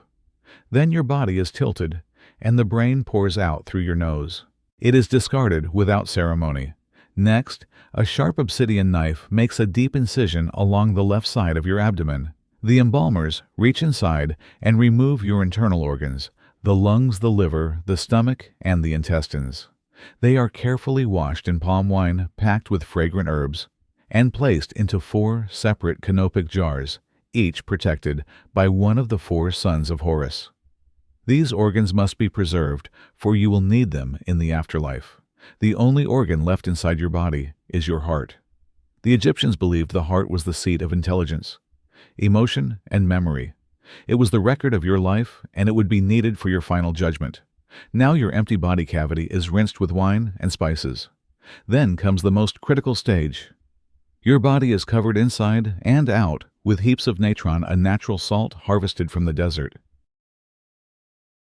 Then your body is tilted, and the brain pours out through your nose. It is discarded without ceremony. Next, a sharp obsidian knife makes a deep incision along the left side of your abdomen. The embalmers reach inside and remove your internal organs, the lungs, the liver, the stomach, and the intestines. They are carefully washed in palm wine packed with fragrant herbs and placed into 4 separate canopic jars, each protected by one of the 4 sons of Horus. These organs must be preserved, for you will need them in the afterlife. The only organ left inside your body is your heart. The Egyptians believed the heart was the seat of intelligence, emotion, and memory. It was the record of your life, and it would be needed for your final judgment. Now your empty body cavity is rinsed with wine and spices. Then comes the most critical stage. Your body is covered inside and out with heaps of natron, a natural salt harvested from the desert.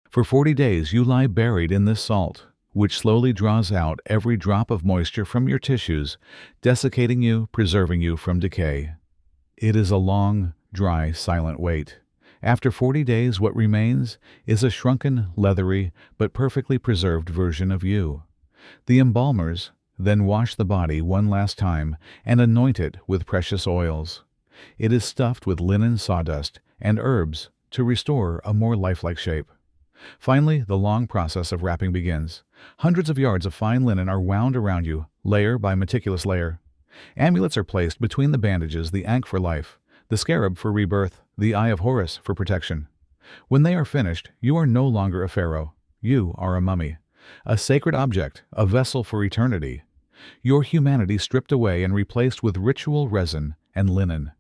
For 40 days you lie buried in this salt, which slowly draws out every drop of moisture from your tissues, desiccating you, preserving you from decay. It is a long, dry, silent wait. After 40 days, what remains is a shrunken, leathery, but perfectly preserved version of you. The embalmers then wash the body one last time and anoint it with precious oils. It is stuffed with linen sawdust and herbs to restore a more lifelike shape. Finally, the long process of wrapping begins. Hundreds of yards of fine linen are wound around you, layer by meticulous layer. Amulets are placed between the bandages, the ankh for life, the scarab for rebirth, the eye of Horus for protection. When they are finished, you are no longer a pharaoh. You are a mummy, a sacred object, a vessel for eternity. Your humanity stripped away and replaced with ritual resin and linen.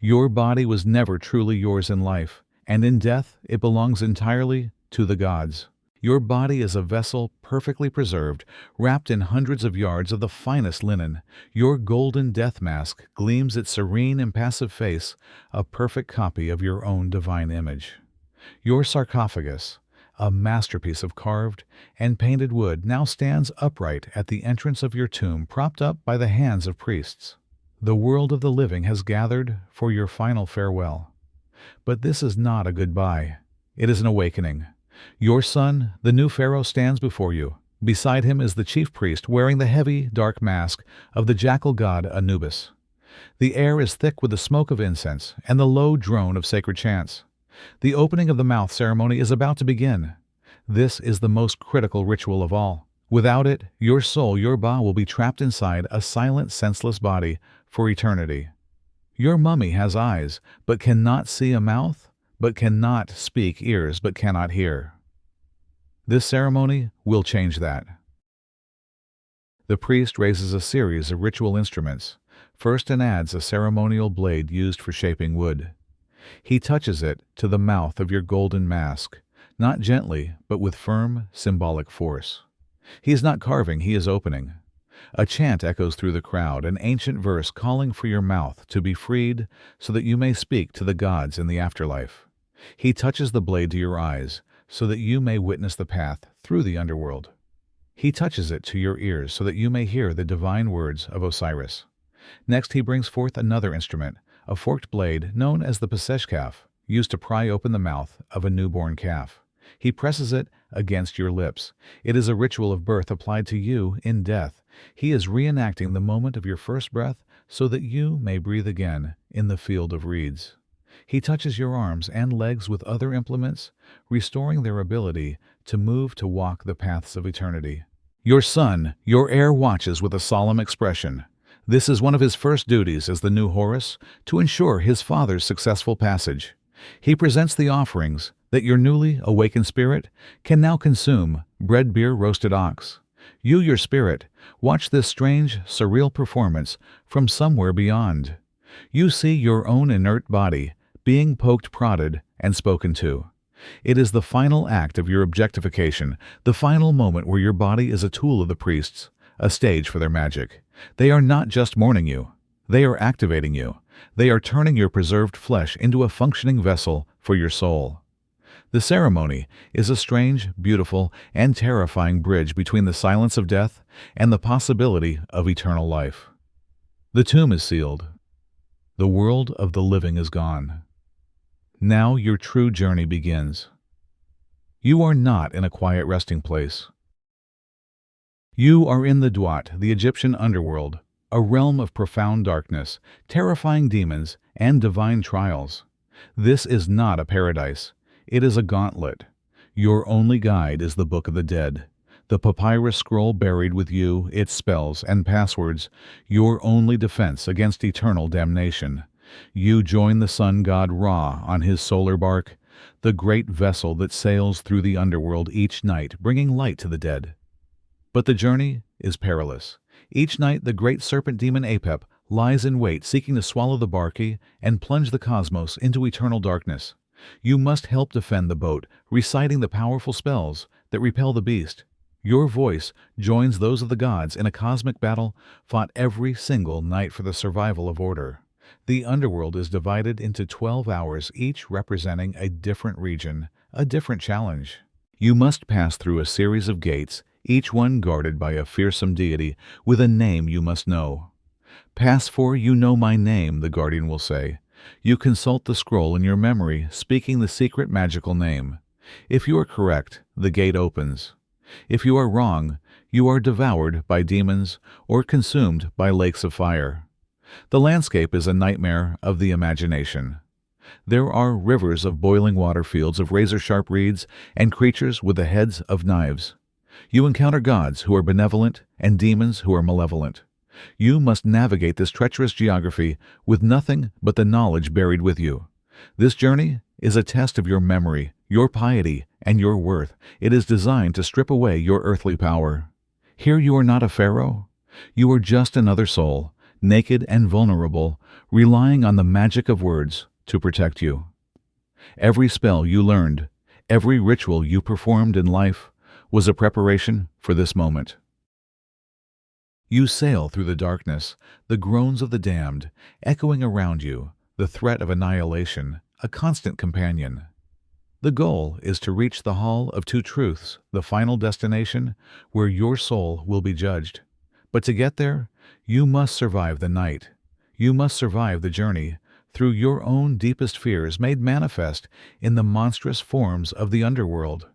Your body was never truly yours in life, and in death it belongs entirely to the gods. Your body is a vessel perfectly preserved, wrapped in hundreds of yards of the finest linen. Your golden death mask gleams its serene, impassive face, a perfect copy of your own divine image. Your sarcophagus, a masterpiece of carved and painted wood, now stands upright at the entrance of your tomb, propped up by the hands of priests. The world of the living has gathered for your final farewell. But this is not a goodbye. It is an awakening. Your son, the new Pharaoh, stands before you. Beside him is the chief priest wearing the heavy, dark mask of the jackal god Anubis. The air is thick with the smoke of incense and the low drone of sacred chants. The opening of the mouth ceremony is about to begin. This is the most critical ritual of all. Without it, your soul, your ba, will be trapped inside a silent, senseless body for eternity. Your mummy has eyes, but cannot see, a mouth, but cannot speak, ears, but cannot hear. This ceremony will change that. The priest raises a series of ritual instruments, first and adds a ceremonial blade used for shaping wood. He touches it to the mouth of your golden mask, not gently, but with firm, symbolic force. He is not carving, he is opening. A chant echoes through the crowd, an ancient verse calling for your mouth to be freed so that you may speak to the gods in the afterlife. He touches the blade to your eyes so that you may witness the path through the underworld. He touches it to your ears so that you may hear the divine words of Osiris. Next he brings forth another instrument, a forked blade known as the peseshkaf, used to pry open the mouth of a newborn calf. He presses it against your lips. It is a ritual of birth applied to you in death. He is reenacting the moment of your first breath so that you may breathe again in the field of reeds. He touches your arms and legs with other implements, restoring their ability to move, to walk the paths of eternity. Your son, your heir, watches with a solemn expression. This is one of his first duties as the new Horus, to ensure his father's successful passage. He presents the offerings that your newly awakened spirit can now consume: bread, beer, roasted ox. You, your spirit, watch this strange, surreal performance from somewhere beyond. You see your own inert body being poked, prodded, and spoken to. It is the final act of your objectification, the final moment where your body is a tool of the priests, a stage for their magic. They are not just mourning you. They are activating you. They are turning your preserved flesh into a functioning vessel for your soul. The ceremony is a strange, beautiful, and terrifying bridge between the silence of death and the possibility of eternal life. The tomb is sealed. The world of the living is gone. Now your true journey begins. You are not in a quiet resting place. You are in the Duat, the Egyptian underworld, a realm of profound darkness, terrifying demons, and divine trials. This is not a paradise. It is a gauntlet. Your only guide is the Book of the Dead, the papyrus scroll buried with you, its spells and passwords, your only defense against eternal damnation. You join the sun god Ra on his solar bark, the great vessel that sails through the underworld each night, bringing light to the dead. But the journey is perilous. Each night the great serpent demon Apep lies in wait, seeking to swallow the Barki and plunge the cosmos into eternal darkness. You must help defend the boat, reciting the powerful spells that repel the beast. Your voice joins those of the gods in a cosmic battle fought every single night for the survival of order. The underworld is divided into 12 hours, each representing a different region, a different challenge. You must pass through a series of gates, each one guarded by a fearsome deity with a name you must know. "Pass, for you know my name," the guardian will say. You consult the scroll in your memory, speaking the secret magical name. If you are correct, the gate opens. If you are wrong, you are devoured by demons or consumed by lakes of fire. The landscape is a nightmare of the imagination. There are rivers of boiling water, fields of razor-sharp reeds, and creatures with the heads of knives. You encounter gods who are benevolent and demons who are malevolent. You must navigate this treacherous geography with nothing but the knowledge buried with you. This journey is a test of your memory, your piety, and your worth. It is designed to strip away your earthly power. Here you are not a pharaoh. You are just another soul, naked and vulnerable, relying on the magic of words to protect you. Every spell you learned, every ritual you performed in life, was a preparation for this moment. You sail through the darkness, the groans of the damned, echoing around you, the threat of annihilation, a constant companion. The goal is to reach the Hall of Two Truths, the final destination where your soul will be judged. But to get there, you must survive the night. You must survive the journey through your own deepest fears made manifest in the monstrous forms of the underworld.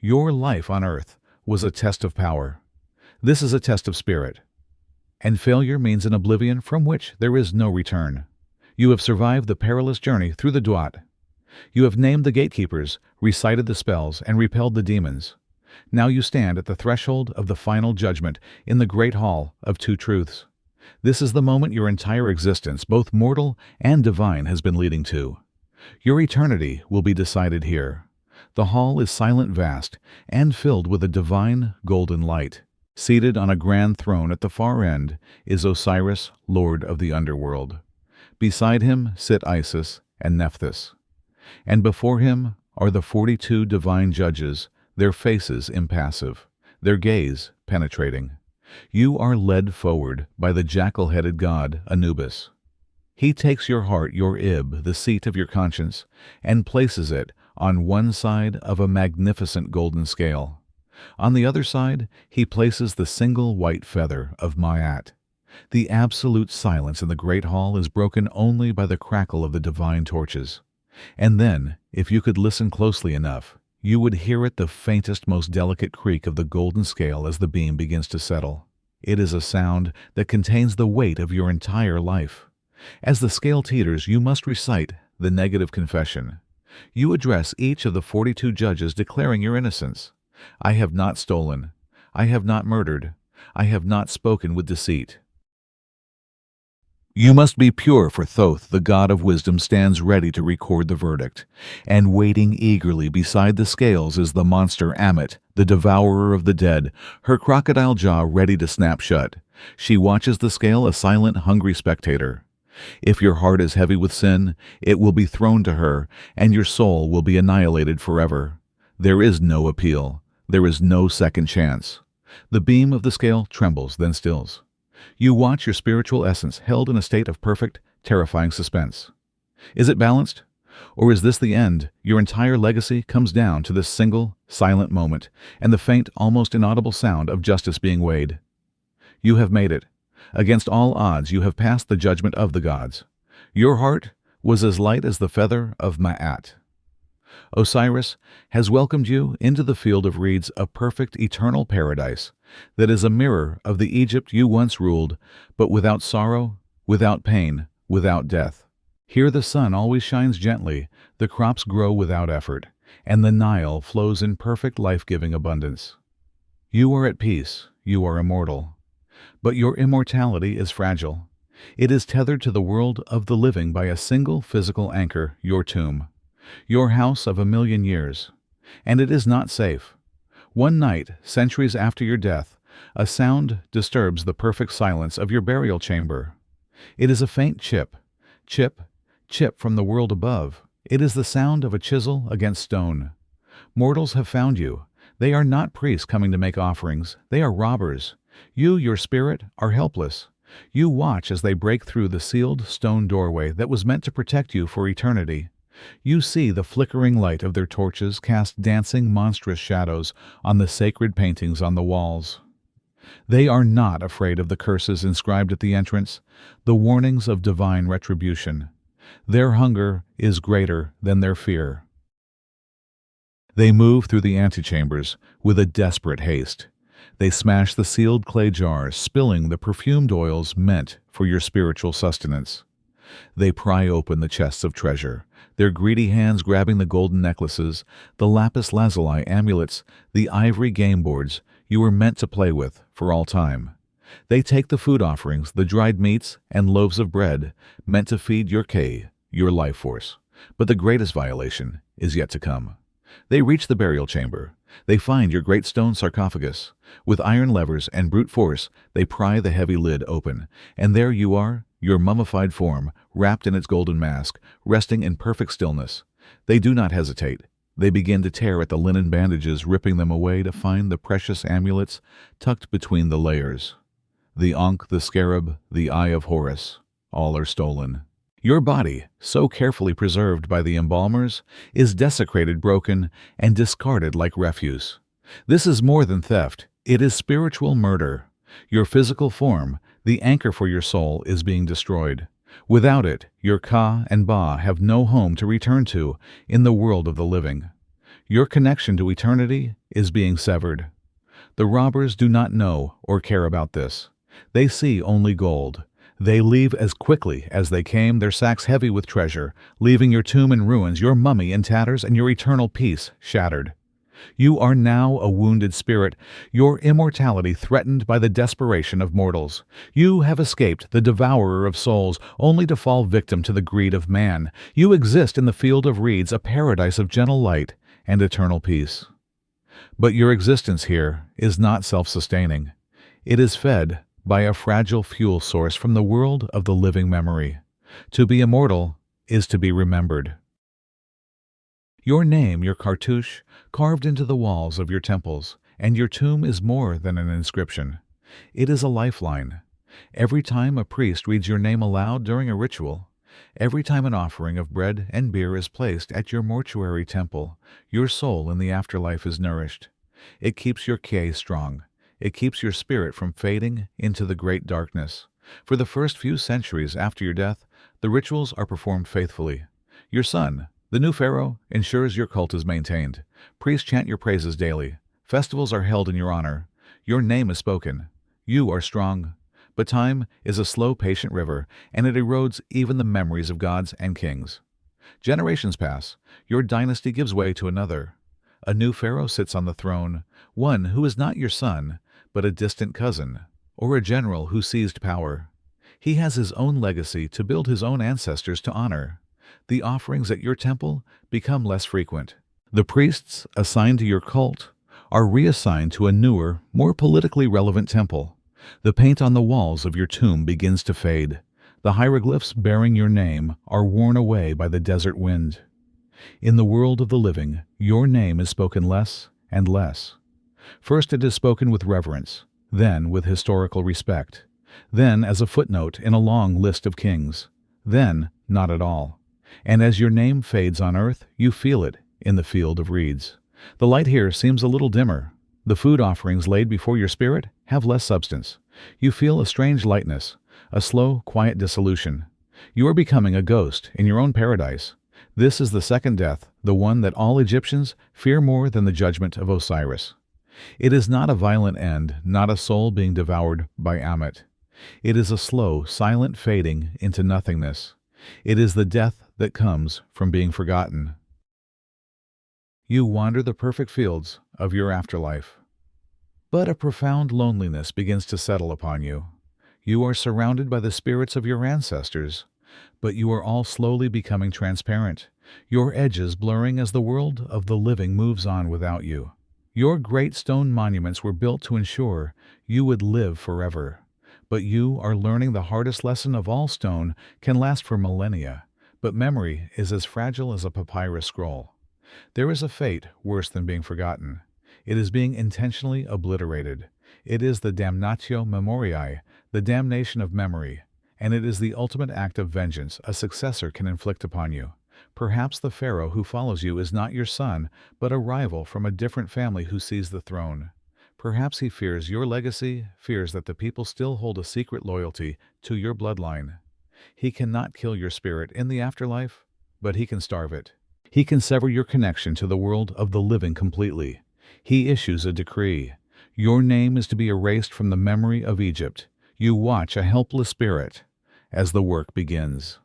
Your life on earth was a test of power. This is a test of spirit. And failure means an oblivion from which there is no return. You have survived the perilous journey through the Duat. You have named the gatekeepers, recited the spells, and repelled the demons. Now you stand at the threshold of the final judgment in the great hall of two truths. This is the moment your entire existence, both mortal and divine, has been leading to. Your eternity will be decided here. The hall is silent, vast, and filled with a divine golden light. Seated on a grand throne at the far end is Osiris, Lord of the underworld. Beside him sit Isis and Nephthys. And before him are the 42 divine judges, their faces impassive, their gaze penetrating. You are led forward by the jackal-headed god Anubis. He takes your heart, your Ib, the seat of your conscience, and places it on one side of a magnificent golden scale. On the other side, he places the single white feather of Ma'at. The absolute silence in the great hall is broken only by the crackle of the divine torches. And then, if you could listen closely enough, you would hear it, the faintest, most delicate creak of the golden scale as the beam begins to settle. It is a sound that contains the weight of your entire life. As the scale teeters, you must recite the negative confession. You address each of the 42 judges, declaring your innocence. I have not stolen. I have not murdered. I have not spoken with deceit. You must be pure, for Thoth, the god of wisdom, stands ready to record the verdict. And waiting eagerly beside the scales is the monster Ammit, the devourer of the dead, her crocodile jaw ready to snap shut. She watches the scale, a silent, hungry spectator. If your heart is heavy with sin, it will be thrown to her, and your soul will be annihilated forever. There is no appeal. There is no second chance. The beam of the scale trembles, then stills. You watch your spiritual essence held in a state of perfect, terrifying suspense. Is it balanced? Or is this the end? Your entire legacy comes down to this single, silent moment, and the faint, almost inaudible sound of justice being weighed. You have made it. Against all odds, you have passed the judgment of the gods. Your heart was as light as the feather of Ma'at. Osiris has welcomed you into the field of reeds, a perfect, eternal paradise that is a mirror of the Egypt you once ruled, but without sorrow, without pain, without death. Here the sun always shines gently, the crops grow without effort, and the Nile flows in perfect life-giving abundance. You are at peace, you are immortal. But your immortality is fragile. It is tethered to the world of the living by a single physical anchor, your tomb, your house of 1,000,000 years. And it is not safe. One night, centuries after your death, a sound disturbs the perfect silence of your burial chamber. It is a faint chip, chip, chip from the world above. It is the sound of a chisel against stone. Mortals have found you. They are not priests coming to make offerings. They are robbers. You, your spirit, are helpless. You watch as they break through the sealed stone doorway that was meant to protect you for eternity. You see the flickering light of their torches cast dancing, monstrous shadows on the sacred paintings on the walls. They are not afraid of the curses inscribed at the entrance, the warnings of divine retribution. Their hunger is greater than their fear. They move through the antechambers with a desperate haste. They smash the sealed clay jars, spilling the perfumed oils meant for your spiritual sustenance. They pry open the chests of treasure, their greedy hands grabbing the golden necklaces, the lapis lazuli amulets, the ivory game boards you were meant to play with for all time. They take the food offerings, the dried meats and loaves of bread, meant to feed your K, your life force. But the greatest violation is yet to come. They reach the burial chamber. They find your great stone sarcophagus. With iron levers and brute force, they pry the heavy lid open, and there you are, your mummified form, wrapped in its golden mask, resting in perfect stillness. They do not hesitate. They begin to tear at the linen bandages, ripping them away to find the precious amulets tucked between the layers. The Ankh, the scarab, the Eye of Horus, all are stolen. Your body, so carefully preserved by the embalmers, is desecrated, broken, and discarded like refuse. This is more than theft. It is spiritual murder. Your physical form, the anchor for your soul, is being destroyed. Without it, your Ka and Ba have no home to return to in the world of the living. Your connection to eternity is being severed. The robbers do not know or care about this. They see only gold. They leave as quickly as they came, their sacks heavy with treasure, leaving your tomb in ruins, your mummy in tatters, and your eternal peace shattered. You are now a wounded spirit, your immortality threatened by the desperation of mortals. You have escaped the devourer of souls, only to fall victim to the greed of man. You exist in the field of reeds, a paradise of gentle light and eternal peace. But your existence here is not self-sustaining. It is fed by a fragile fuel source from the world of the living memory. To be immortal is to be remembered. Your name, your cartouche, carved into the walls of your temples, and your tomb is more than an inscription. It is a lifeline. Every time a priest reads your name aloud during a ritual, every time an offering of bread and beer is placed at your mortuary temple, your soul in the afterlife is nourished. It keeps your K strong. It keeps your spirit from fading into the great darkness. For the first few centuries after your death, the rituals are performed faithfully. Your son, the new Pharaoh, ensures your cult is maintained. Priests chant your praises daily. Festivals are held in your honor. Your name is spoken. You are strong. But time is a slow, patient river, and it erodes even the memories of gods and kings. Generations pass. Your dynasty gives way to another. A new Pharaoh sits on the throne, one who is not your son, but a distant cousin, or a general who seized power. He has his own legacy to build his own ancestors to honor. The offerings at your temple become less frequent. The priests assigned to your cult are reassigned to a newer, more politically relevant temple. The paint on the walls of your tomb begins to fade. The hieroglyphs bearing your name are worn away by the desert wind. In the world of the living, your name is spoken less and less. First it is spoken with reverence, then with historical respect, then as a footnote in a long list of kings, then not at all. And as your name fades on earth, you feel it in the field of reeds. The light here seems a little dimmer. The food offerings laid before your spirit have less substance. You feel a strange lightness, a slow, quiet dissolution. You are becoming a ghost in your own paradise. This is the second death, the one that all Egyptians fear more than the judgment of Osiris. It is not a violent end, not a soul being devoured by Ammit. It is a slow, silent fading into nothingness. It is the death that comes from being forgotten. You wander the perfect fields of your afterlife. But a profound loneliness begins to settle upon you. You are surrounded by the spirits of your ancestors, but you are all slowly becoming transparent, your edges blurring as the world of the living moves on without you. Your great stone monuments were built to ensure you would live forever. But you are learning the hardest lesson of all: stone can last for millennia, but memory is as fragile as a papyrus scroll. There is a fate worse than being forgotten. It is being intentionally obliterated. It is the damnatio memoriae, the damnation of memory, and it is the ultimate act of vengeance a successor can inflict upon you. Perhaps the Pharaoh who follows you is not your son, but a rival from a different family who sees the throne. Perhaps he fears your legacy, fears that the people still hold a secret loyalty to your bloodline. He cannot kill your spirit in the afterlife, but he can starve it. He can sever your connection to the world of the living completely. He issues a decree. Your name is to be erased from the memory of Egypt. You watch a helpless spirit as the work begins.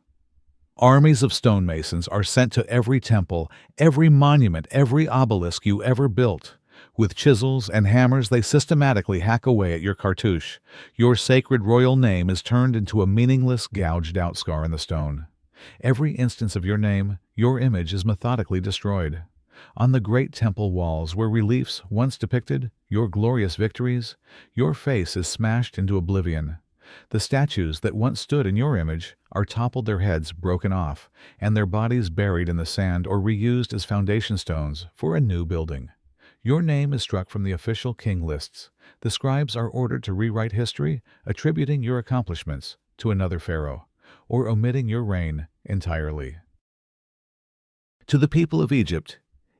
Armies of stonemasons are sent to every temple, every monument, every obelisk you ever built. With chisels and hammers, they systematically hack away at your cartouche. Your sacred royal name is turned into a meaningless, gouged-out scar in the stone. Every instance of your name, your image is methodically destroyed. On the great temple walls where reliefs once depicted your glorious victories, your face is smashed into oblivion. The statues that once stood in your image are toppled, their heads broken off, and their bodies buried in the sand or reused as foundation stones for a new building. Your name is struck from the official king lists. The scribes are ordered to rewrite history, attributing your accomplishments to another pharaoh, or omitting your reign entirely. To the people of Egypt,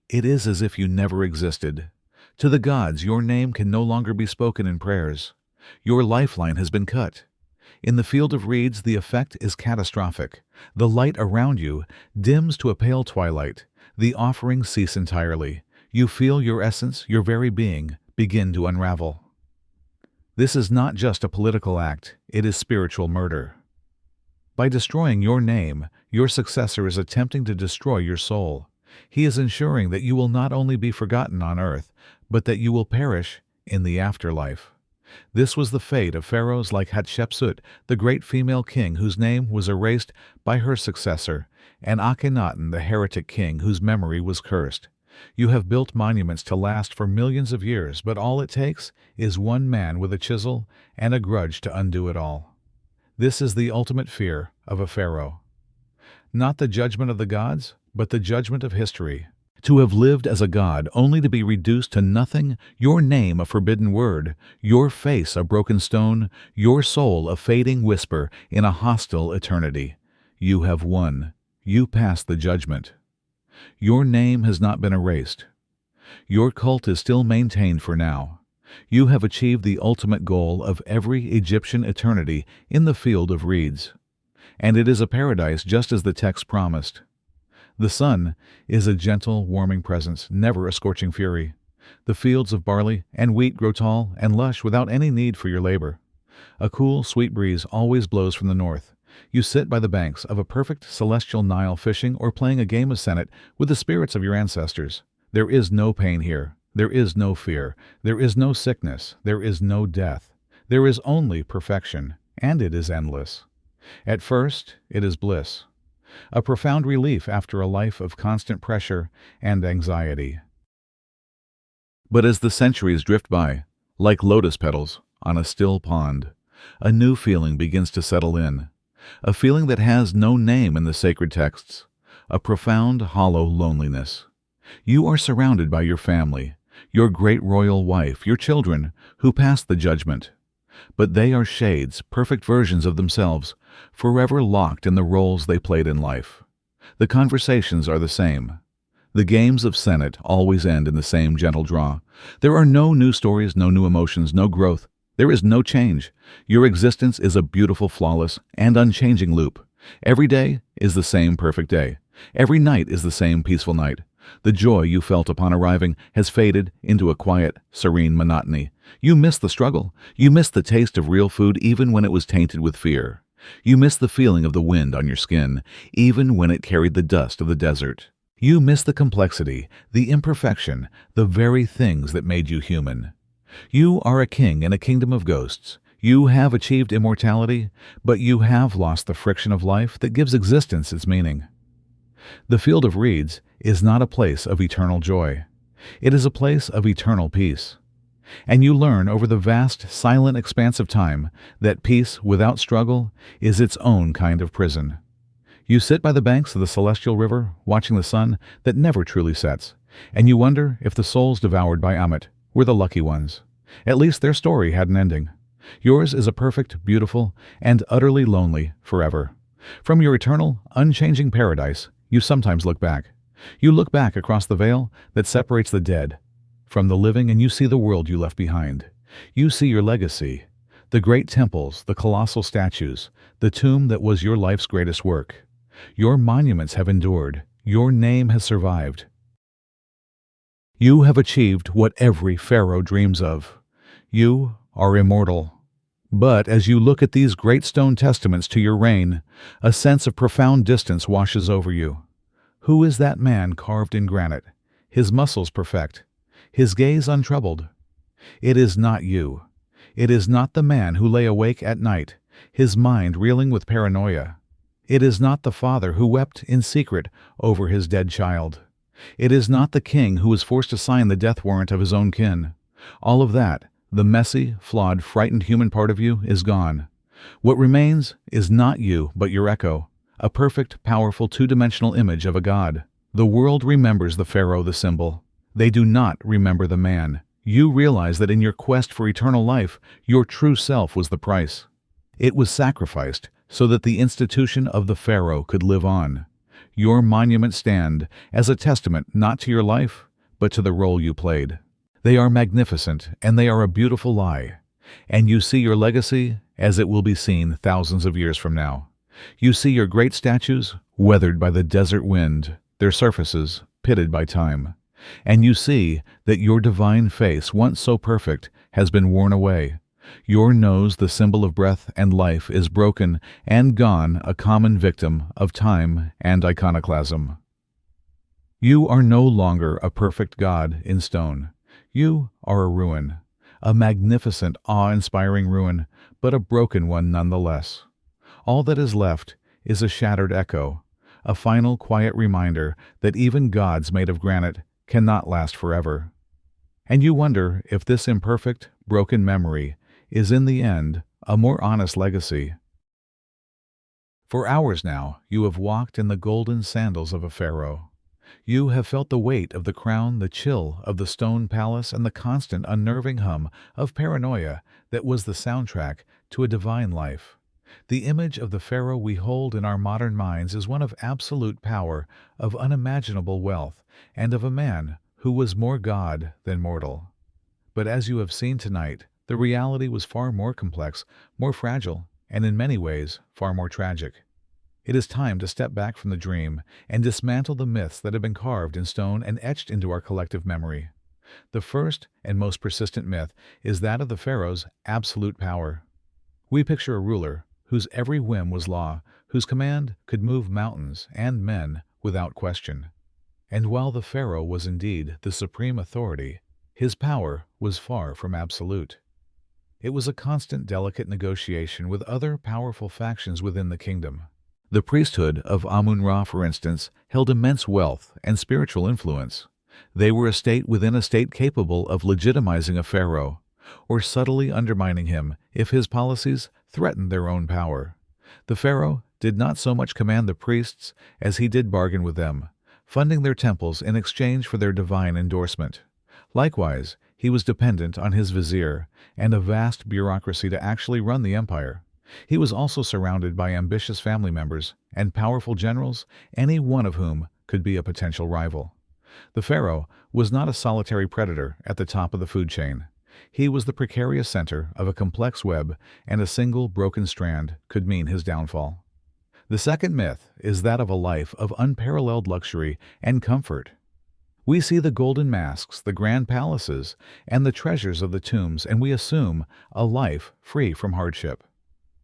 it is as if you never existed. To the gods, your name can no longer be spoken in prayers. Your lifeline has been cut. In the field of reeds, the effect is catastrophic. The light around you dims to a pale twilight. The offerings cease entirely. You feel your essence, your very being, begin to unravel. This is not just a political act, it is spiritual murder. By destroying your name, your successor is attempting to destroy your soul. He is ensuring that you will not only be forgotten on earth, but that you will perish in the afterlife. This was the fate of pharaohs like Hatshepsut, the great female king whose name was erased by her successor, and Akhenaten, the heretic king whose memory was cursed. You have built monuments to last for millions of years, but all it takes is one man with a chisel and a grudge to undo it all. This is the ultimate fear of a pharaoh. Not the judgment of the gods, but the judgment of history. To have lived as a god only to be reduced to nothing, your name a forbidden word, your face a broken stone, your soul a fading whisper in a hostile eternity. You have won. You pass the judgment. Your name has not been erased. Your cult is still maintained for now. You have achieved the ultimate goal of every Egyptian eternity in the field of reeds. And it is a paradise just as the text promised. The sun is a gentle, warming presence, never a scorching fury. The fields of barley and wheat grow tall and lush without any need for your labor. A cool, sweet breeze always blows from the north. You sit by the banks of a perfect celestial Nile fishing or playing a game of senet with the spirits of your ancestors. There is no pain here. There is no fear. There is no sickness. There is no death. There is only perfection, and it is endless. At first, it is bliss. A profound relief after a life of constant pressure and anxiety. But as the centuries drift by, like lotus petals on a still pond, a new feeling begins to settle in. a feeling that has no name in the sacred texts, a profound, hollow loneliness. You are surrounded by your family, your great royal wife, your children, who pass the judgment. But they are shades, perfect versions of themselves, forever locked in the roles they played in life. The conversations are the same. The games of Senate always end in the same gentle draw. There are no new stories, no new emotions, no growth. There is no change. Your existence is a beautiful, flawless, and unchanging loop. Every day is the same perfect day. Every night is the same peaceful night. The joy you felt upon arriving has faded into a quiet, serene monotony. You miss the struggle. You miss the taste of real food even when it was tainted with fear. You miss the feeling of the wind on your skin, even when it carried the dust of the desert. You miss the complexity, the imperfection, the very things that made you human. You are a king in a kingdom of ghosts. You have achieved immortality, but you have lost the friction of life that gives existence its meaning. The field of reeds is not a place of eternal joy. It is a place of eternal peace. And you learn over the vast, silent expanse of time that peace without struggle is its own kind of prison. You sit by the banks of the celestial river, watching the sun that never truly sets, and you wonder if the souls devoured by Amit were the lucky ones. At least their story had an ending. Yours is a perfect, beautiful, and utterly lonely forever. From your eternal, unchanging paradise, you sometimes look back. You look back across the veil that separates the dead from the living, and you see the world you left behind. You see your legacy, the great temples, the colossal statues, the tomb that was your life's greatest work. Your monuments have endured. Your name has survived. You have achieved what every pharaoh dreams of. You are immortal. But as you look at these great stone testaments to your reign, a sense of profound distance washes over you. Who is that man carved in granite, his muscles perfect, his gaze untroubled? It is not you. It is not the man who lay awake at night, his mind reeling with paranoia. It is not the father who wept in secret over his dead child. It is not the king who was forced to sign the death warrant of his own kin. All of that, the messy, flawed, frightened human part of you, is gone. What remains is not you, but your echo, a perfect, powerful, two-dimensional image of a god. The world remembers the pharaoh, the symbol. They do not remember the man. You realize that in your quest for eternal life, your true self was the price. It was sacrificed so that the institution of the pharaoh could live on. Your monuments stand as a testament not to your life, but to the role you played. They are magnificent, and they are a beautiful lie. And you see your legacy as it will be seen thousands of years from now. You see your great statues weathered by the desert wind, their surfaces pitted by time. And you see that your divine face, once so perfect, has been worn away. Your nose, the symbol of breath and life, is broken and gone, a common victim of time and iconoclasm. You are no longer a perfect god in stone. You are a ruin, a magnificent, awe-inspiring ruin, but a broken one nonetheless. All that is left is a shattered echo, a final quiet reminder that even gods made of granite cannot last forever. And you wonder if this imperfect, broken memory is in the end a more honest legacy. For hours now you have walked in the golden sandals of a pharaoh. You have felt the weight of the crown, the chill of the stone palace, and the constant unnerving hum of paranoia that was the soundtrack to a divine life. The image of the pharaoh we hold in our modern minds is one of absolute power, of unimaginable wealth, and of a man who was more god than mortal. But as you have seen tonight, the reality was far more complex, more fragile, and in many ways far more tragic. It is time to step back from the dream and dismantle the myths that have been carved in stone and etched into our collective memory. The first and most persistent myth is that of the pharaoh's absolute power. We picture a ruler whose every whim was law, whose command could move mountains and men without question. And while the pharaoh was indeed the supreme authority, his power was far from absolute. It was a constant, delicate negotiation with other powerful factions within the kingdom. The priesthood of Amun-Ra, for instance, held immense wealth and spiritual influence. They were a state within a state capable of legitimizing a pharaoh, or subtly undermining him if his policies threatened their own power. The pharaoh did not so much command the priests as he did bargain with them, funding their temples in exchange for their divine endorsement. Likewise, he was dependent on his vizier and a vast bureaucracy to actually run the empire. He was also surrounded by ambitious family members and powerful generals, any one of whom could be a potential rival. The pharaoh was not a solitary predator at the top of the food chain. He was the precarious center of a complex web, and a single broken strand could mean his downfall. The second myth is that of a life of unparalleled luxury and comfort. We see the golden masks, the grand palaces, and the treasures of the tombs, and we assume a life free from hardship.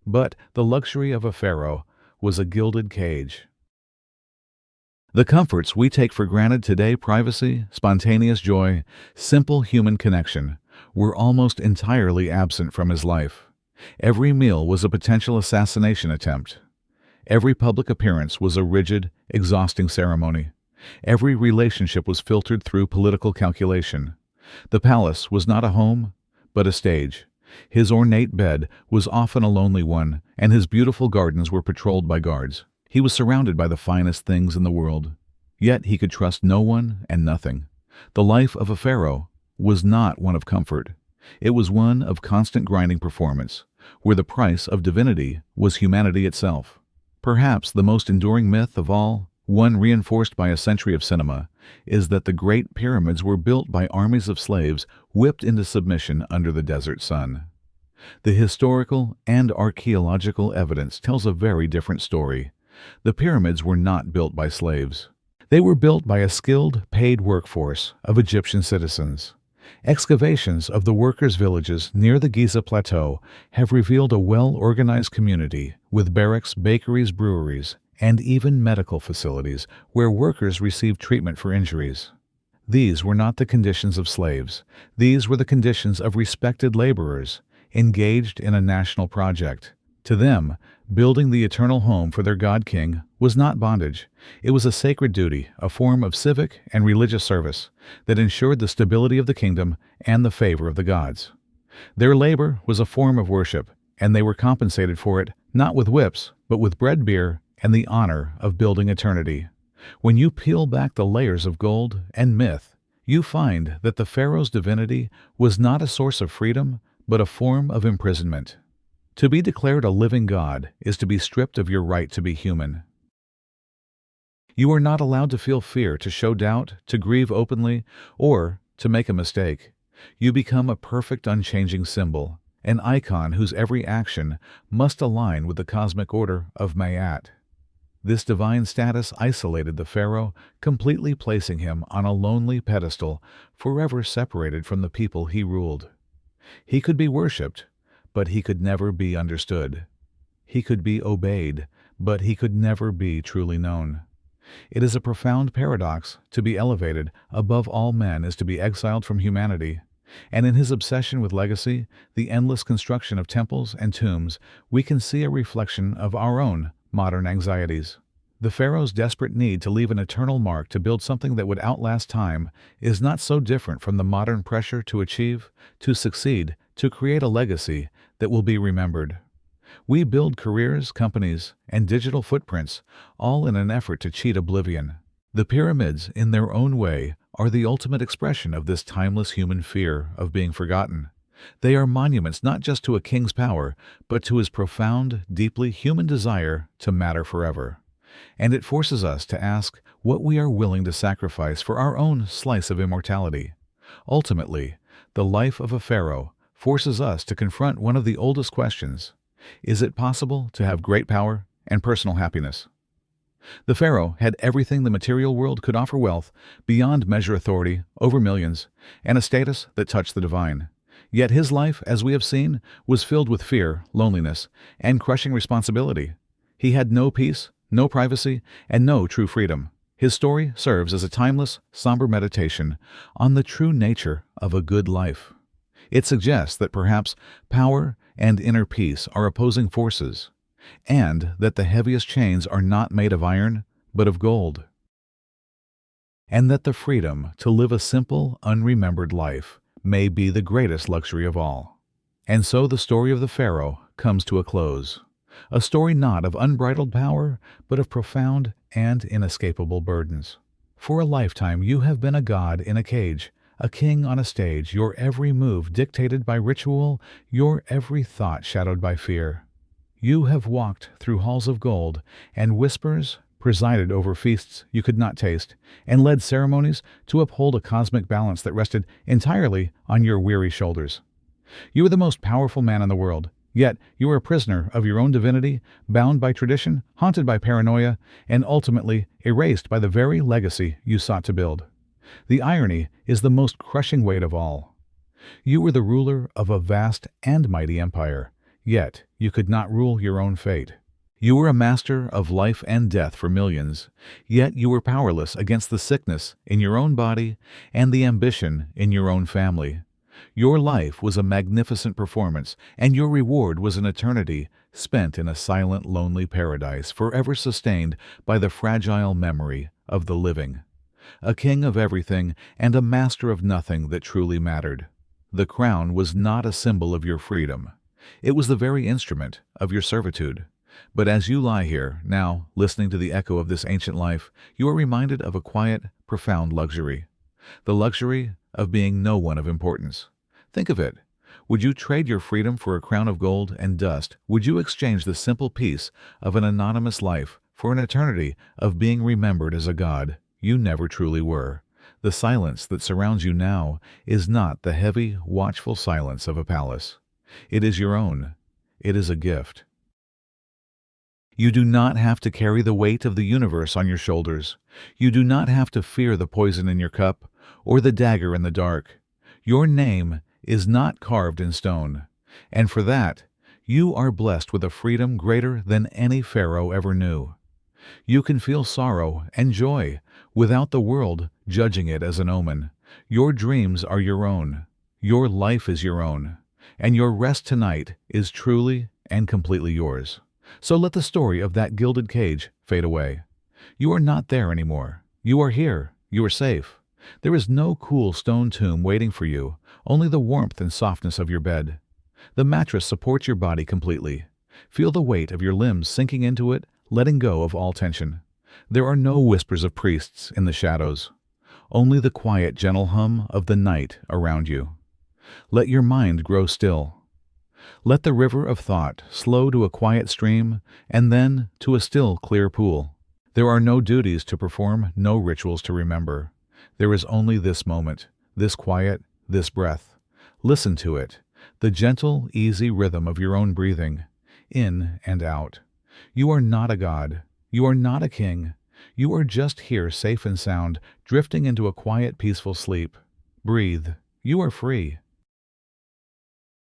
But the luxury of a pharaoh was a gilded cage. The comforts we take for granted today, privacy, spontaneous joy, simple human connection, were almost entirely absent from his life. Every meal was a potential assassination attempt. Every public appearance was a rigid, exhausting ceremony. Every relationship was filtered through political calculation. The palace was not a home, but a stage. His ornate bed was often a lonely one, and his beautiful gardens were patrolled by guards. He was surrounded by the finest things in the world, yet he could trust no one and nothing. The life of a pharaoh was not one of comfort. It was one of constant grinding performance, where the price of divinity was humanity itself. Perhaps the most enduring myth of all, one reinforced by a century of cinema, is that the Great Pyramids were built by armies of slaves whipped into submission under the desert sun. The historical and archaeological evidence tells a very different story. The pyramids were not built by slaves. They were built by a skilled, paid workforce of Egyptian citizens. Excavations of the workers' villages near the Giza Plateau have revealed a well-organized community with barracks, bakeries, breweries, and even medical facilities where workers received treatment for injuries. These were not the conditions of slaves. These were the conditions of respected laborers, engaged in a national project. To them, building the eternal home for their god-king was not bondage. It was a sacred duty, a form of civic and religious service that ensured the stability of the kingdom and the favor of the gods. Their labor was a form of worship, and they were compensated for it not with whips, but with bread, beer, and the honor of building eternity. When you peel back the layers of gold and myth, you find that the pharaoh's divinity was not a source of freedom, but a form of imprisonment. To be declared a living god is to be stripped of your right to be human. You are not allowed to feel fear, to show doubt, to grieve openly, or to make a mistake. You become a perfect, unchanging symbol, an icon whose every action must align with the cosmic order of Ma'at. This divine status isolated the pharaoh, completely placing him on a lonely pedestal, forever separated from the people he ruled. He could be worshipped, but he could never be understood. He could be obeyed, but he could never be truly known. It is a profound paradox. To be elevated above all men is to be exiled from humanity. And in his obsession with legacy, the endless construction of temples and tombs, we can see a reflection of our own modern anxieties. The pharaoh's desperate need to leave an eternal mark, to build something that would outlast time, is not so different from the modern pressure to achieve, to succeed, to create a legacy that will be remembered. We build careers, companies, and digital footprints, all in an effort to cheat oblivion. The pyramids, in their own way, are the ultimate expression of this timeless human fear of being forgotten. They are monuments not just to a king's power, but to his profound, deeply human desire to matter forever. And it forces us to ask what we are willing to sacrifice for our own slice of immortality. Ultimately, the life of a pharaoh forces us to confront one of the oldest questions: is it possible to have great power and personal happiness? The pharaoh had everything the material world could offer: wealth, beyond measure authority over millions, and a status that touched the divine. Yet his life, as we have seen, was filled with fear, loneliness, and crushing responsibility. He had no peace, no privacy, and no true freedom. His story serves as a timeless, somber meditation on the true nature of a good life. It suggests that perhaps power and inner peace are opposing forces, and that the heaviest chains are not made of iron, but of gold. And that the freedom to live a simple, unremembered life may be the greatest luxury of all. And so the story of the pharaoh comes to a close. A story not of unbridled power, but of profound and inescapable burdens. For a lifetime you have been a god in a cage, a king on a stage, your every move dictated by ritual, your every thought shadowed by fear. You have walked through halls of gold and whispers, presided over feasts you could not taste, and led ceremonies to uphold a cosmic balance that rested entirely on your weary shoulders. You were the most powerful man in the world, yet you were a prisoner of your own divinity, bound by tradition, haunted by paranoia, and ultimately erased by the very legacy you sought to build. The irony is the most crushing weight of all. You were the ruler of a vast and mighty empire, yet you could not rule your own fate. You were a master of life and death for millions, yet you were powerless against the sickness in your own body and the ambition in your own family. Your life was a magnificent performance, and your reward was an eternity spent in a silent, lonely paradise, forever sustained by the fragile memory of the living. A king of everything and a master of nothing that truly mattered. The crown was not a symbol of your freedom. It was the very instrument of your servitude. But as you lie here, now, listening to the echo of this ancient life, you are reminded of a quiet, profound luxury. The luxury of being no one of importance. Think of it. Would you trade your freedom for a crown of gold and dust? Would you exchange the simple peace of an anonymous life for an eternity of being remembered as a god you never truly were? The silence that surrounds you now is not the heavy, watchful silence of a palace. It is your own. It is a gift. You do not have to carry the weight of the universe on your shoulders. You do not have to fear the poison in your cup or the dagger in the dark. Your name is not carved in stone, and for that, you are blessed with a freedom greater than any Pharaoh ever knew. You can feel sorrow and joy without the world judging it as an omen. Your dreams are your own. Your life is your own, and your rest tonight is truly and completely yours. So let the story of that gilded cage fade away. You are not there anymore. You are here. You are safe. There is no cool stone tomb waiting for you, only the warmth and softness of your bed. The mattress supports your body completely. Feel the weight of your limbs sinking into it, letting go of all tension. There are no whispers of priests in the shadows, only the quiet, gentle hum of the night around you. Let your mind grow still. Let the river of thought slow to a quiet stream, and then to a still, clear pool. There are no duties to perform, no rituals to remember. There is only this moment, this quiet, this breath. Listen to it, the gentle, easy rhythm of your own breathing, in and out. You are not a god. You are not a king. You are just here, safe and sound, drifting into a quiet, peaceful sleep. Breathe. You are free.